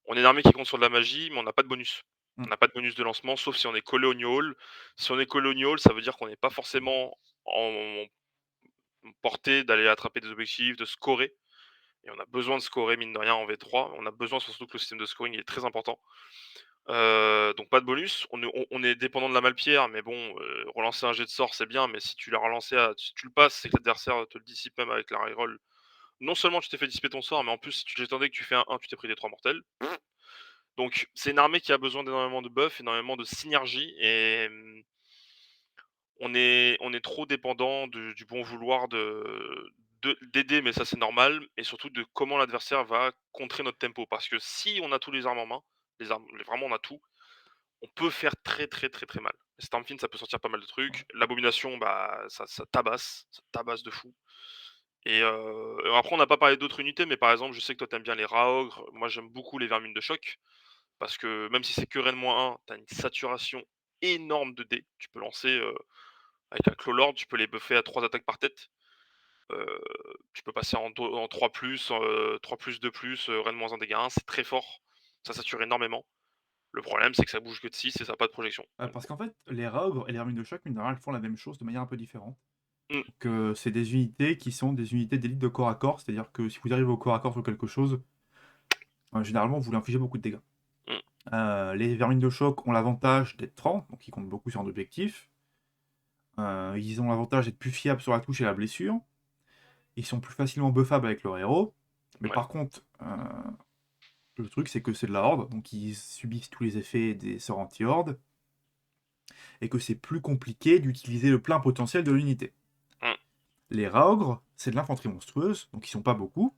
on est une armée qui compte sur de la magie, mais on n'a pas de bonus. On Mm. n'a pas de bonus de lancement, sauf si on est collé au New Hall. Si on est collé au New Hall, ça veut dire qu'on n'est pas forcément en portée d'aller attraper des objectifs, de scorer. Et on a besoin de scorer, mine de rien, en V3. On a besoin surtout que le système de scoring il est très important. Donc pas de bonus. On est dépendant de la malpierre, mais bon, relancer un jet de sort, c'est bien, mais si tu l'as relancé si tu le passes, c'est que l'adversaire te le dissipe même avec la reroll. Non seulement tu t'es fait dissiper ton sort, mais en plus, si tu j'attendais que tu fais un 1, tu t'es pris des 3 mortels. Donc c'est une armée qui a besoin d'énormément de buffs, énormément de synergie et on est trop dépendant du bon vouloir d'aider, mais ça c'est normal, et surtout de comment l'adversaire va contrer notre tempo. Parce que si on a tous les armes en main, vraiment on a tout, on peut faire très très très très mal. Stormfiend, ça peut sortir pas mal de trucs. L'abomination, bah ça tabasse de fou. Et après on n'a pas parlé d'autres unités, mais par exemple je sais que toi t'aimes bien les Raogres, moi j'aime beaucoup les Vermines de choc. Parce que même si c'est que Rennes-1, tu as une saturation énorme de dés. Tu peux lancer, avec un Claw tu peux les buffer à 3 attaques par tête. Heu, Tu peux passer en 3+, 3+, 2+, Rennes-1 dégâts 1, c'est très fort. Ça sature énormément. Le problème, c'est que ça bouge que de 6 et ça a pas de projection. Donc Parce qu'en fait, les Raogres et les Hermines de choc, mine de rien, elles font la même chose de manière un peu différente. mmh, Donc c'est des unités qui sont des unités d'élite de corps à corps, c'est-à-dire que si vous arrivez au corps à corps sur quelque chose, Généralement, vous voulez infliger beaucoup de dégâts. Mmh, Les vermines de choc ont l'avantage d'être 30, donc ils comptent beaucoup sur un objectif. Ils ont l'avantage d'être plus fiables sur la touche et la blessure. Ils sont plus facilement buffables avec leur héros. Mais ouais. par contre, le truc, c'est que c'est de la horde, donc ils subissent tous les effets des sorts anti-horde, et que c'est plus compliqué d'utiliser le plein potentiel de l'unité. Mmh, Les Raogres, c'est de l'infanterie monstrueuse, donc ils sont pas beaucoup.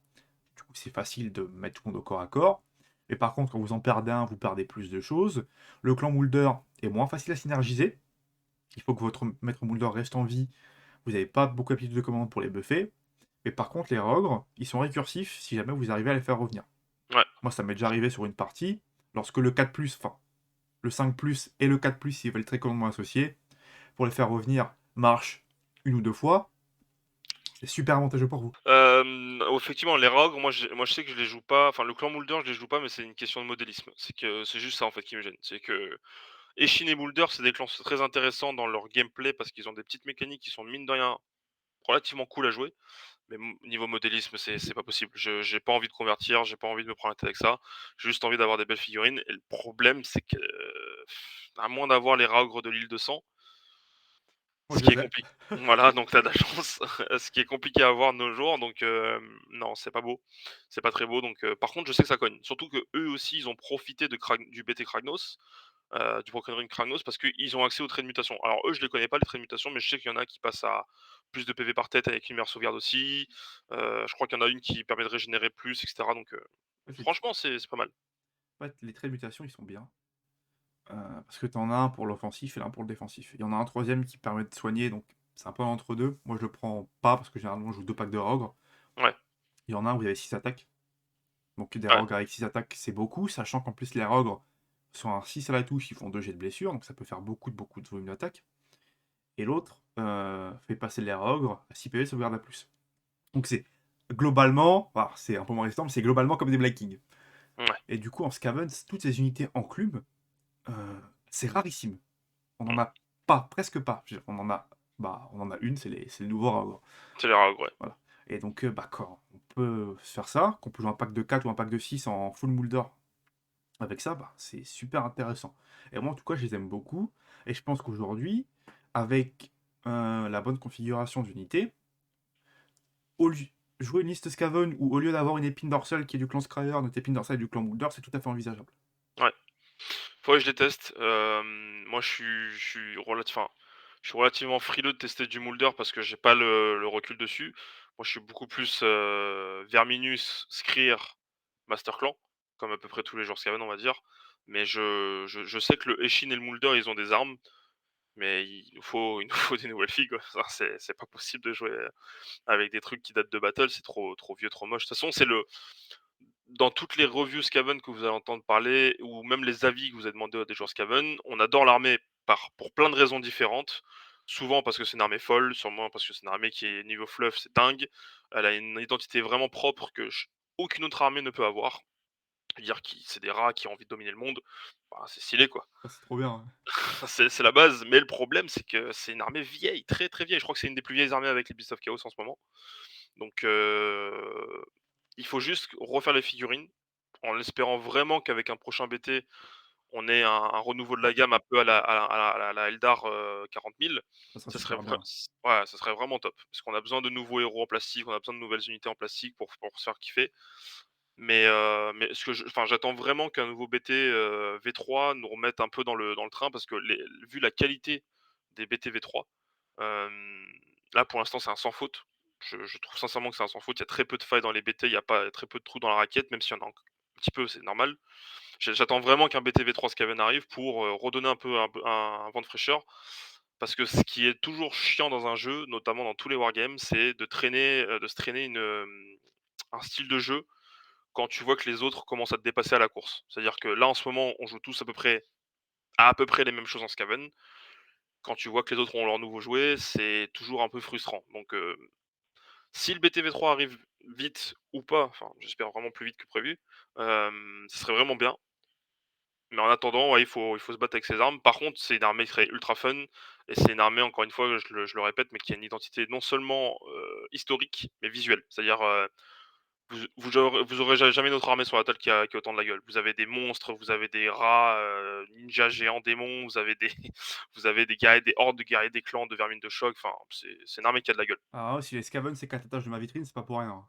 Du coup, c'est facile de mettre tout le monde au corps à corps. Mais par contre, quand vous en perdez un, vous perdez plus de choses. Le clan Moulder est moins facile à synergiser. Il faut que votre maître Moulder reste en vie. Vous n'avez pas beaucoup d'aptitude de commande pour les buffer. Mais par contre, les Rogres, ils sont récursifs si jamais vous arrivez à les faire revenir. ouais. Moi, ça m'est déjà arrivé sur une partie, lorsque le 4+, enfin, le 5+, et le 4+, s'ils veulent très commandement associés, pour les faire revenir, marche une ou deux fois, c'est super avantageux pour vous. Effectivement, les rogues, moi je sais que je les joue pas, enfin le clan Moulder, je les joue pas, mais c'est une question de modélisme. C'est que c'est juste ça en fait qui me gêne. C'est que Eshin et Moulder, c'est des clans très intéressants dans leur gameplay parce qu'ils ont des petites mécaniques qui sont mine de rien relativement cool à jouer. Mais niveau modélisme, c'est pas possible. J'ai pas envie de convertir, j'ai pas envie de me prendre la tête avec ça. J'ai juste envie d'avoir des belles figurines. Et le problème, c'est que, à moins d'avoir les Raogres de l'île de sang, Moi, ce je qui est les ai. compliqué. Voilà, donc t'as de la chance. Ce qui est compliqué à avoir de nos jours, donc non, c'est pas beau. C'est pas très beau, donc par contre, je sais que ça cogne. Surtout que eux aussi, ils ont profité du BT Kragnos, du Broken Ring Kragnos, parce qu'ils ont accès aux traits de mutation. Alors eux, je les connais pas les traits de mutation, mais je sais qu'il y en a qui passent à plus de PV par tête avec une meilleure sauvegarde aussi. Je crois qu'il y en a une qui permet de régénérer plus, et cetera, donc En fait, franchement, c'est pas mal. les traits de mutation, ils sont bien. Parce que t'en as un pour l'offensif et l'un pour le défensif. Il y en a un troisième qui permet de soigner, donc c'est un peu entre deux. Moi, je le prends pas parce que généralement, je joue deux packs de Rogre. Ouais, Il y en a un où vous avez 6 attaques. Donc des ouais, Rogres avec 6 attaques, c'est beaucoup, sachant qu'en plus, les Rogres sont un 6 à la touche, ils font 2 jets de blessure, donc ça peut faire beaucoup de volume d'attaque. Et l'autre fait passer les Rogres à 6 PV de sauvegarde à plus. Donc c'est globalement, alors c'est un peu moins résistant, mais c'est globalement comme des Black King. ouais. Et du coup, en Scaven, toutes ces unités enclumes, c'est rarissime. On n'en Mmh. a pas, presque pas. On en a une, c'est le nouveau Rogre. C'est les Raogres, ouais. Voilà. Et donc, bah, quand on peut se faire ça, qu'on peut jouer un pack de 4 ou un pack de 6 en full Moulder avec ça, bah, c'est super intéressant. Et moi, en tout cas, je les aime beaucoup. Et je pense qu'aujourd'hui, avec la bonne configuration d'unité, au lieu jouer une liste Skaven ou au lieu d'avoir une épine dorsale qui est du clan Scryer, notre épine dorsale est du clan Moulder, c'est tout à fait envisageable. Ouais. Faudrait que je les teste. Moi, je suis relativement frileux de tester du Moulder parce que j'ai pas le recul dessus. Moi, je suis beaucoup plus, Verminus, Skryr, Master Clan, comme à peu près tous les joueurs Skaven, on va dire. Mais je sais que le Eshin et le Moulder, ils ont des armes, mais il nous faut des nouvelles filles, quoi. Ça, c'est pas possible de jouer, avec des trucs qui datent de battle, c'est trop vieux, trop moche. De toute façon, c'est le dans toutes les reviews Skaven que vous allez entendre parler, ou même les avis que vous avez demandé à des joueurs Skaven, on adore l'armée pour plein de raisons différentes. Souvent parce que c'est une armée folle, sûrement parce que c'est une armée qui est niveau fluff, c'est dingue. Elle a une identité vraiment propre que aucune autre armée ne peut avoir. Dire qui c'est des rats qui ont envie de dominer le monde, bah, c'est stylé quoi. Ah, c'est trop bien, hein. C'est la base, mais le problème c'est que c'est une armée vieille, très très vieille. Je crois que c'est une des plus vieilles armées avec les Beasts of Chaos en ce moment. Donc il faut juste refaire les figurines, en espérant vraiment qu'avec un prochain BT, on ait un renouveau de la gamme un peu à la Eldar, 40 000. Ça sera Ça serait super bien. ouais, ça serait vraiment top. Parce qu'on a besoin de nouveaux héros en plastique, on a besoin de nouvelles unités en plastique pour se faire kiffer. Mais ce que j'attends vraiment qu'un nouveau BT, V3 nous remette un peu dans le train parce que vu la qualité des BT V3, hem, là pour l'instant c'est un sans faute. Je trouve sincèrement que c'est un sans faute. Il y a très peu de failles dans les BT, il y a pas très peu de trous dans la raquette, même s'il y en a un petit peu, c'est normal. J'attends vraiment qu'un BT V3 Skaven arrive pour, redonner un peu un vent de fraîcheur. Parce que ce qui est toujours chiant dans un jeu, notamment dans tous les wargames, c'est de se traîner un style de jeu quand tu vois que les autres commencent à te dépasser à la course. C'est-à-dire que là, en ce moment, on joue tous à peu près les mêmes choses en Skaven. Quand tu vois que les autres ont leur nouveau jouet, c'est toujours un peu frustrant. Donc, si le BTV3 arrive vite ou pas, enfin, j'espère vraiment plus vite que prévu, ce serait vraiment bien. Mais en attendant, ouais, il faut se battre avec ses armes. Par contre, c'est une armée qui serait ultra fun et c'est une armée, encore une fois, je le répète, mais qui a une identité non seulement, historique, mais visuelle. C'est-à-dire, Vous aurez jamais notre armée sur la table qui a autant de la gueule. Vous avez des monstres, vous avez des rats, ninjas géants démons, vous avez des vous avez des guerriers, des hordes de guerriers, des clans, de vermines de choc, enfin, c'est une armée qui a de la gueule. Ah ouais, si les Skaven, c'est 4 étages de ma vitrine, c'est pas pour rien, hein.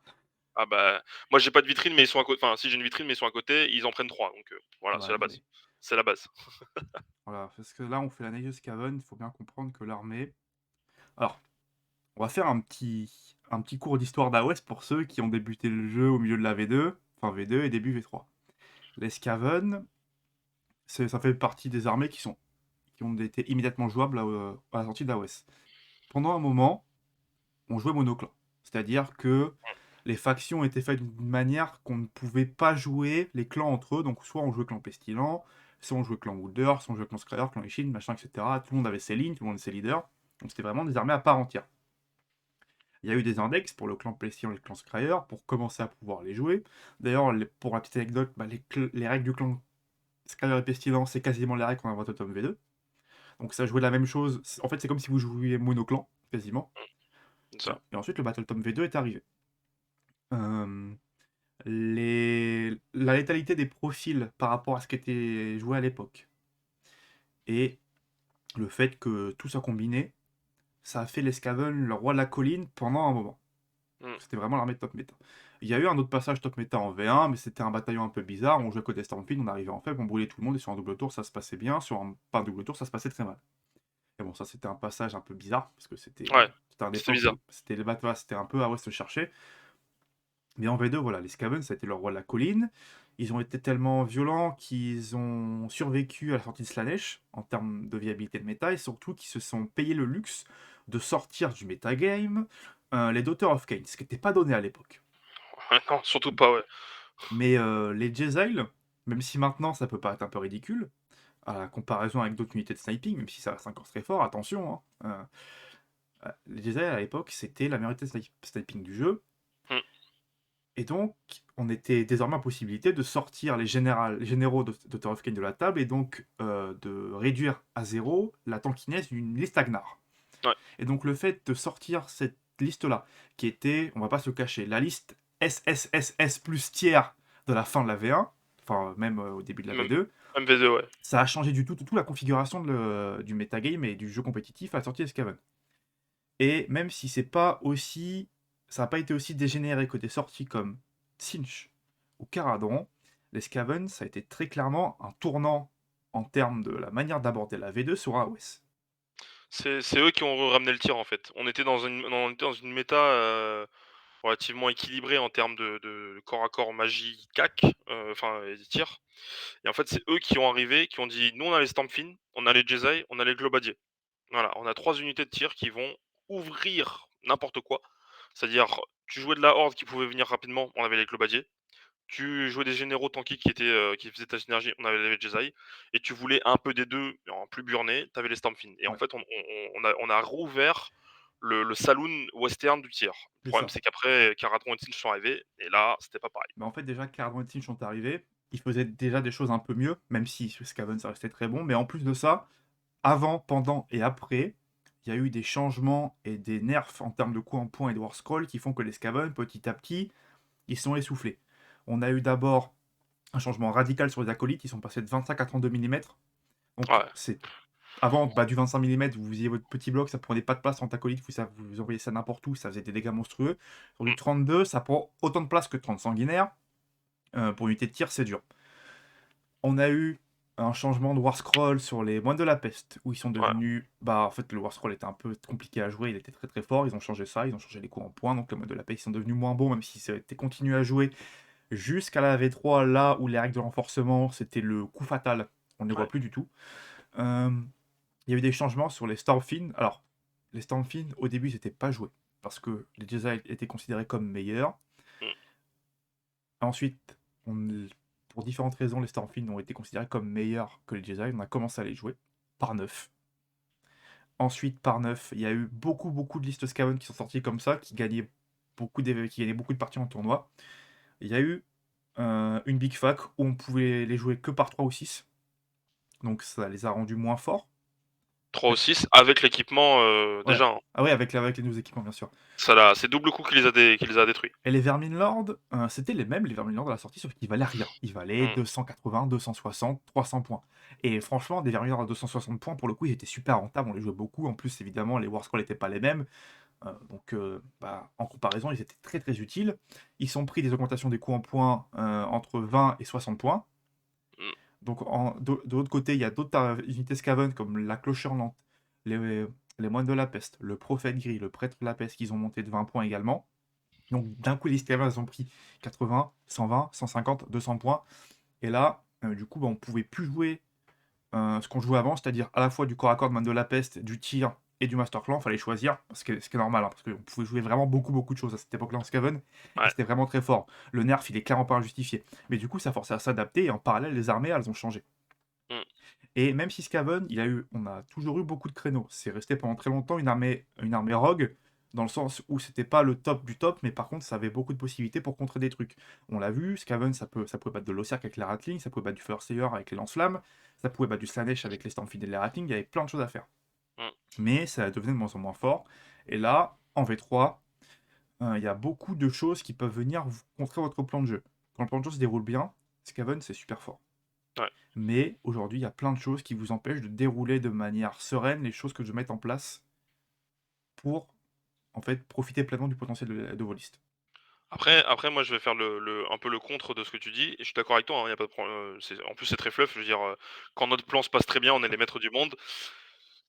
Ah bah, moi j'ai pas de vitrine, mais ils sont à côté. Enfin si j'ai une vitrine, mais ils sont à côté, ils en prennent 3, donc voilà, c'est Ouais, la non base. mais C'est la base. voilà, parce que là, on fait l'analyse de Skaven, il faut bien comprendre que l'armée alors, on va faire un petit cours d'histoire d'AOS pour ceux qui ont débuté le jeu au milieu de la V2, enfin V2 et début V3. Les Skaven, ça fait partie des armées qui ont été immédiatement jouables à la sortie d'AOS. Pendant un moment, on jouait monoclan. C'est-à-dire que les factions étaient faites d'une manière qu'on ne pouvait pas jouer les clans entre eux. Donc, soit on jouait clan Pestilent, soit on jouait clan Wooder, soit on jouait clan Scryer, clan Ishin, machin, etc. Tout le monde avait ses lignes, tout le monde avait ses leaders. Donc, c'était vraiment des armées à part entière. Il y a eu des index pour le clan Pestilent et le clan Scryer pour commencer à pouvoir les jouer. D'ailleurs, pour la petite anecdote, les règles du clan Scryer et Pestilent, c'est quasiment les règles qu'on a inventé au tome V2. Donc, ça jouait la même chose. En fait, c'est comme si vous jouiez monoclan, quasiment. C'est ça. Et ensuite, le Battle Tome V2 est arrivé. Euh, la létalité des profils par rapport à ce qui était joué à l'époque et le fait que tout soit combiné, ça a fait les Skaven le roi de la colline pendant un moment. Mmh. C'était vraiment l'armée de top méta. Il y a eu un autre passage top méta en V1, mais c'était un bataillon un peu bizarre. On jouait côté Stormfield, on arrivait en faible, on brûlait tout le monde et sur un double tour ça se passait bien, sur un pas un double tour ça se passait très mal. Et bon, ça c'était un passage un peu bizarre parce que Ouais, c'était une c'était époque bizarre. où c'était les batailles, c'était un peu à ouest se chercher. Mais en V2, voilà, les Skaven, ça a été le roi de la colline. Ils ont été tellement violents qu'ils ont survécu à la sortie de Slanesh en termes de viabilité de méta et surtout qu'ils se sont payés le luxe de sortir du metagame les Daughters of Cain, ce qui n'était pas donné à l'époque. Non, surtout pas, ouais. Mais les Jezzail, même si maintenant ça peut paraître un peu ridicule, à la comparaison avec d'autres unités de sniping, même si ça reste encore très fort, attention, hein, les Jezzail à l'époque c'était la meilleure unité de sniping du jeu. Mmh. Et donc, on était désormais en possibilité de sortir les généraux de Torofken de la table et donc de réduire à zéro la tankiness d'une liste Agnar. Ouais. Et donc, le fait de sortir cette liste-là, qui était, on va pas se cacher, la liste SSSS plus tiers de la fin de la V1, enfin même au début de la Même V2, MV2, ouais. ça a changé du tout la configuration du metagame et du jeu compétitif à la sortie d'Escaven. Et même si c'est pas aussi. Ça n'a pas été aussi dégénéré que des sorties comme Sinch ou Caradron, les Skaven, ça a été très clairement un tournant en termes de la manière d'aborder la V2 sur AOS. C'est eux qui ont ramené le tir, en fait. On était dans une méta, relativement équilibrée en termes de corps à corps magie cac, enfin et tir. Et en fait, c'est eux qui ont arrivé, qui ont dit: «Nous, on a les Stormfiend, on a les Jesai, on a les Globadier». Voilà, on a 3 unités de tir qui vont ouvrir n'importe quoi. C'est-à-dire, tu jouais de la horde qui pouvait venir rapidement, on avait les Globadier. Tu jouais des généraux tanky qui faisaient ta synergie, on avait les Jesai. Et tu voulais un peu des 2 mais en plus burné, tu avais les Stormfiend. Et en Ouais, fait, on a rouvert le saloon western du tir. Le c'est problème, ça. c'est qu'après, Caradron et Tzeentch sont arrivés et là, c'était pas pareil. Mais en fait, déjà, Caradron et Sinch sont arrivés, ils faisaient déjà des choses un peu mieux, même si Skaven, ça restait très bon. Mais en plus de ça, avant, pendant et après, il y a eu des changements et des nerfs en termes de coups en point et de war scroll qui font que les Skaven, petit à petit, ils sont essoufflés. On a eu d'abord un changement radical sur les acolytes, ils sont passés de 25 à 32 mm. Donc Ouais. c'est avant du 25 mm, vous faisiez votre petit bloc, ça prenait pas de place entre acolytes, vous envoyez ça n'importe où, ça faisait des dégâts monstrueux. Sur du Mmh. 32, ça prend autant de place que 30 sanguinaires. Pour une unité de tir, c'est dur. On a eu un changement de War Scroll sur les moines de la peste, où ils sont Ouais. devenus. Bah, en fait, le War Scroll était un peu compliqué à jouer, il était très très fort. Ils ont changé ça, ils ont changé les coups en points, donc les moines de la peste ils sont devenus moins bons, même si ça a été continué à jouer jusqu'à la V3, là où les règles de renforcement, c'était le coup fatal. On ne les voit Ouais. plus du tout. Euh, il y a eu des changements sur les Stormfiend. Alors, les Stormfiend, au début, ils n'étaient pas joués, parce que les Jedi étaient considérés comme meilleurs. Mmh. Ensuite, pour différentes raisons, les Stormfiend ont été considérés comme meilleurs que les Jedi. On a commencé à les jouer par neuf. Ensuite, par neuf, il y a eu beaucoup de listes Skaven qui sont sorties comme ça, qui gagnaient beaucoup de parties en tournoi. Il y a eu une Big Fac où on pouvait les jouer que par 3 ou 6. Donc ça les a rendus moins forts. 3 ou Ouais, 6 avec l'équipement, ouais. déjà, hein. Ah ouais, avec les nouveaux équipements, bien sûr. C'est double coup qui les a détruits. Et les Verminlord, c'était les mêmes, les Verminlord à la sortie, sauf qu'ils valaient rien. Ils valaient Mmh. 280, 260, 300 points. Et franchement, des Verminord à 260 points, pour le coup, ils étaient super rentables, on les jouait beaucoup. En plus, évidemment, les War Scrolls n'étaient pas les mêmes. Donc, bah, en comparaison, ils étaient très très utiles. Ils sont pris des augmentations des coûts en points entre 20 et 60 points. Mmh. Donc, de l'autre côté, il y a d'autres unités Skaven comme la Cloche Hurlante, les, les Moines de la Peste, le Prophète Gris, le Prêtre de la Peste, qui ont monté de 20 points également. Donc d'un coup, les Skaven, elles ont pris 80, 120, 150, 200 points. Et là, du coup, bah, on pouvait plus jouer ce qu'on jouait avant, c'est-à-dire à la fois du corps à corps de Man de la Peste, du tir et du Master Clan. Il fallait choisir, parce que ce qui est normal, hein, parce qu'on pouvait jouer vraiment beaucoup de choses à cette époque-là en Skaven, et Ouais. c'était vraiment très fort. Le nerf, il est clairement pas injustifié. Mais du coup, ça forçait à s'adapter, et en parallèle, les armées, elles ont changé. Mmh. Et même si Skaven, on a toujours eu beaucoup de créneaux. C'est resté pendant très longtemps une armée rogue, dans le sens où c'était pas le top du top, mais par contre, ça avait beaucoup de possibilités pour contrer des trucs. On l'a vu, Skaven, ça pouvait battre de l'Ossiark avec les Ratling, ça pouvait battre du Farseer avec les lance-flammes, ça pouvait battre du Slanesh avec les Stormfiend et les Ratling, il y avait plein de choses à faire. Mmh. Mais ça devenait de moins en moins fort. Et là, en V3, il y a beaucoup de choses qui peuvent venir vous contrer votre plan de jeu. Quand le plan de jeu se déroule bien, Skaven, c'est super fort. Ouais. Mais aujourd'hui, il y a plein de choses qui vous empêchent de dérouler de manière sereine les choses que je mette en place pour en fait profiter pleinement du potentiel de vos listes. Après moi je vais faire un peu le contre de ce que tu dis et je suis d'accord avec toi, hein, y a pas de c'est en plus c'est très fluff, je veux dire, quand notre plan se passe très bien, on est les maîtres du monde.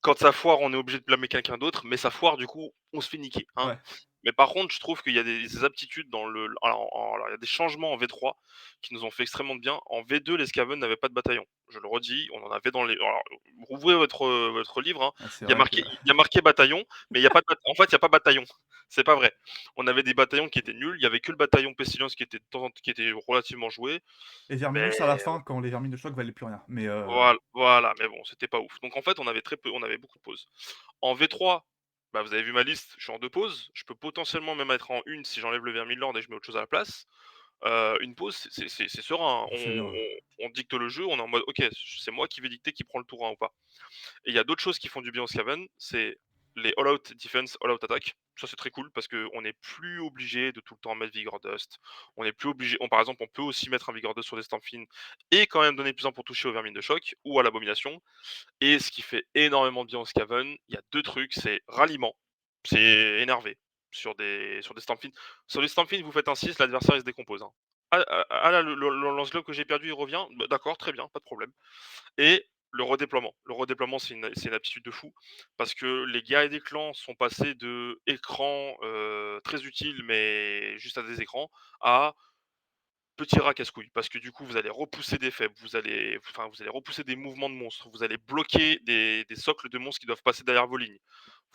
Quand ça foire, on est obligé de blâmer quelqu'un d'autre, mais ça foire du coup, on se fait niquer, hein. Ouais, Mais par contre, je trouve qu'il y a des aptitudes dans alors il y a des changements en V3 qui nous ont fait extrêmement de bien. En V2, les Skaven n'avaient pas de bataillon. Je le redis, on en avait dans les alors, rouvrez votre livre, hein, ah, c'est vrai que il y a marqué bataillon, mais il y a pas de bat en fait, il y a pas bataillon. C'est pas vrai. On avait des bataillons qui étaient nuls, il y avait que le bataillon Pestilence qui était de temps en qui était relativement joué, les mais Verminus à la fin, quand les Vermines de choc valaient plus rien. Mais voilà, mais bon, c'était pas ouf. Donc en fait, on avait beaucoup de pauses. En V3, bah, vous avez vu ma liste, je suis en 2 pauses. Je peux potentiellement même être en une si j'enlève le Vermilord et je mets autre chose à la place. Une pause, c'est serein, hein. c'est bien. On dicte le jeu, on est en mode: «OK, c'est moi qui vais dicter qui prend le tour 1 ou pas». Et il y a d'autres choses qui font du bien au Skaven, c'est les all out defense, all out attack. Ça, c'est très cool parce qu'on n'est plus obligé de tout le temps mettre Vigor Dust. On n'est plus obligé par exemple, on peut aussi mettre un Vigor Dust sur des Stampfin et quand même donner plus 1 pour toucher aux vermines de choc ou à l'abomination. Et ce qui fait énormément de bien au Skaven, il y a 2 trucs, c'est ralliement, c'est énervé sur des Stampfin. Sur les Stampfin, vous faites un 6, l'adversaire il se décompose, hein. Ah là, le lance-globe que j'ai perdu, il revient, bah, d'accord, très bien, pas de problème. Et le redéploiement. Le redéploiement, c'est une aptitude de fou parce que les guerriers des clans sont passés de écrans, très utiles, mais juste à des écrans, à petit rat casse-couille. Parce que du coup, vous allez repousser des faibles, vous allez repousser des mouvements de monstres, vous allez bloquer des socles de monstres qui doivent passer derrière vos lignes.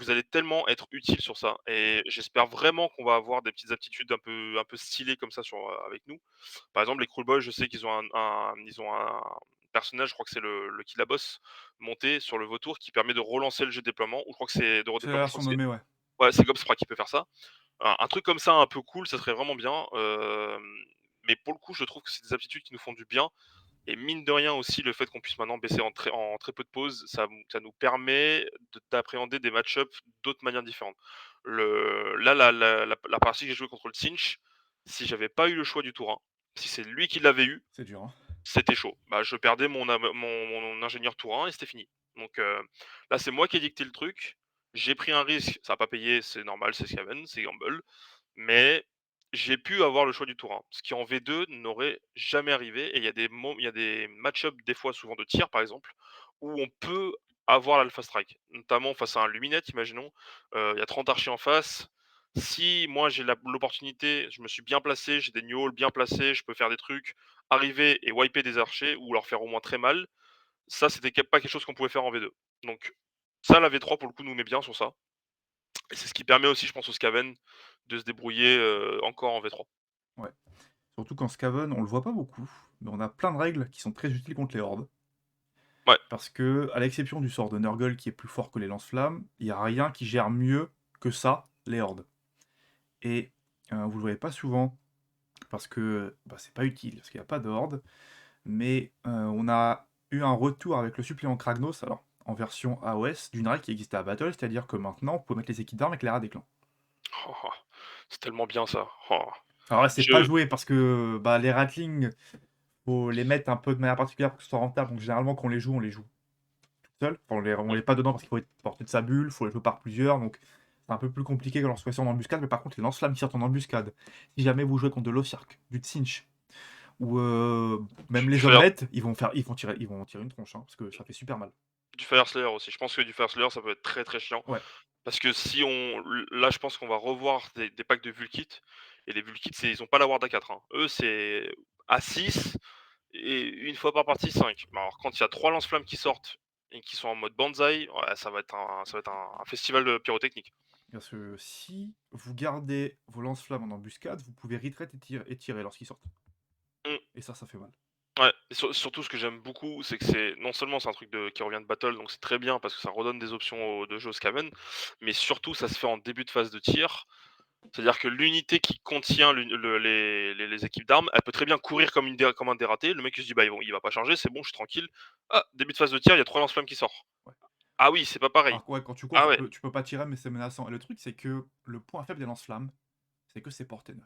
Vous allez tellement être utile sur ça et j'espère vraiment qu'on va avoir des petites aptitudes un peu stylées comme ça avec nous. Par exemple, les Cruel Boys, je sais qu'ils ont ils ont un personnage, je crois que c'est le Killa Boss, monté sur le vautour qui permet de relancer le jet de déploiement ou je crois que c'est de C'est la redéploiement, je crois version que c'est nommée, ouais. ouais, c'est Gobspra qui peut faire ça. Un truc comme ça un peu cool, ça serait vraiment bien, mais pour le coup, je trouve que c'est des aptitudes qui nous font du bien et mine de rien aussi, le fait qu'on puisse maintenant baisser en très peu de pauses, ça nous permet d'appréhender des match-up d'autres manières différentes. La partie que j'ai jouée contre le Tzeentch, si j'avais pas eu le choix du tour 1, si c'est lui qui l'avait eu, C'est dur, hein. c'était chaud. Bah, je perdais mon ingénieur tour 1 et c'était fini. Donc là, c'est moi qui ai dicté le truc. J'ai pris un risque, ça a pas payé, c'est normal, c'est Skaven, c'est gamble. Mais j'ai pu avoir le choix du tour 1, ce qui en V2 n'aurait jamais arrivé et il y a des match-up des fois souvent de tir par exemple, où on peut avoir l'alpha strike, notamment face à un luminette imaginons, il y a 30 archers en face. Si moi j'ai l'opportunité, je me suis bien placé, j'ai des new bien placés, je peux faire des trucs, arriver et wiper des archers ou leur faire au moins très mal, ça c'était pas quelque chose qu'on pouvait faire en V2. Donc ça la V3 pour le coup nous met bien sur ça et c'est ce qui permet aussi je pense aux Skaven de se débrouiller, encore en V3. Ouais. Surtout qu'en Skaven, on le voit pas beaucoup, mais on a plein de règles qui sont très utiles contre les hordes. Ouais, Parce que, à l'exception du sort de Nurgle qui est plus fort que les lance-flammes, il n'y a rien qui gère mieux que ça, les hordes. Et vous le voyez pas souvent, parce que bah, c'est pas utile, parce qu'il n'y a pas d'horde. Mais on a eu un retour avec le supplément Kragnos. Alors, en version AOS d'une règle qui existait à Battle, c'est-à-dire que maintenant, vous pouvez mettre les équipes d'armes avec les rats des clans. Oh, oh, c'est tellement bien ça. Oh. Alors là, c'est pas Je joué parce que bah, les ratlings, faut les mettre un peu de manière particulière pour que ce soit rentable. Donc généralement, quand on les joue tout seul. Enfin, on mmh, les pas dedans parce qu'il faut être porté de sa bulle, faut les jouer par plusieurs. Donc c'est un peu plus compliqué que lorsqu'on est en embuscade. Mais par contre, les lance-flammes qui sortent en embuscade, si jamais vous jouez contre de l'Osiark, du Tsinch, ou même du les Fire hommettes, ils vont tirer une tronche, hein, parce que ça fait super mal. du Fire Slayer aussi. Je pense que du Fire Slayer, ça peut être très, très chiant. Ouais, Parce que si on là, je pense qu'on va revoir des packs de Vulkit et les Vulkit, ils ont pas la ward à 4, hein. Eux, c'est à 6 et une fois par partie 5. Mais alors quand il y a 3 lance-flammes qui sortent et qui sont en mode Banzai, ouais, ça va être un festival de pyrotechnique. parce que si vous gardez vos lance-flammes en embuscade, vous pouvez retreat et tirer lorsqu'ils sortent. Mmh. Et ça fait mal. Ouais, et surtout ce que j'aime beaucoup, c'est que c'est non seulement c'est un truc qui revient de battle, donc c'est très bien parce que ça redonne des options de jeu au Skaven, mais surtout ça se fait en début de phase de tir. C'est-à-dire que l'unité qui contient les équipes d'armes, elle peut très bien courir comme un dératé. Le mec il se dit bah il va pas charger, c'est bon, je suis tranquille. Ah, début de phase de tir, il y a 3 lance-flammes qui sortent. Ouais. Ah oui, c'est pas pareil. Alors que ouais, quand tu cours, Ah ouais, tu peux pas tirer, mais c'est menaçant. Et le truc, c'est que le point faible des lance-flammes, c'est que c'est portée 9.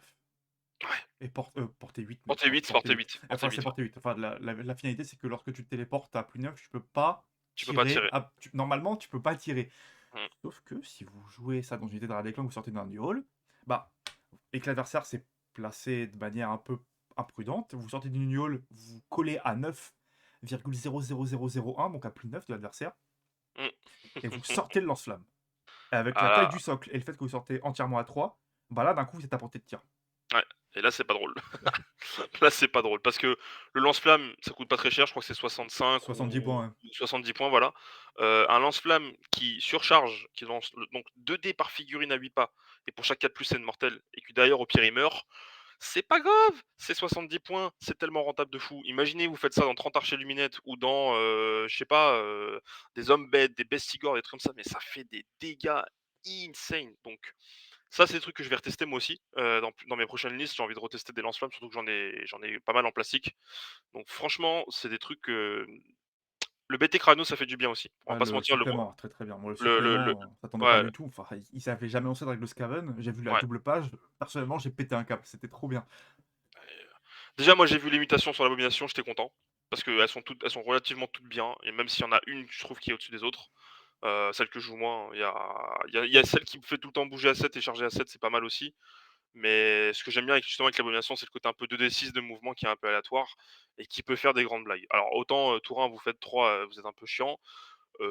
ouais. Et portée 8 même, Portée 8, portée portée 8. 8, portée Enfin, 8, c'est ouais. portée 8. Enfin, la finalité, c'est que lorsque tu te téléportes à plus 9, tu peux pas Tu peux pas tirer. tirer. Normalement, tu peux pas tirer. Mmh. Sauf que si vous jouez ça dans une unité de Radeclan, vous sortez d'un du hall, bah, et que l'adversaire s'est placé de manière un peu imprudente, vous sortez d'une hall, vous collez à 9,00001, donc à plus 9 de l'adversaire, Mmh. et vous sortez le lance-flamme. Et avec la taille Ah du socle et le fait que vous sortez entièrement à 3, bah là, d'un coup, vous êtes à portée de tir. ouais, et là c'est pas drôle. Là, c'est pas drôle parce que le lance-flamme, ça coûte pas très cher, je crois que c'est 65 70 points, ou hein. 70 points, voilà. Un lance-flamme qui surcharge, qui lance donc 2 dés par figurine à 8 pas et pour chaque 4+, c'est une mortelle et que d'ailleurs, au pire, il meurt, c'est pas grave, c'est 70 points, c'est tellement rentable de fou. Imaginez, vous faites ça dans 30 archers luminettes ou dans, je sais pas, des hommes bêtes, des bestigors, des trucs comme ça, mais ça fait des dégâts insane donc ça, c'est des trucs que je vais retester moi aussi, dans mes prochaines listes. J'ai envie de retester des lance-flammes, surtout que j'en ai pas mal en plastique. Donc franchement, c'est des trucs, le BT Crano, ça fait du bien aussi. On va Ah, pas se le mentir, supplément, très très bien. Moi, le le supplément, ça attendait pas ouais, du tout. Enfin, ils savaient jamais lancé avec le Skaven. J'ai vu la ouais. double page. Personnellement, j'ai pété un câble. C'était trop bien. Déjà, moi, j'ai vu les mutations sur l'abomination, j'étais content parce elles sont relativement toutes bien et même s'il y en a une que je trouve qui est au-dessus des autres, celle que je joue moins, il y a celle qui me fait tout le temps bouger à 7 et charger à 7, c'est pas mal aussi. Mais ce que j'aime bien avec justement avec l'abomination, c'est le côté un peu 2d6 de mouvement qui est un peu aléatoire et qui peut faire des grandes blagues. Alors autant, tour 1 vous faites 3, vous êtes un peu chiant,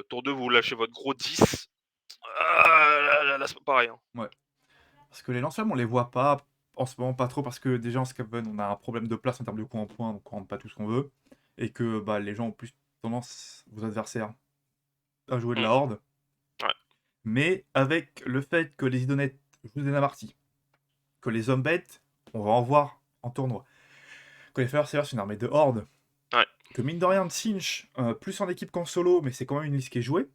tour 2 vous lâchez votre gros 10, ah là, c'est pas pareil, hein. Ouais. Parce que les lance-flammes, on les voit pas en ce moment, pas trop, parce que déjà en Skaven, on a un problème de place en termes de coup en point, donc on rentre pas tout ce qu'on veut. Et que bah, les gens ont plus tendance, vos adversaires, à jouer de Mmh, la horde. ouais, Mais avec le fait que les idonettes jouent des Namarty, que les hommes bêtes, on va en voir en tournoi, que les Fire Sailors, c'est une armée de horde, ouais, que mine de rien, de Cinch, plus en équipe qu'en solo, mais c'est quand même une liste qui est jouée.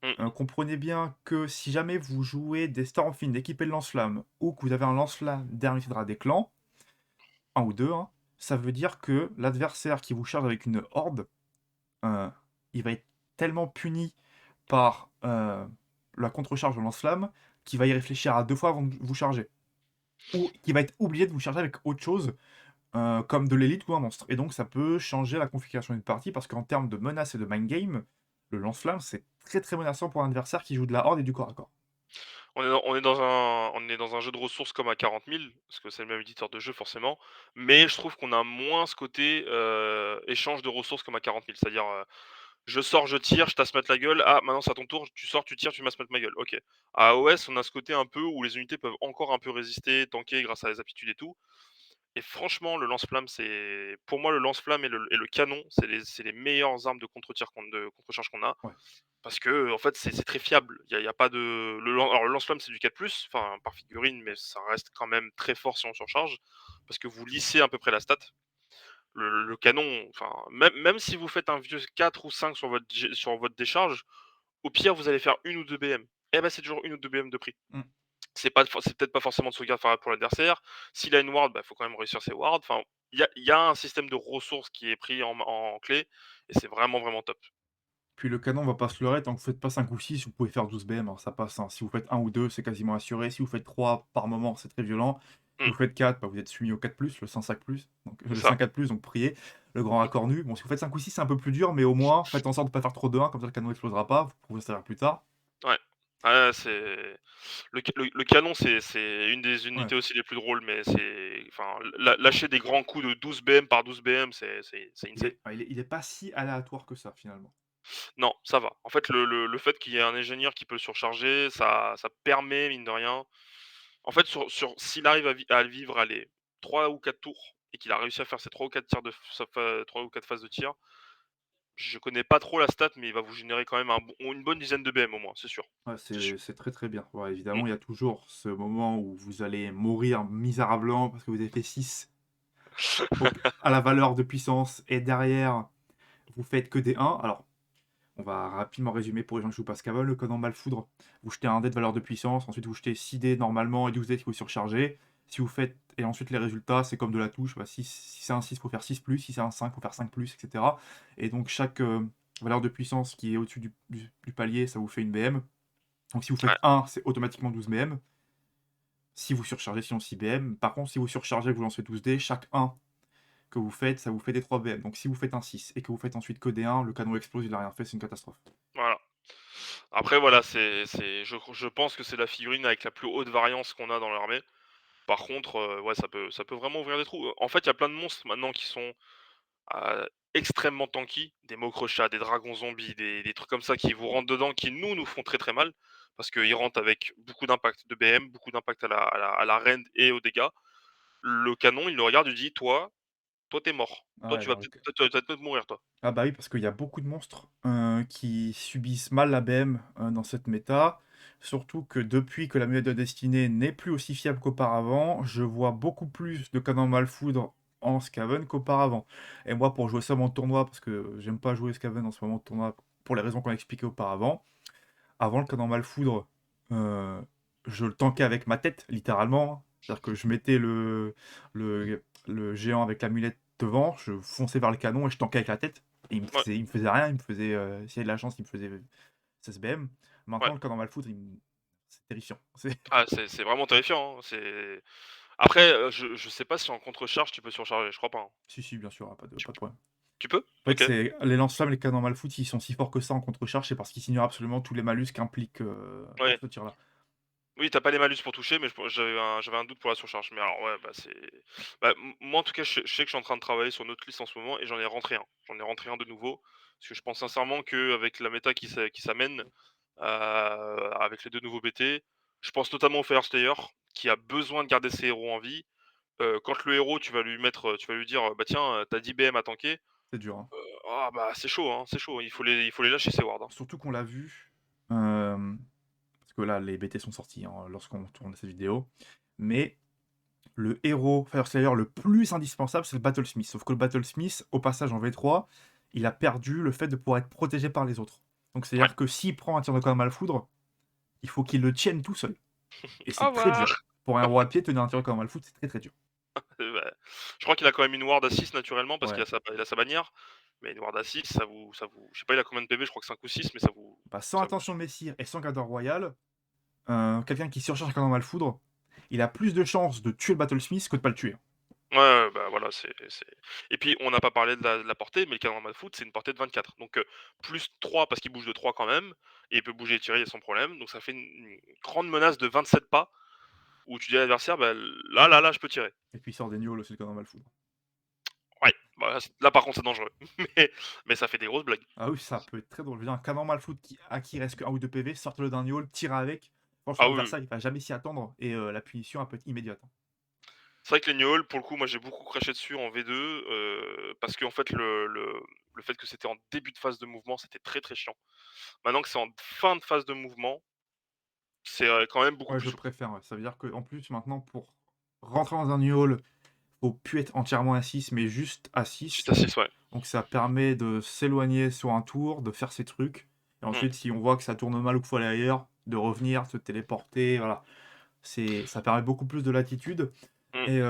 mmh, Comprenez bien que si jamais vous jouez des Stormfiend équipés de lance-flammes, ou que vous avez un lance-flamme d'Hermifidra des clans, un ou deux, hein, ça veut dire que l'adversaire qui vous charge avec une horde, euh, il va être tellement puni par la contre-charge de lance-flamme qu'il va y réfléchir à deux fois avant de vous charger. Ou qu'il va être obligé de vous charger avec autre chose, comme de l'élite ou un monstre. Et donc ça peut changer la configuration d'une partie, parce qu'en termes de menace et de mind game, le lance-flamme, c'est très très menaçant pour un adversaire qui joue de la horde et du corps à corps. on est dans un jeu de ressources comme à 40 000 parce que c'est le même éditeur de jeu forcément, mais je trouve qu'on a moins ce côté, échange de ressources comme à 40 000. C'est-à-dire, je sors, je tire, je tasse mettre la gueule. Ah, maintenant c'est à ton tour, tu sors, tu tires, tu masses mettre ma gueule. OK. À OS, on a ce côté un peu où les unités peuvent encore un peu résister, tanker grâce à les aptitudes et tout. Et franchement, le lance-flamme, c'est pour moi le lance-flamme et le canon, c'est les meilleures armes de contre-charge qu'on a. Ouais. Parce que en fait, c'est très fiable. Il y a pas de le lance-flamme, c'est du 4+, enfin par figurine, mais ça reste quand même très fort si on surcharge, parce que vous lissez à peu près la stat. Le canon, enfin, même si vous faites un vieux 4 ou 5 sur votre décharge, au pire, vous allez faire une ou 2 BM. Eh ben, c'est toujours une ou 2 BM de prix. Mm. C'est peut-être pas forcément de sauvegarde favorable pour l'adversaire. S'il a une ward, bah, faut quand même réussir ses wards. Enfin, il y a un système de ressources qui est pris en clé et c'est vraiment, vraiment top. Puis le canon, on va pas se leurrer, tant que vous faites pas 5 ou 6, vous pouvez faire 12 BM, hein, ça passe, hein. Si vous faites un ou 2, c'est quasiment assuré. Si vous faites 3 par moment, c'est très violent. Si Mmh, vous faites 4, bah, vous êtes soumis au 4+, le 5 donc c'est le ça. 5-4+, donc priez, le grand Mmh. raccord nu. Bon, si vous faites 5 ou 6, c'est un peu plus dur, mais au moins, faites en sorte de pas faire trop de 1, comme ça le canon explosera pas, vous pourrez le servir plus tard. Ouais. Ouais, c'est le canon, c'est une des Ouais, unités aussi les plus drôles, mais c'est enfin, lâcher des grands coups de 12 BM par 12 BM, c'est insane. il est pas si aléatoire que ça, finalement. Non, ça va. En fait, le fait qu'il y ait un ingénieur qui peut le surcharger, ça permet, mine de rien en fait, s'il arrive à vivre, allez, 3 ou 4 tours et qu'il a réussi à faire ses 3 ou 4 tirs de f sa fa 3 ou 4 phases de tir, je connais pas trop la stat, mais il va vous générer quand même une bonne dizaine de BM au moins, c'est sûr. Ouais, C'est sûr. c'est très, très bien. Ouais, évidemment, Mmh. il y a toujours ce moment où vous allez mourir misérablement parce que vous avez fait 6 à la valeur de puissance et derrière, vous faites que des 1. Alors, on va rapidement résumer pour les gens qui jouent pas Scavol. Le canon Malfoudre, vous jetez un dé de valeur de puissance, ensuite vous jetez 6 dés normalement et 12 dés qu'il faut surcharger. Si vous faites, et ensuite les résultats, c'est comme de la touche. Bah, si c'est un 6, il faut faire 6+, si c'est un 5, il faut faire 5+, etc. Et donc chaque valeur de puissance qui est au-dessus du palier, ça vous fait une BM. Donc si vous Ouais, faites 1, c'est automatiquement 12 BM. Si vous surchargez, sinon 6 BM. Par contre, si vous surchargez, vous lancez 12 dés, chaque 1 que vous faites, ça vous fait des 3 BM. Donc si vous faites un 6 et que vous faites ensuite que des 1, le canon explose, il a rien fait, c'est une catastrophe. voilà. Après voilà, je pense que c'est la figurine avec la plus haute variance qu'on a dans l'armée. Par contre, ouais, ça peut vraiment ouvrir des trous. En fait, il y a plein de monstres maintenant qui sont, extrêmement tanky, des Mokrochas, des dragons zombies, des trucs comme ça qui vous rentrent dedans, qui nous font très, très mal. Parce qu'ils rentrent avec beaucoup d'impact de BM, beaucoup d'impact à la rend et aux dégâts. Le canon, il le regarde, il dit: «Toi, t'es mort. Ah Toi, ouais, tu vas non, peut-être toi, tu vas peut-être mourir, toi». ah bah oui, parce qu'il y a beaucoup de monstres qui subissent mal l'ABM dans cette méta. Surtout que depuis que la mulette de destinée n'est plus aussi fiable qu'auparavant, je vois beaucoup plus de canons Malfoudre en Skaven qu'auparavant. Et moi, pour jouer ça en tournoi, parce que j'aime pas jouer Skaven en ce moment de tournoi, pour les raisons qu'on a expliquées auparavant, avant le canon Malfoudre, euh, je le tankais avec ma tête, littéralement. C'est-à-dire que je mettais le géant avec l'amulette devant, je fonçais vers le canon et je tankais avec la tête. Et Ouais, il me faisait rien, il me faisait, s'il y avait de la chance, il me faisait 16 BM. ouais. Maintenant, le canon Malfoudre, c'est terrifiant. Ah, c'est vraiment terrifiant, hein, après, je sais pas si en contre-charge, tu peux surcharger, je crois pas, hein. Si, si, bien sûr, hein, pas de problème. Tu peux? En fait, OK. c'est les lance-flammes, les canons Malfoudre, ils sont si forts que ça en contre-charge, c'est parce qu'ils ignorent absolument tous les malus qu'implique Ouais. ce tir-là. Oui, t'as pas les malus pour toucher, mais j'avais un doute pour la surcharge. Mais alors ouais, bah, moi en tout cas, je sais que je suis en train de travailler sur notre liste en ce moment et j'en ai rentré un. J'en ai rentré un de nouveau, parce que je pense sincèrement qu'avec la méta qui s'amène, avec les 2 nouveaux BT, je pense notamment au Fire Slayer qui a besoin de garder ses héros en vie. Quand le héros, tu vas lui dire, «Bah tiens, tu 10 BM à tanker», C'est dur, hein. ah bah, c'est chaud, hein, c'est chaud. Il faut les lâcher ces wards, hein. Surtout qu'on l'a vu, hem, parce que là, les BT sont sortis, hein, lorsqu'on tourne cette vidéo, mais le héros Fire Slayer le plus indispensable, c'est le Battlesmith. Sauf que le Battlesmith, au passage en V3, il a perdu le fait de pouvoir être protégé par les autres. Donc Ouais. c'est-à-dire que s'il prend un tir de canon Malfoudre, il faut qu'il le tienne tout seul et Au c'est très dur. revoir! Pour un héros à pied, tenir un tir de canon Malfoudre, c'est très, très dur. Bah, je crois qu'il a quand même une ward à 6 naturellement parce qu'il Ouais. a sa bannière. Mais une ward à 6, ça vous je sais pas il a combien de PV, je crois que 5 ou 6, mais ça vous Bah, sans ça vous Attention Messire et sans Gardeur Royal, quelqu'un qui surcharge un canon Malfoudre, il a plus de chances de tuer le Battlesmith que de pas le tuer. ouais, ouais, bah, voilà, c'est et puis on n'a pas parlé de la portée, mais le canon Malfoot, c'est une portée de 24. Donc +3 parce qu'il bouge de 3 quand même et il peut bouger et tirer sans problème. Donc ça fait une grande menace de 27 pas où tu dis à l'adversaire: «Bah, là, je peux tirer». Et puis il sort des gnolls aussi, le canon Malfoudre. Ouais, bah, là par contre c'est dangereux. Mais mais ça fait des grosses blagues. Ah oui, ça peut être très drôle. Je veux dire, un canon Malfoudre à qui il reste que 1 ou 2 PV, sortez-le d'un gnôle, tirez avec. Franchement, Ah oui, oui. l'adversaire, il va jamais s'y attendre et la punition, elle peut être immédiate, hein. C'est vrai que les gnolls, pour le coup, moi j'ai beaucoup craché dessus en V2, parce qu'en fait le fait que c'était en début de phase de mouvement, c'était très, très chiant. Maintenant que c'est en fin de phase de mouvement, c'est, quand même beaucoup Ouais, plus je souple. préfère, ouais. Ça veut dire qu'en plus, maintenant, pour rentrer dans un gnôle, faut plus être entièrement à 6, mais juste à Suite 6. à 6, ouais. Donc ça permet de s'éloigner sur un tour, de faire ses trucs. Et Mmh, ensuite, si on voit que ça tourne mal ou qu'il faut aller ailleurs, de revenir, se téléporter, voilà. Ça permet beaucoup plus de latitude. mmh. Et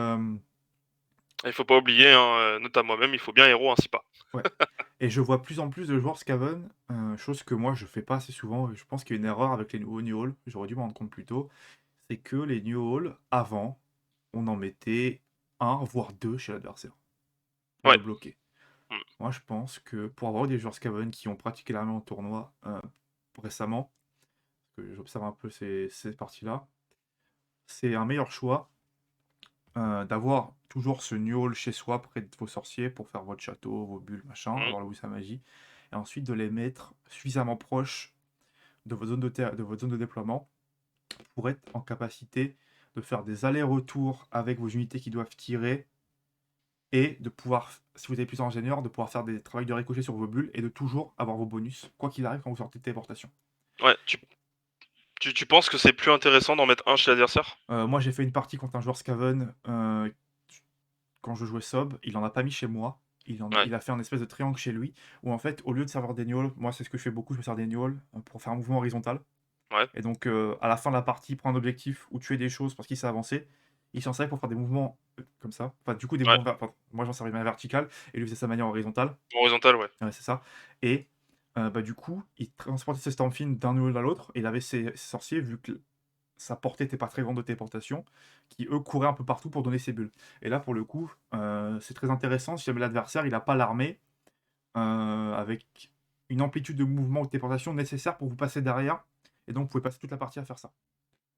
Et il faut pas oublier, hein, note à moi-même, il faut bien héros, ainsi pas. ouais. Et je vois plus en plus de joueurs Skaven, chose que moi je fais pas assez souvent, et je pense qu'il y a une erreur avec les nouveaux New Hall, j'aurais dû m'en rendre compte plus tôt, c'est que les New Hall, avant, on en mettait un voire 2 chez l'adversaire, pour Ouais. le bloquer. Mmh. Moi je pense que pour avoir eu des joueurs Skaven qui ont pratiqué l'armée en tournoi, récemment, parce que j'observe un peu ces parties-là, c'est un meilleur choix, d'avoir toujours ce New Hall chez soi près de vos sorciers pour faire votre château, vos bulles, machin, Mmh. avoir le sa magie, et ensuite de les mettre suffisamment proches de votre zone de votre zone de déploiement pour être en capacité de faire des allers-retours avec vos unités qui doivent tirer et de pouvoir, si vous avez plusieurs ingénieurs, de pouvoir faire des travaux de ricochet sur vos bulles et de toujours avoir vos bonus, quoi qu'il arrive quand vous sortez de téléportation. Ouais, tu penses que c'est plus intéressant d'en mettre un chez l'adversaire? Moi, j'ai fait une partie contre un joueur Skaven, quand je jouais Sob, il en a pas mis chez moi. Ouais. Il a fait un espèce de triangle chez lui, où en fait, au lieu de servir des gnolls, moi c'est ce que je fais beaucoup, je me sers des gnolls pour faire un mouvement horizontal. Ouais. Et donc, à la fin de la partie, il prend un objectif ou tuer des choses parce qu'il s'est avancé. Il s'en servait pour faire des mouvements comme ça. Enfin, du coup, des Ouais. mouvements. Enfin, moi, j'en servais de manière verticale et lui faisait sa manière horizontale. Horizontal, ouais. Ouais, c'est ça. Et bah, du coup, il transportait ses Stormfin d'un nœud à l'autre. Et il avait ses sorciers, vu que sa portée n'était pas très grande de téléportation, qui eux couraient un peu partout pour donner ses bulles. Et là, pour le coup, c'est très intéressant si jamais l'adversaire il n'a pas l'armée avec une amplitude de mouvement ou de téléportation nécessaire pour vous passer derrière. Et donc, vous pouvez passer toute la partie à faire ça.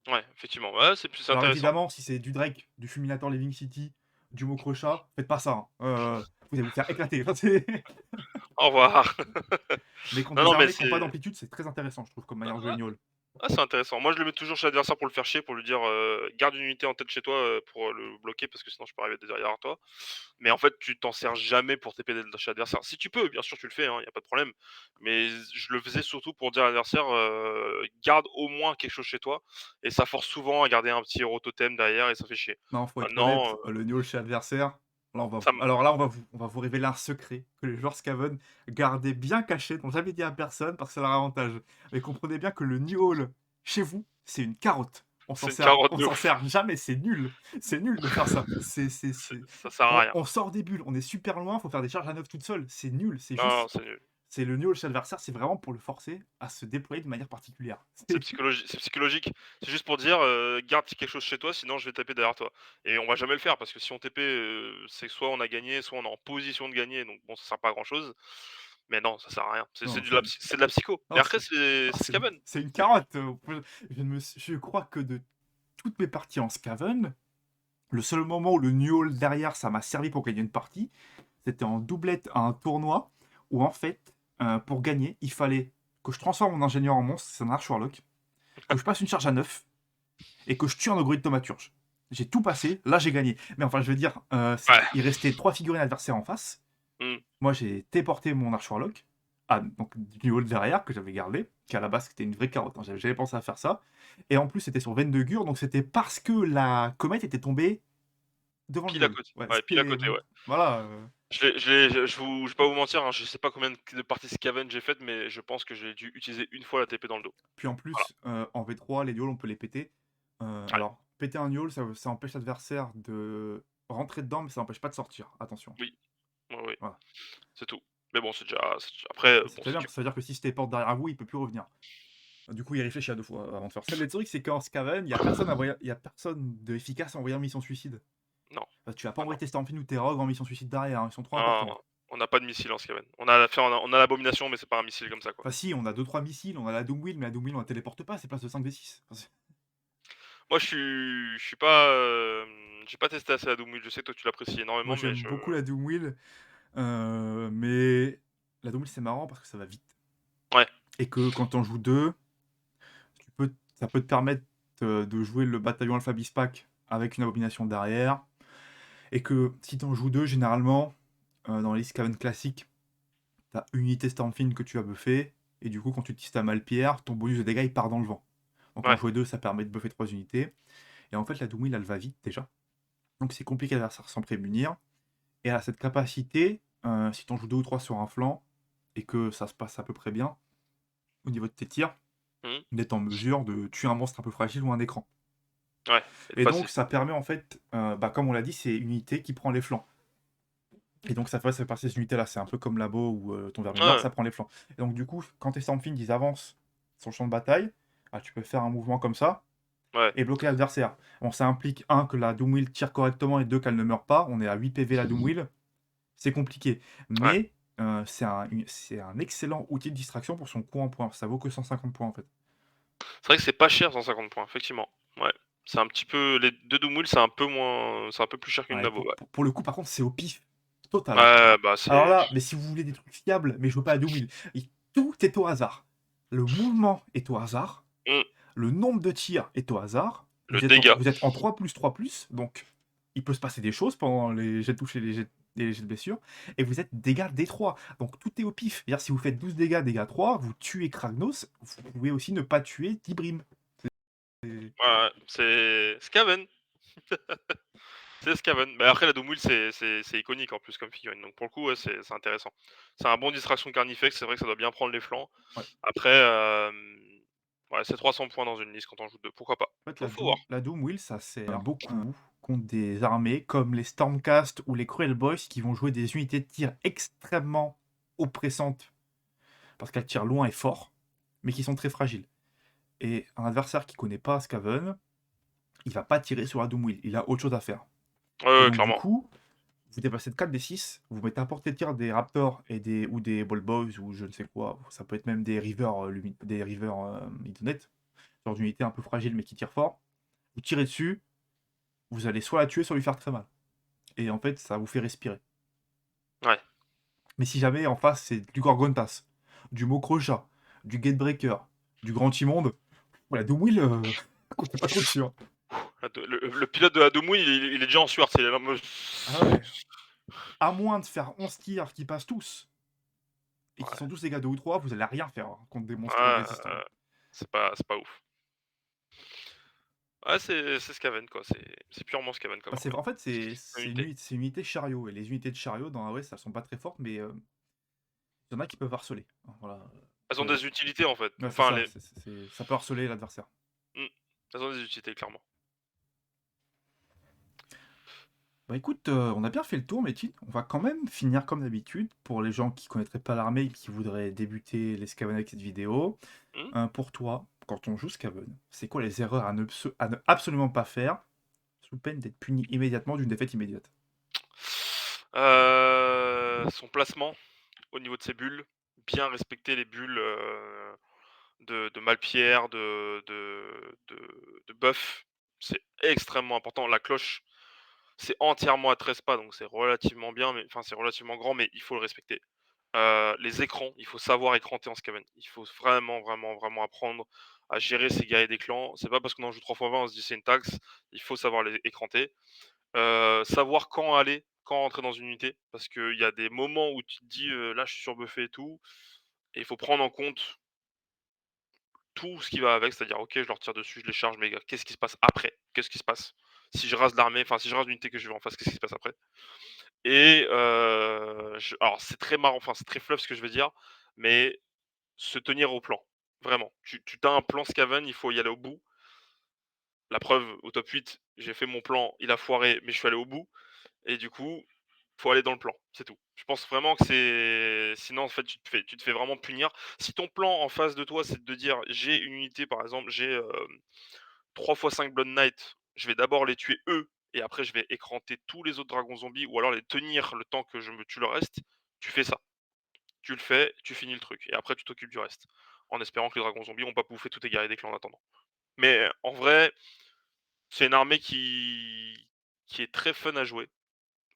Ouais, effectivement. Ouais, c'est Alors intéressant. évidemment, si c'est du Drake, du Fulminator Living City, du Mokrocha, faites pas ça, hein. Vous allez vous faire éclater. Enfin, Au revoir. mais contre Non, des non, mais armées qui n'ont pas c'est d'amplitude, c'est très intéressant, je trouve, comme manière de jouer ah Ignol. ah, c'est intéressant. Moi, je le mets toujours chez l'adversaire pour le faire chier, pour lui dire, «Garde une unité en tête chez toi, pour, le bloquer parce que sinon je peux arriver derrière toi». Mais en fait, tu t'en sers jamais pour TP chez l'adversaire. Si tu peux, bien sûr, tu le fais, hein, y a pas de problème. Mais je le faisais surtout pour dire à l'adversaire, «Garde au moins quelque chose chez toi» et ça force souvent à garder un petit héros totem derrière et ça fait chier. Non, faut être Maintenant, honnête, le Ignol chez l'adversaire, là, ça me alors là, on va vous révéler un secret que les joueurs Skaven gardaient bien caché, n'ont jamais dit à personne parce que c'est leur avantage. Mais comprenez bien que le Ignol chez vous, c'est une carotte. c'est une carotte On de s'en ouf. sert jamais, c'est nul. C'est nul de faire ça. Ça sert à rien. On sort des bulles, on est super loin, faut faire des charges à neuf toute seule. C'est nul, c'est Non, non, juste c'est nul. c'est le nul chez l'adversaire, c'est vraiment pour le forcer à se déployer de manière particulière. C'est psychologique. C'est juste pour dire, «Garde quelque chose chez toi, sinon je vais taper derrière toi» et on va jamais le faire parce que si on TP, c'est soit on a gagné, soit on est en position de gagner, donc bon, ça sert pas à grand chose. Mais non, ça sert à rien. C'est Non, de la c'est de la psycho. Mais non, après c'est Skaven. c'est une carotte. Je crois que de toutes mes parties en Skaven, le seul moment où le Newell derrière, ça m'a servi pour gagner une partie, c'était en doublette à un tournoi où en fait, pour gagner, il fallait que je transforme mon ingénieur en monstre, c'est un archer warlock, que je passe une charge à 9 et que je tue un ogre de thaumaturge. J'ai tout passé, là j'ai gagné. Mais enfin, je veux dire, Ouais. il restait 3 figurines adversaires en face. Mmh. Moi, j'ai téléporté mon archer warlock, donc du haut derrière, que j'avais gardé, qui à la base c'était une vraie carotte, hein, j'avais jamais pensé à faire ça. Et en plus, c'était sur Veine de Gur, donc c'était parce que la comète était tombée devant le Pile à Nioul. côté. Ouais, Ouais, pile à côté, ouais. voilà. Je vais pas vous mentir, hein, je sais pas combien de parties Skaven j'ai faites, mais je pense que j'ai dû utiliser une fois la TP dans le dos. Puis en Voilà. plus, en V3, les Niols, on peut les péter. Ouais. Alors, péter un Niol, ça empêche l'adversaire de rentrer dedans, mais ça n'empêche pas de sortir. Attention. Oui. Oui, oui. Voilà. C'est tout. Mais bon, après, Et c'est bon, très si bien, tu parce que ça veut dire que si je téléporte derrière vous, il peut plus revenir. Du coup, il réfléchit à deux fois avant de faire ça. Le truc, c'est qu'en Skaven, il y a personne d'efficace à envoyer en mission suicide. non. Tu vas pas Ah non. envoyer tes Stormfin ou tes Rogues en mission suicide derrière, hein, ils sont trop Non, importants. on n'a pas de missile en Skaven. On a l'abomination, mais c'est pas un missile comme ça, quoi. Enfin, si, on a deux trois missiles, on a la Doomwheel, mais la Doomwheel, on la téléporte pas, c'est place de 5 d 6. Moi, je suis pas, j'ai pas testé assez la Doomwheel. Je sais que toi, tu l'apprécies Moi, énormément, mais j'aime je beaucoup la Doomwheel, mais la Doomwheel, c'est marrant parce que ça va vite. ouais, Et que quand on joue deux, ça peut te permettre de jouer le bataillon Alpha Bispac avec une abomination derrière. Et que si t'en joues deux, généralement, dans les Skaven classiques, t'as une unité Stormfin que tu as buffé, et du coup, quand tu utilises ta Malpierre, ton bonus de dégâts il part dans le vent. Donc en ouais. jouer deux, ça permet de buffer 3 unités. Et en fait, la Doomwheel, elle va vite déjà. Donc c'est compliqué à l'adversaire sans prémunir. Et elle a cette capacité, si t'en joues deux ou trois sur un flanc, et que ça se passe à peu près bien, au niveau de tes tirs, Mmh. d'être en mesure de tuer un monstre un peu fragile ou un écran. Ouais et de Et passer. donc ça permet en fait, comme on l'a dit, c'est une unité qui prend les flancs. Et donc ça fait passer ces unités-là. C'est un peu comme Labo ou ton Vermillor, Ouais, ça prend les flancs. Et donc du coup, quand tes Stormfiend, ils avancent sur le champ de bataille, ah, tu peux faire un mouvement comme ça ouais, et bloquer l'adversaire. Bon, ça implique, un, que la Doomwheel tire correctement et deux, qu'elle ne meurt pas. On est à 8 PV la Doomwheel. C'est compliqué. ouais. Mais c'est un excellent outil de distraction pour son coût en points. Ça vaut que 150 points en fait. C'est vrai que c'est pas cher 150 points, effectivement. Ouais. C'est un petit peu les 2 Doomwheel, c'est un peu plus cher qu'une Ouais, Labo, ouais. pour le coup, par contre, c'est au pif total, hein. Ouais, bah, Alors c'est là, mais si vous voulez des trucs fiables, mais je veux pas à 2000, tout est au hasard. Le mouvement est au hasard, mmh, le nombre de tirs est au hasard. le dégât. Vous êtes en 3+3+, donc il peut se passer des choses pendant les jets de touche et les jets de blessure, et vous êtes dégâts D3. Donc tout est au pif. C'est-à-dire, si vous faites 12 dégâts, dégâts 3, vous tuez Kragnos, vous pouvez aussi ne pas tuer Tibrim. C'est- Ouais, ouais, c'est Skaven, c'est Skaven. Mais après la Doomwheel, c'est iconique en plus comme figurine, donc pour le coup, ouais, c'est intéressant. C'est un bon distraction Carnifex, c'est vrai que ça doit bien prendre les flancs. Ouais. Après, ouais, c'est 300 points dans une liste quand on joue 2, pourquoi pas? En fait, Faut voir. La Doom Wheel, ça sert beaucoup contre des armées comme les Stormcast ou les Cruel Boys qui vont jouer des unités de tir extrêmement oppressantes parce qu'elles tirent loin et fort, mais qui sont très fragiles. Et un adversaire qui connaît pas Skaven, il va pas tirer sur la Doom Wheel, il a autre chose à faire. Ouais, Et ouais, donc du clairement. coup, vous déplacez de 4 des 6, vous mettez à portée de tir des Raptors ou des Ball Boys ou je ne sais quoi, ça peut être même des River, des River Idonet, genre d'unités un peu fragiles mais qui tirent fort. Vous tirez dessus, vous allez soit la tuer, soit lui faire très mal. Et en fait, ça vous fait respirer. Ouais. Mais si jamais en face, c'est du Gorgontas, du Mokroja, du Gatebreaker, du Grand Immonde, voilà, Doom Wheel, comptez pas trop dessus, hein. Le pilote de la Doomwheel, il est déjà en sueur, c'est là en mode Ah ouais. À moins de faire 11 tirs qui passent tous, et qui sont ouais, tous dégâts 2 ou 3, vous allez rien faire hein, contre des monstres ouais, résistants. c'est pas ouf. Ouais, c'est Skaven, quoi, c'est purement Skaven comme Bah, armée. en fait, Unité. c'est une unité chariot, et les unités de chariot dans AOS, elles sont pas très fortes, mais il y en a qui peuvent harceler, hein, voilà. Elles ont des utilités, en fait. Ouais, c'est Enfin ça, les ça peut harceler l'adversaire. mmh, elles ont des utilités, clairement. Bah écoute, on a bien fait le tour, Métine. On va quand même finir comme d'habitude pour les gens qui connaîtraient pas l'armée et qui voudraient débuter les Skaven avec cette vidéo. Mmh. Pour toi, quand on joue Skaven, c'est quoi les erreurs à ne absolument pas faire, sous peine d'être puni immédiatement d'une défaite immédiate? Son placement au niveau de ses bulles, bien respecter les bulles, de Malpierre, de Buff, c'est extrêmement important. La cloche, c'est entièrement à 13 pas, donc c'est relativement bien, mais enfin, c'est relativement grand, mais il faut le respecter. Les écrans, il faut savoir écranter en Skaven. Il faut vraiment, vraiment, vraiment apprendre à gérer ses guerriers des clans. C'est pas parce qu'on en joue 3x20, on se dit c'est une taxe. Il faut savoir les écranter. Savoir quand aller, quand rentrer dans une unité, parce qu'il y a des moments où tu te dis, «Là, je suis surbuffé et tout», et il faut prendre en compte tout ce qui va avec, c'est-à-dire: «OK, je leur tire dessus, je les charge, mais qu'est-ce qui se passe après? Qu'est-ce qui se passe? Si je rase l'armée, enfin, si je rase l'unité que je vais en face, qu'est-ce qui se passe après?» Et je alors c'est très marrant, enfin, c'est très fluff ce que je vais dire, mais se tenir au plan, vraiment. Tu as un plan Scaven, il faut y aller au bout. La preuve, au top 8, j'ai fait mon plan, il a foiré, mais je suis allé au bout, et du coup, faut aller dans le plan, c'est tout. Je pense vraiment que c'est sinon, en fait, tu te fais vraiment punir. Si ton plan en face de toi, c'est de dire: «J'ai une unité», par exemple, j'ai, 3 x 5 Blood Knight, je vais d'abord les tuer eux et après je vais écranter tous les autres dragons zombies ou alors les tenir le temps que je me tue le reste, tu fais ça. Tu le fais, tu finis le truc et après tu t'occupes du reste. En espérant que les dragons zombies ont pas bouffé tous tes guerriers des clans en attendant. Mais en vrai, c'est une armée qui est très fun à jouer.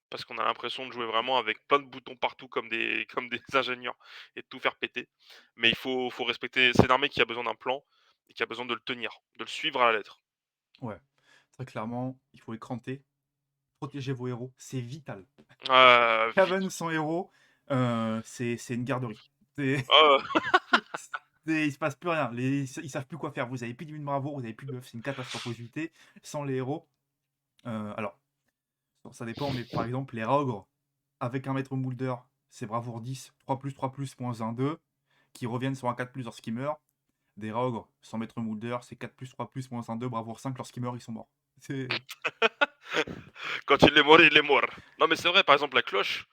Parce qu'on a l'impression de jouer vraiment avec plein de boutons partout comme des comme des ingénieurs et de tout faire péter. Mais il faut respecter, c'est une armée qui a besoin d'un plan et qui a besoin de le tenir, de le suivre à la lettre. Ouais, très clairement, il faut écranter, protéger vos héros, c'est vital. Vite Skaven sans héros, c'est une garderie. C'est ah, il se passe plus rien. Ils savent plus quoi faire. Vous avez plus de mine bravoure, vous avez plus de buff, c'est une catastrophe aux unités. Sans les héros, alors, ça dépend, mais par exemple, les Raogres, avec un maître Moulder, c'est bravoure 10, 3+3+, moins 1, 2, qui reviennent sur un 4+, lorsqu'ils meurent. Des Raogres, sans maître Moulder, c'est 4+3+, moins 1, 2, bravoure 5, lorsqu'ils meurent, ils sont morts. C'est... quand il est mort, il est mort. Non mais c'est vrai, par exemple la cloche,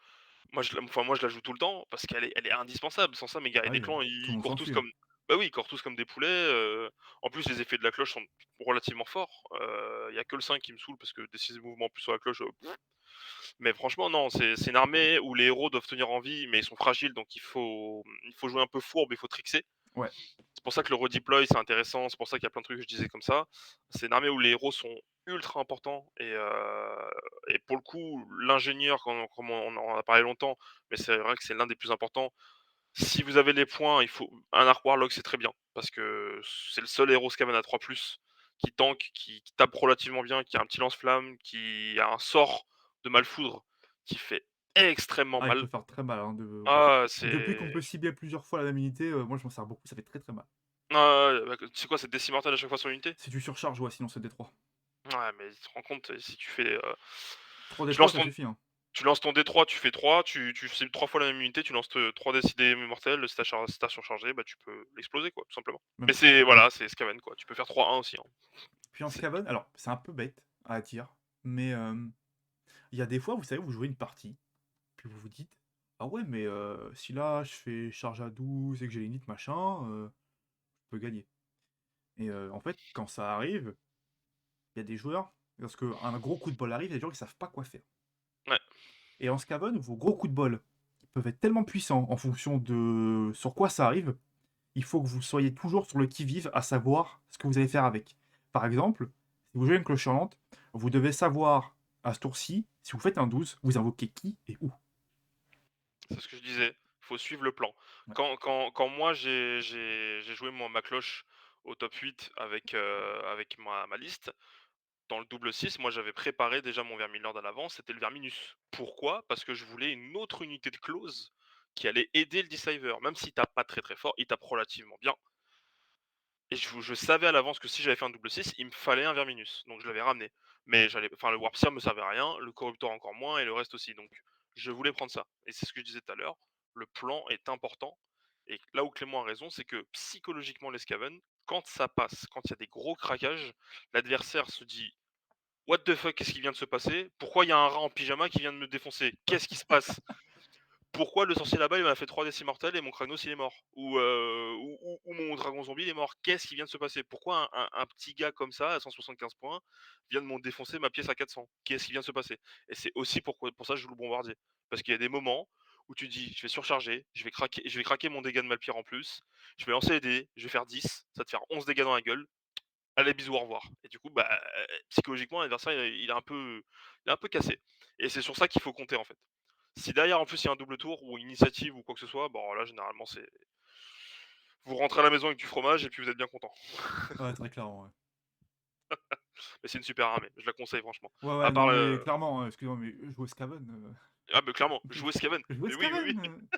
Moi je la joue tout le temps parce qu'elle est indispensable. Sans ça, mes Ah guerriers des oui, clans, tout le ils monde courent tous s'enfuit, hein. comme bah oui, ils courent tous comme des poulets, en plus les effets de la cloche sont relativement forts. Il y a que le 5 qui me saoule parce que des 6 mouvements plus sur la cloche, mais franchement non, c'est une armée où les héros doivent tenir en vie, mais ils sont fragiles donc il faut jouer un peu fourbe, il faut trickser. Ouais. C'est pour ça que le redeploy, c'est intéressant, c'est pour ça qu'il y a plein de trucs que je disais comme ça. C'est une armée où les héros sont ultra importants et pour le coup, l'ingénieur, comme on en a parlé longtemps, mais c'est vrai que c'est l'un des plus importants. Si vous avez les points, il faut un Arc Warlock, c'est très bien parce que c'est le seul héros Skaven à 3+, qui tank, qui tape relativement bien, qui a un petit lance-flamme, qui a un sort de Malfoudre qui fait extrêmement Ah, il mal. peut faire très mal, hein, Ah, depuis qu'on c'est peut cibler plusieurs fois la même unité, moi je m'en sers beaucoup, ça fait très, très mal. ah ouais, bah, tu sais quoi? C'est Décimortel à chaque fois sur l'unité? Si tu surcharges, ouais, sinon c'est D3. Ouais, mais tu te rends compte, si tu fais, 3 tu D3 lances ça ton suffit, hein. tu lances ton D3, tu fais 3, tu cibles 3 fois la même unité, tu lances 3 décidés mortels, si tu surchargé, bah, tu peux l'exploser quoi, tout simplement. Mais Même c'est ouais. voilà, c'est Skaven quoi. Tu peux faire 3-1 aussi, hein. Puis en C'est Skaven, alors c'est un peu bête à dire, mais il y a des fois, vous savez, vous jouez une partie, puis vous vous dites: «Ah ouais, mais si là je fais charge à 12 et que j'ai l'init machin, je peux gagner». Et en fait, quand ça arrive, il y a des joueurs, lorsqu'un gros coup de bol arrive, il y a des gens qui savent pas quoi faire. ouais, Et en Skaven, vos gros coups de bol, ils peuvent être tellement puissants en fonction de sur quoi ça arrive, il faut que vous soyez toujours sur le qui-vive à savoir ce que vous allez faire avec. Par exemple, si vous jouez une cloche hurlante, vous devez savoir à ce tour-ci, si vous faites un 12, vous invoquez qui et où. c'est ce que je disais, faut suivre le plan. Ouais. Quand moi j'ai joué ma cloche au top 8 avec ma liste, dans le double 6, moi j'avais préparé déjà mon Vermilord à l'avance, c'était le Verminus. Pourquoi? Parce que je voulais une autre unité de close qui allait aider le Deceiver. Même s'il tape pas très très fort, il tape relativement bien. Et je savais à l'avance que si j'avais fait un double 6, il me fallait un Verminus. Donc je l'avais ramené. Mais le Warp Seer me servait à rien, le Corruptor encore moins et le reste aussi. Donc je voulais prendre ça. Et c'est ce que je disais tout à l'heure, le plan est important. Et là où Clément a raison, c'est que psychologiquement les Skaven, quand ça passe, quand il y a des gros craquages, l'adversaire se dit: What the fuck, qu'est-ce qui vient de se passer? Pourquoi il y a un rat en pyjama qui vient de me défoncer? Qu'est-ce qui se passe? Pourquoi le sorcier là-bas, il m'a fait 3 décis mortels et mon Kragnos, il est mort? Ou mon dragon zombie, il est mort? Qu'est-ce qui vient de se passer? Pourquoi un petit gars comme ça, à 175 points, vient de me défoncer ma pièce à 400? Qu'est-ce qui vient de se passer? Et c'est aussi pour ça que je joue le bombardier. Parce qu'il y a des moments où tu dis: «Je vais surcharger, je vais craquer mon dégât de Malpire en plus, je vais lancer les dés, je vais faire 10, ça va te faire 11 dégâts dans la gueule. Allez bisous, au revoir» et du coup, bah, psychologiquement l'adversaire il est un peu cassé et c'est sur ça qu'il faut compter, en fait. Si derrière, en plus, il y a un double tour ou une initiative ou quoi que ce soit, bon là, généralement, c'est vous rentrez à la maison avec du fromage et puis vous êtes bien content. Ouais, très clairement, ouais. Mais c'est une super armée, je la conseille franchement. Ouais, À ouais, non, part mais le clairement, excuse-moi, mais jouer Skaven, ah mais clairement, jouer Skaven. jouer Mais oui, oui, oui. Skaven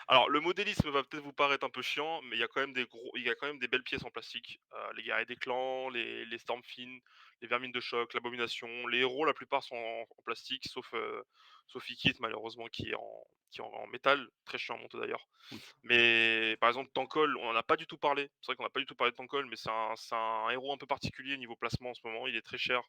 Alors le modélisme va peut-être vous paraître un peu chiant, mais il y a quand même des belles pièces en plastique. Les guerriers des clans, les Stormfiend, les vermines de choc, l'abomination. Les héros, la plupart sont en plastique, sauf Ikit malheureusement qui est en métal, très chiant à monter d'ailleurs. Oui. Mais par exemple, Tankol, on en a pas du tout parlé. C'est vrai qu'on n'a pas du tout parlé de Tankol, mais c'est un héros un peu particulier niveau placement en ce moment. Il est très cher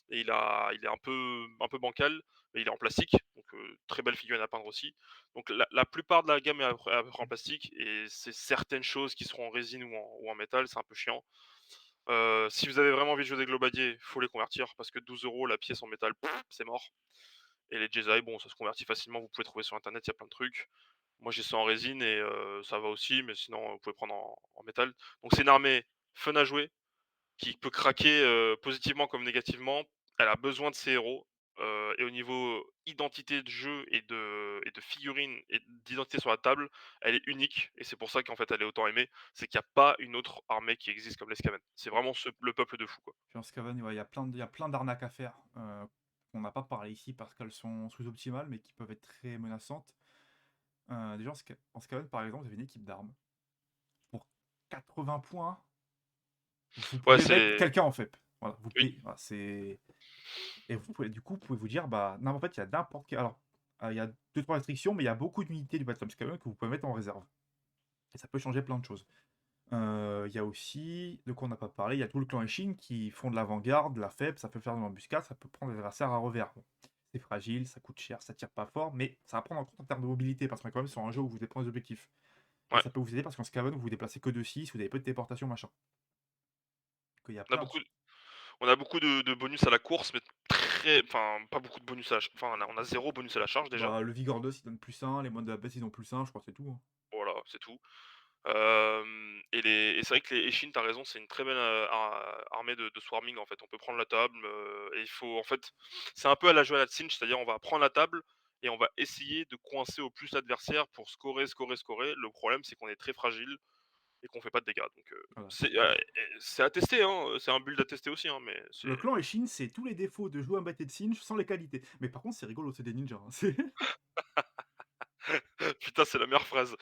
et il est un peu bancal, mais il est en plastique, donc très belle figurine à peindre aussi. Donc la plupart de la gamme est à peu près en plastique et c'est certaines choses qui seront en résine ou en métal, c'est un peu chiant. Si vous avez vraiment envie de jouer des globadiers, faut les convertir parce que 12 € la pièce en métal, c'est mort. Et les Jedi, bon, ça se convertit facilement, vous pouvez trouver sur internet, il y a plein de trucs. Moi, j'ai ça en résine et ça va aussi, mais sinon, vous pouvez prendre en métal. Donc c'est une armée fun à jouer, qui peut craquer, positivement comme négativement. Elle a besoin de ses héros, et au niveau identité de jeu et de figurines et d'identité sur la table, elle est unique et c'est pour ça qu'en fait elle est autant aimée. C'est qu'il y a pas une autre armée qui existe comme les Skaven. C'est vraiment le peuple de fou, quoi. Puis en Skaven, ouais, il y a plein d'arnaques à faire, qu'on n'a pas parlé ici parce qu'elles sont sous-optimales, mais qui peuvent être très menaçantes. Déjà en Skaven, par exemple, vous avez une équipe d'armes. Pour 80 points, vous Ouais, pouvez mettre c'est quelqu'un en FEP. Voilà, vous oui, payez. Voilà, c'est et vous pouvez du coup, vous pouvez vous dire: «Bah, non, en fait, il y a n'importe quel» alors, il y a 2-3 restrictions, mais il y a beaucoup d'unités du Battle Skaven que vous pouvez mettre en réserve et ça peut changer plein de choses. Il y a aussi de quoi on n'a pas parlé, il y a tout le clan Ishin qui font de l'avant-garde, de la FEP, ça peut faire de l'embuscade, ça peut prendre des adversaires à revers. Bon, C'est fragile, ça coûte cher, ça tire pas fort, mais ça va prendre en compte en termes de mobilité, parce qu'on est quand même sur un jeu où vous devez prendre des objectifs. Et Ouais, ça peut vous aider parce qu'en Scaven, vous vous déplacez que de 6, vous avez peu de téléportation, machin. Qu'il y a on a plein de beaucoup on a beaucoup de bonus à la course, mais très enfin, pas beaucoup de bonus à la ch enfin, on a 0 bonus à la charge déjà. bah, le Vigor 2, il donne +1, les moines de la peste, ils ont +1, je crois que c'est tout, hein. Voilà, c'est tout. Et c'est vrai que les Eshin, tu raison, c'est une très belle, armée de swarming, en fait. On peut prendre la table, et il faut en fait, c'est un peu à la Johanna Tsinch, c'est-à-dire on va prendre la table et on va essayer de coincer au plus l'adversaire pour scorer, scorer, scorer. Le problème, c'est qu'on est très fragile et qu'on fait pas de dégâts, donc Voilà. c'est à tester, hein, c'est un build à tester aussi, hein, mais Le c'est clan Eshin, c'est tous les défauts de jouer un Bâti de Singe sans les qualités. Mais par contre, c'est rigolo, c'est des ninjas, hein. putain, c'est la meilleure phrase.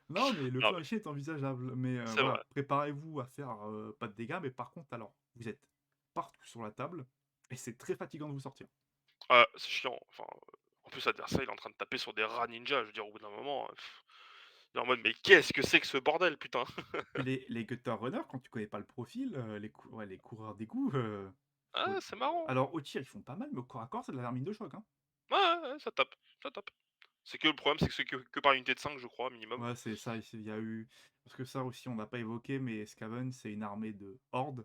Non, mais le Non, clan mais Eshin est envisageable. Mais c'est voilà, vrai. préparez-vous à faire pas de dégâts. Mais par contre, alors, vous êtes partout sur la table et c'est très fatigant de vous sortir. Ah, c'est chiant, enfin, en plus l'adversaire, il est en train de taper sur des rats ninja, je veux dire au bout d'un moment, il est en mode: «Mais qu'est-ce que c'est que ce bordel, putain?» Puis les Gutter Runners, quand tu connais pas le profil, ouais, les coureurs d'égout, Ah, au c'est marrant. alors au tir, ils font pas mal, mais au corps à corps, c'est de la vermine de choc, hein. Ouais, ouais, ouais, ça tape, ça tape. C'est que le problème, c'est que c'est que par unité de 5, je crois, minimum. Ouais, c'est ça, il y a eu parce que ça aussi, on n'a pas évoqué, mais Skaven, c'est une armée de horde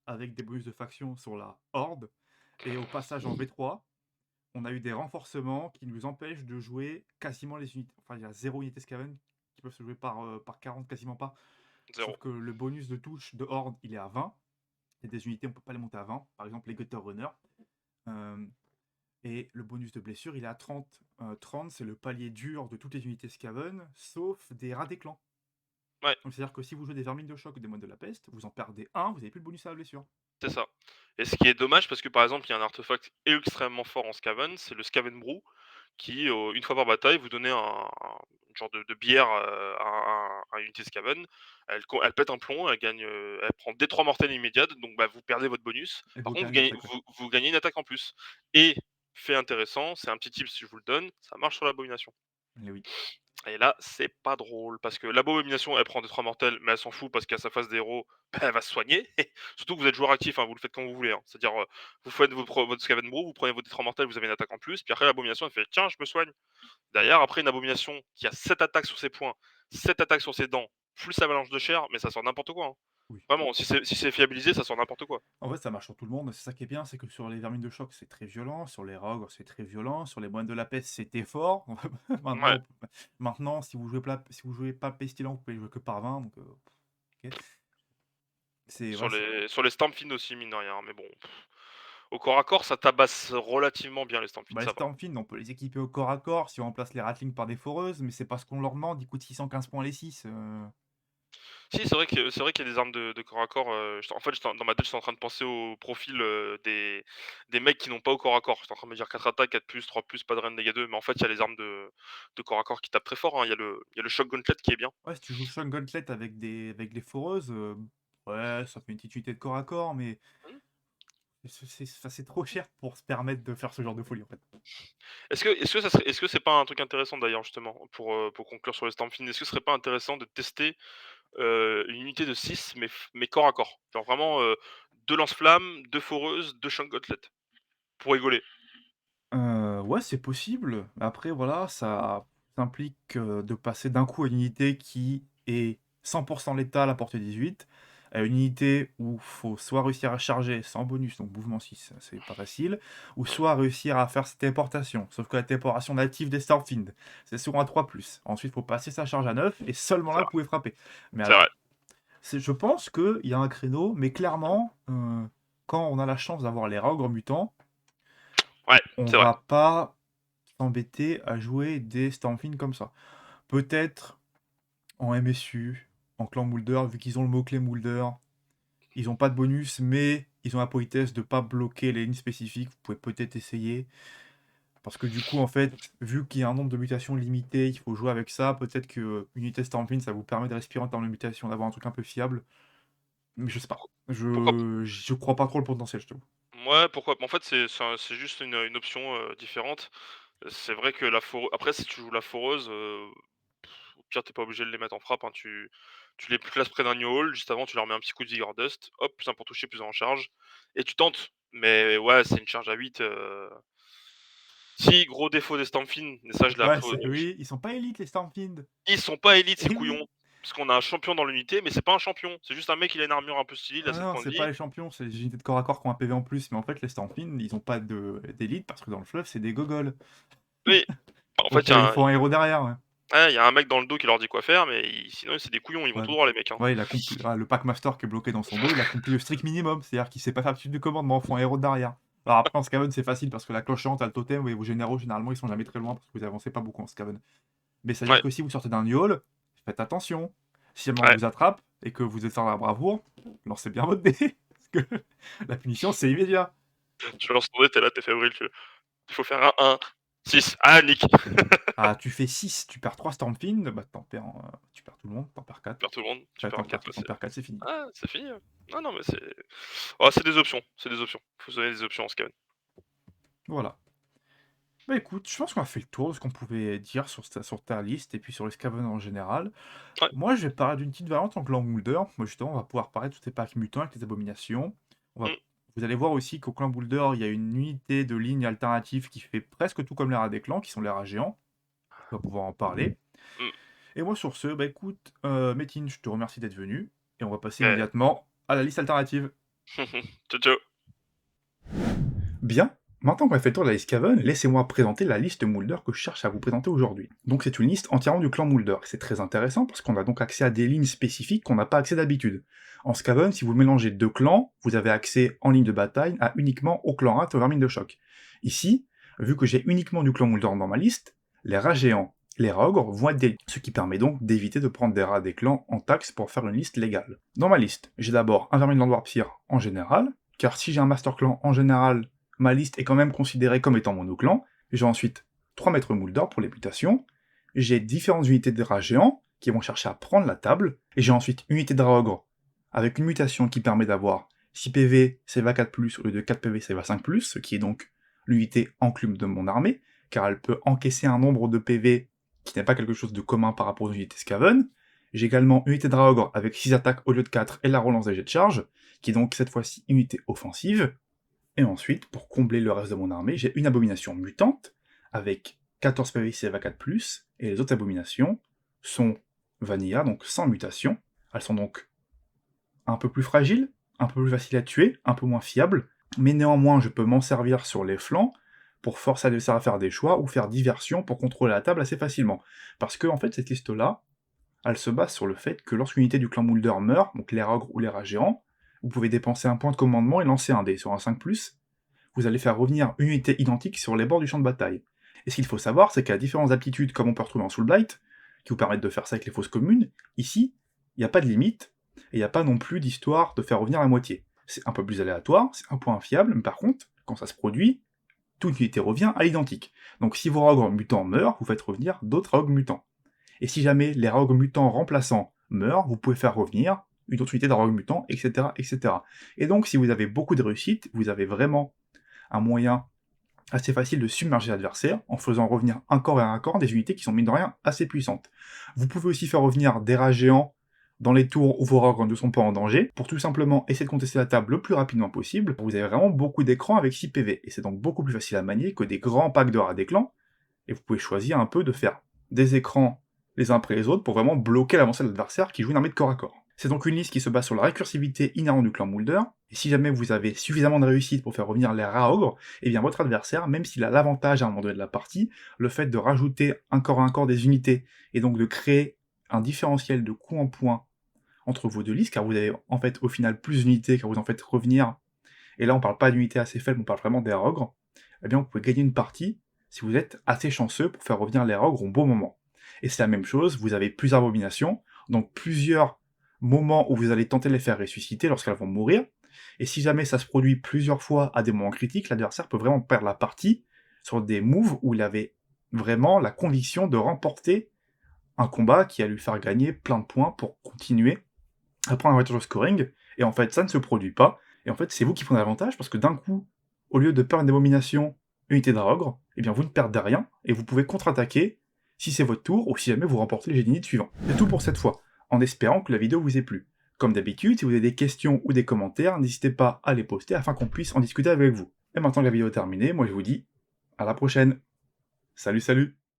avec des bonus de faction sur la horde et au passage en V3, on a eu des renforcements qui nous empêchent de jouer quasiment les unités, enfin, il y a 0 unité Skaven qui peuvent se jouer par 40, quasiment pas. Sauf 0. que le bonus de touche de horde, il est à 20 et des unités, on peut pas les monter à 20, par exemple les Gutter Runners. Hem Et le bonus de blessure, il est à 30. 30, c'est le palier dur de toutes les unités Skaven, sauf des rats des clans. Ouais, Donc c'est-à-dire que si vous jouez des vermines de choc ou des moines de la peste, vous en perdez un, vous n'avez plus le bonus à la blessure. c'est ça. Et ce qui est dommage, parce que, par exemple, il y a un artefact extrêmement fort en Skaven, c'est le Skaven Brew qui, une fois par bataille, vous donnez une genre de bière, à une unité Skaven. Elle pète un plomb, elle gagne, elle prend D3 mortels immédiates, donc bah, vous perdez votre bonus. Et Par vous contre, gagnez l'attaque, ouais. vous gagnez une attaque en plus. Et fait intéressant, c'est un petit tip si je vous le donne, ça marche sur l'abomination. Eh oui. Et là, c'est pas drôle parce que l'abomination, elle prend des 3 mortels, mais elle s'en fout parce qu'à sa phase des héros, bah, elle va se soigner. Surtout que vous êtes joueur actif, hein, vous le faites quand vous voulez, hein. C'est-à-dire, vous faites votre Skaven Brew, vous prenez vos D3 mortels, vous avez une attaque en plus, puis après l'abomination, elle fait: «Tiens, je me soigne». Derrière, après une abomination qui a 7 attaques sur ses points, 7 attaques sur ses dents, plus avalanche de chair, mais ça sort n'importe quoi, hein. Oui. Vraiment, si c'est fiabilisé, ça sort n'importe quoi. En fait, ça marche sur tout le monde. C'est ça qui est bien, c'est que sur les vermines de choc, c'est très violent. Sur les rogues, c'est très violent. Sur les moines de la peste, c'était fort. Ouais, maintenant, maintenant, si vous jouez pas pestilent, vous pouvez jouer que par 20. Donc, ok. C'est sur ouais, les Stampfiends aussi, mine de rien, hein, mais bon, au corps à corps, ça tabasse relativement bien les Stampfiends, bah, les ça va. Stormfiend, on peut les équiper au corps à corps si on remplace les Ratlings par des foreuses, mais c'est pas ce qu'on leur demande. Ils coûtent 615 points les 6. Si, c'est vrai qu'il y a des armes de corps à corps, j'étais en fait, j'étais dans ma tête, j'étais en train de penser au profil, des mecs qui n'ont pas au corps à corps. J'étais en train de me dire 4 attaques, 4+, 3+, pas de reine dégâts 2, mais en fait, il y a les armes de corps à corps qui tapent très fort, hein. Il y a le Shock Gauntlet qui est bien. Ouais, si tu joues Shock Gauntlet avec des foreuses, ouais, ça fait une petite unité de corps à corps, mais Mmh. c'est trop cher pour se permettre de faire ce genre de folie, en fait. Est-ce que c'est pas un truc intéressant d'ailleurs justement pour conclure sur les Stampfiends? Est-ce que ce serait pas intéressant de tester, une unité de 6 mais corps à corps? Genre vraiment, 2 lance-flammes, 2 foreuses, 2 Shock Gauntlet, pour rigoler. Ouais, c'est possible. Mais après, voilà, ça implique, de passer d'un coup à une unité qui est 100 létale à portée 18, à une unité où faut soit réussir à charger sans bonus, donc mouvement 6, c'est pas facile, ou Mmh, soit réussir à faire ses téléportations. Sauf que la téléportation native des Starfind, c'est sur un 3+. Ensuite, faut passer sa charge à 9 et seulement c'est là, vrai, vous pouvez frapper. Mais c'est alors, vrai. je pense qu'il y a un créneau, mais clairement, quand on a la chance d'avoir les Ogres mutants, Ouais, on c'est vrai. va pas s'embêter à jouer des Stormfiend comme ça. Peut-être en MSU, en clan Moulder, vu qu'ils ont le mot-clé Moulder, ils ont pas de bonus, mais ils ont la politesse de pas bloquer les lignes spécifiques. Vous pouvez peut-être essayer. Parce que du coup, en fait, vu qu'il y a un nombre de mutations limité, il faut jouer avec ça. Peut-être que unité Stormfiend, ça vous permet de respirer en termes de mutation, d'avoir un truc un peu fiable. Mais je sais pas. Pourquoi Je crois pas trop le potentiel, je trouve. Ouais, pourquoi en fait, c'est juste une option, différente. C'est vrai que la fore après si tu joues la foreuse, pire, tu pas obligé de les mettre en frappe, hein, tu les places près d'un new hall, juste avant, tu leur mets un petit coup de Vigor Dust, hop, plus un pour toucher, plus un en charge et tu tentes. Mais ouais, c'est une charge à 8. Si, gros défaut des Stampfiend, et ça je l'ai Ouais, appris c'est oui, ils sont pas élites les Stormfiend. ils sont pas élites ces Eh oui! couillons, parce qu'on a un champion dans l'unité, mais c'est pas un champion, c'est juste un mec, il a une armure un peu stylée, il a Ah 7 non, points de c'est pas vie. les champions, c'est les unités de corps à corps qui ont un PV en plus, mais en fait les Stormfiend, ils ont pas de d'élite parce que dans le fleuve, c'est des gogols. Oui, bah, en fait, Donc il faut un héros derrière, ouais. il y a un mec dans le dos qui leur dit quoi faire, mais sinon c'est des couillons, ils vont Ouais, tout droit les mecs, hein. ouais, il accomplit le Packmaster qui est bloqué dans son dos, il accomplit le strict minimum, c'est-à-dire qu'il sait pas faire de suite de commandement, faut un héros derrière. Alors après en Skaven, c'est facile parce que la cloche chante, a le totem et vos généraux généralement ils sont jamais très loin parce que vous avancez pas beaucoup en Skaven. Mais c'est à dire Ouais, que si vous sortez d'un Yule, faites attention. Si jamais on ouais, vous attrape et que vous êtes faire la bravoure, lancez bien votre dé. Parce que la punition, c'est immédiat. tu lances ton dé, tu là, tu fébrile, tu fais: «Il faut faire un 6 ah nique!» Ah, tu fais 6, tu perds 3 Stormfiend, bah tu perds tout le monde, t'en perds Tu 4. perds tout le monde, tu Ouais, perds un 4, ouais, t'en perds 4, c'est fini. c'est fini, hein. Non, non, mais c'est des options, c'est des options. Faut se donner des options en scan. Voilà. Bah écoute, je pense qu'on a fait le tour de ce qu'on pouvait dire sur ta liste et puis sur les Skaven en général. Ouais, Moi, je vais parler d'une petite variante en clan Moulder. Moi, justement, on va pouvoir parler de tous ces packs mutants avec les abominations. On va... mmh, Vous allez voir aussi qu'au clan Moulder, il y a une unité de ligne alternative qui fait presque tout comme les rats des clans, qui sont les rats géants. On va pouvoir en parler. mmh, Et moi, sur ce, bah écoute, Métine, je te remercie d'être venu. Et on va passer ouais. immédiatement à la liste alternative. Ciao, ciao. Bien, maintenant qu'on a fait le tour de la liste Skaven, laissez-moi présenter la liste Moulder que je cherche à vous présenter aujourd'hui. Donc c'est une liste entièrement du clan Moulder. C'est très intéressant parce qu'on a donc accès à des lignes spécifiques qu'on n'a pas accès d'habitude. En Skaven, si vous mélangez deux clans, vous avez accès en ligne de bataille à uniquement au clan rat et aux vermines de choc. Ici, vu que j'ai uniquement du clan Moulder dans ma liste, les rats géants, les rats ogres vont être des ce qui permet donc d'éviter de prendre des rats des clans en taxe pour faire une liste légale. Dans ma liste, j'ai d'abord un vermine Landwarpsir en général, car si j'ai un master clan en général, ma liste est quand même considérée comme étant monoclan. J'ai ensuite 3 maîtres Moulder pour les mutations. J'ai différentes unités de rats géants qui vont chercher à prendre la table. Et j'ai ensuite une unité de rat ogre avec une mutation qui permet d'avoir 6 PV, Seva 4+, au lieu de 4 PV, Seva 5+, ce qui est donc l'unité enclume de mon armée, car elle peut encaisser un nombre de PV qui n'est pas quelque chose de commun par rapport aux unités Skaven. J'ai également une unité de rat ogre avec 6 attaques au lieu de 4 et la relance des jets de charge, qui est donc cette fois-ci une unité offensive. Et ensuite, pour combler le reste de mon armée, j'ai une abomination mutante, avec 14 PV CEVA 4+, et les autres abominations sont Vanilla, donc sans mutation. Elles sont donc un peu plus fragiles, un peu plus faciles à tuer, un peu moins fiables, mais néanmoins je peux m'en servir sur les flancs pour forcer l'adversaire à faire des choix ou faire diversion pour contrôler la table assez facilement. Parce que en fait cette liste-là, elle se base sur le fait que lorsqu'une unité du clan Moulder meurt, donc les ogres ou les rats géants, vous pouvez dépenser un point de commandement et lancer un dé sur un 5+, vous allez faire revenir une unité identique sur les bords du champ de bataille. Et ce qu'il faut savoir, c'est qu'à différentes aptitudes, comme on peut retrouver en Soulblight, qui vous permettent de faire ça avec les fausses communes, ici, il n'y a pas de limite, et il n'y a pas non plus d'histoire de faire revenir la moitié. C'est un peu plus aléatoire, c'est un point infiable, mais par contre, quand ça se produit, toute unité revient à l'identique. Donc si vos rogues mutants meurent, vous faites revenir d'autres rogues mutants. Et si jamais les rogues mutants remplaçants meurent, vous pouvez faire revenir une autre unité de rogue mutant, etc., etc. Et donc si vous avez beaucoup de réussite, vous avez vraiment un moyen assez facile de submerger l'adversaire en faisant revenir un corps et un corps des unités qui sont mine de rien assez puissantes. Vous pouvez aussi faire revenir des rats géants dans les tours où vos rogues ne sont pas en danger, pour tout simplement essayer de contester la table le plus rapidement possible. Vous avez vraiment beaucoup d'écrans avec 6 PV, et c'est donc beaucoup plus facile à manier que des grands packs de rats des clans, et vous pouvez choisir un peu de faire des écrans les uns après les autres pour vraiment bloquer l'avancée de l'adversaire qui joue une armée de corps à corps. C'est donc une liste qui se base sur la récursivité inhérente du clan Moulder, et si jamais vous avez suffisamment de réussite pour faire revenir les rats ogres, et bien votre adversaire, même s'il a l'avantage à un moment donné de la partie, le fait de rajouter un corps à un corps des unités, et donc de créer un différentiel de coût en points entre vos deux listes, car vous avez en fait au final plus d'unités, car vous en faites revenir, et là on parle pas d'unités assez faibles, on parle vraiment des ogres, eh bien vous pouvez gagner une partie si vous êtes assez chanceux pour faire revenir les ogres au bon moment. Et c'est la même chose, vous avez plusieurs abominations, donc plusieurs moments où vous allez tenter de les faire ressusciter lorsqu'elles vont mourir, et si jamais ça se produit plusieurs fois à des moments critiques, l'adversaire peut vraiment perdre la partie sur des moves où il avait vraiment la conviction de remporter un combat qui allait lui faire gagner plein de points pour continuer à prendre un avantage au scoring, et en fait ça ne se produit pas, et en fait c'est vous qui prenez l'avantage, parce que d'un coup, au lieu de perdre une abomination, unité d'Arogre, eh bien vous ne perdez rien, et vous pouvez contre-attaquer si c'est votre tour ou si jamais vous remportez le jet d'init suivant. C'est tout pour cette fois, en espérant que la vidéo vous ait plu. Comme d'habitude, si vous avez des questions ou des commentaires, n'hésitez pas à les poster afin qu'on puisse en discuter avec vous. Et maintenant que la vidéo est terminée, moi je vous dis à la prochaine. Salut salut!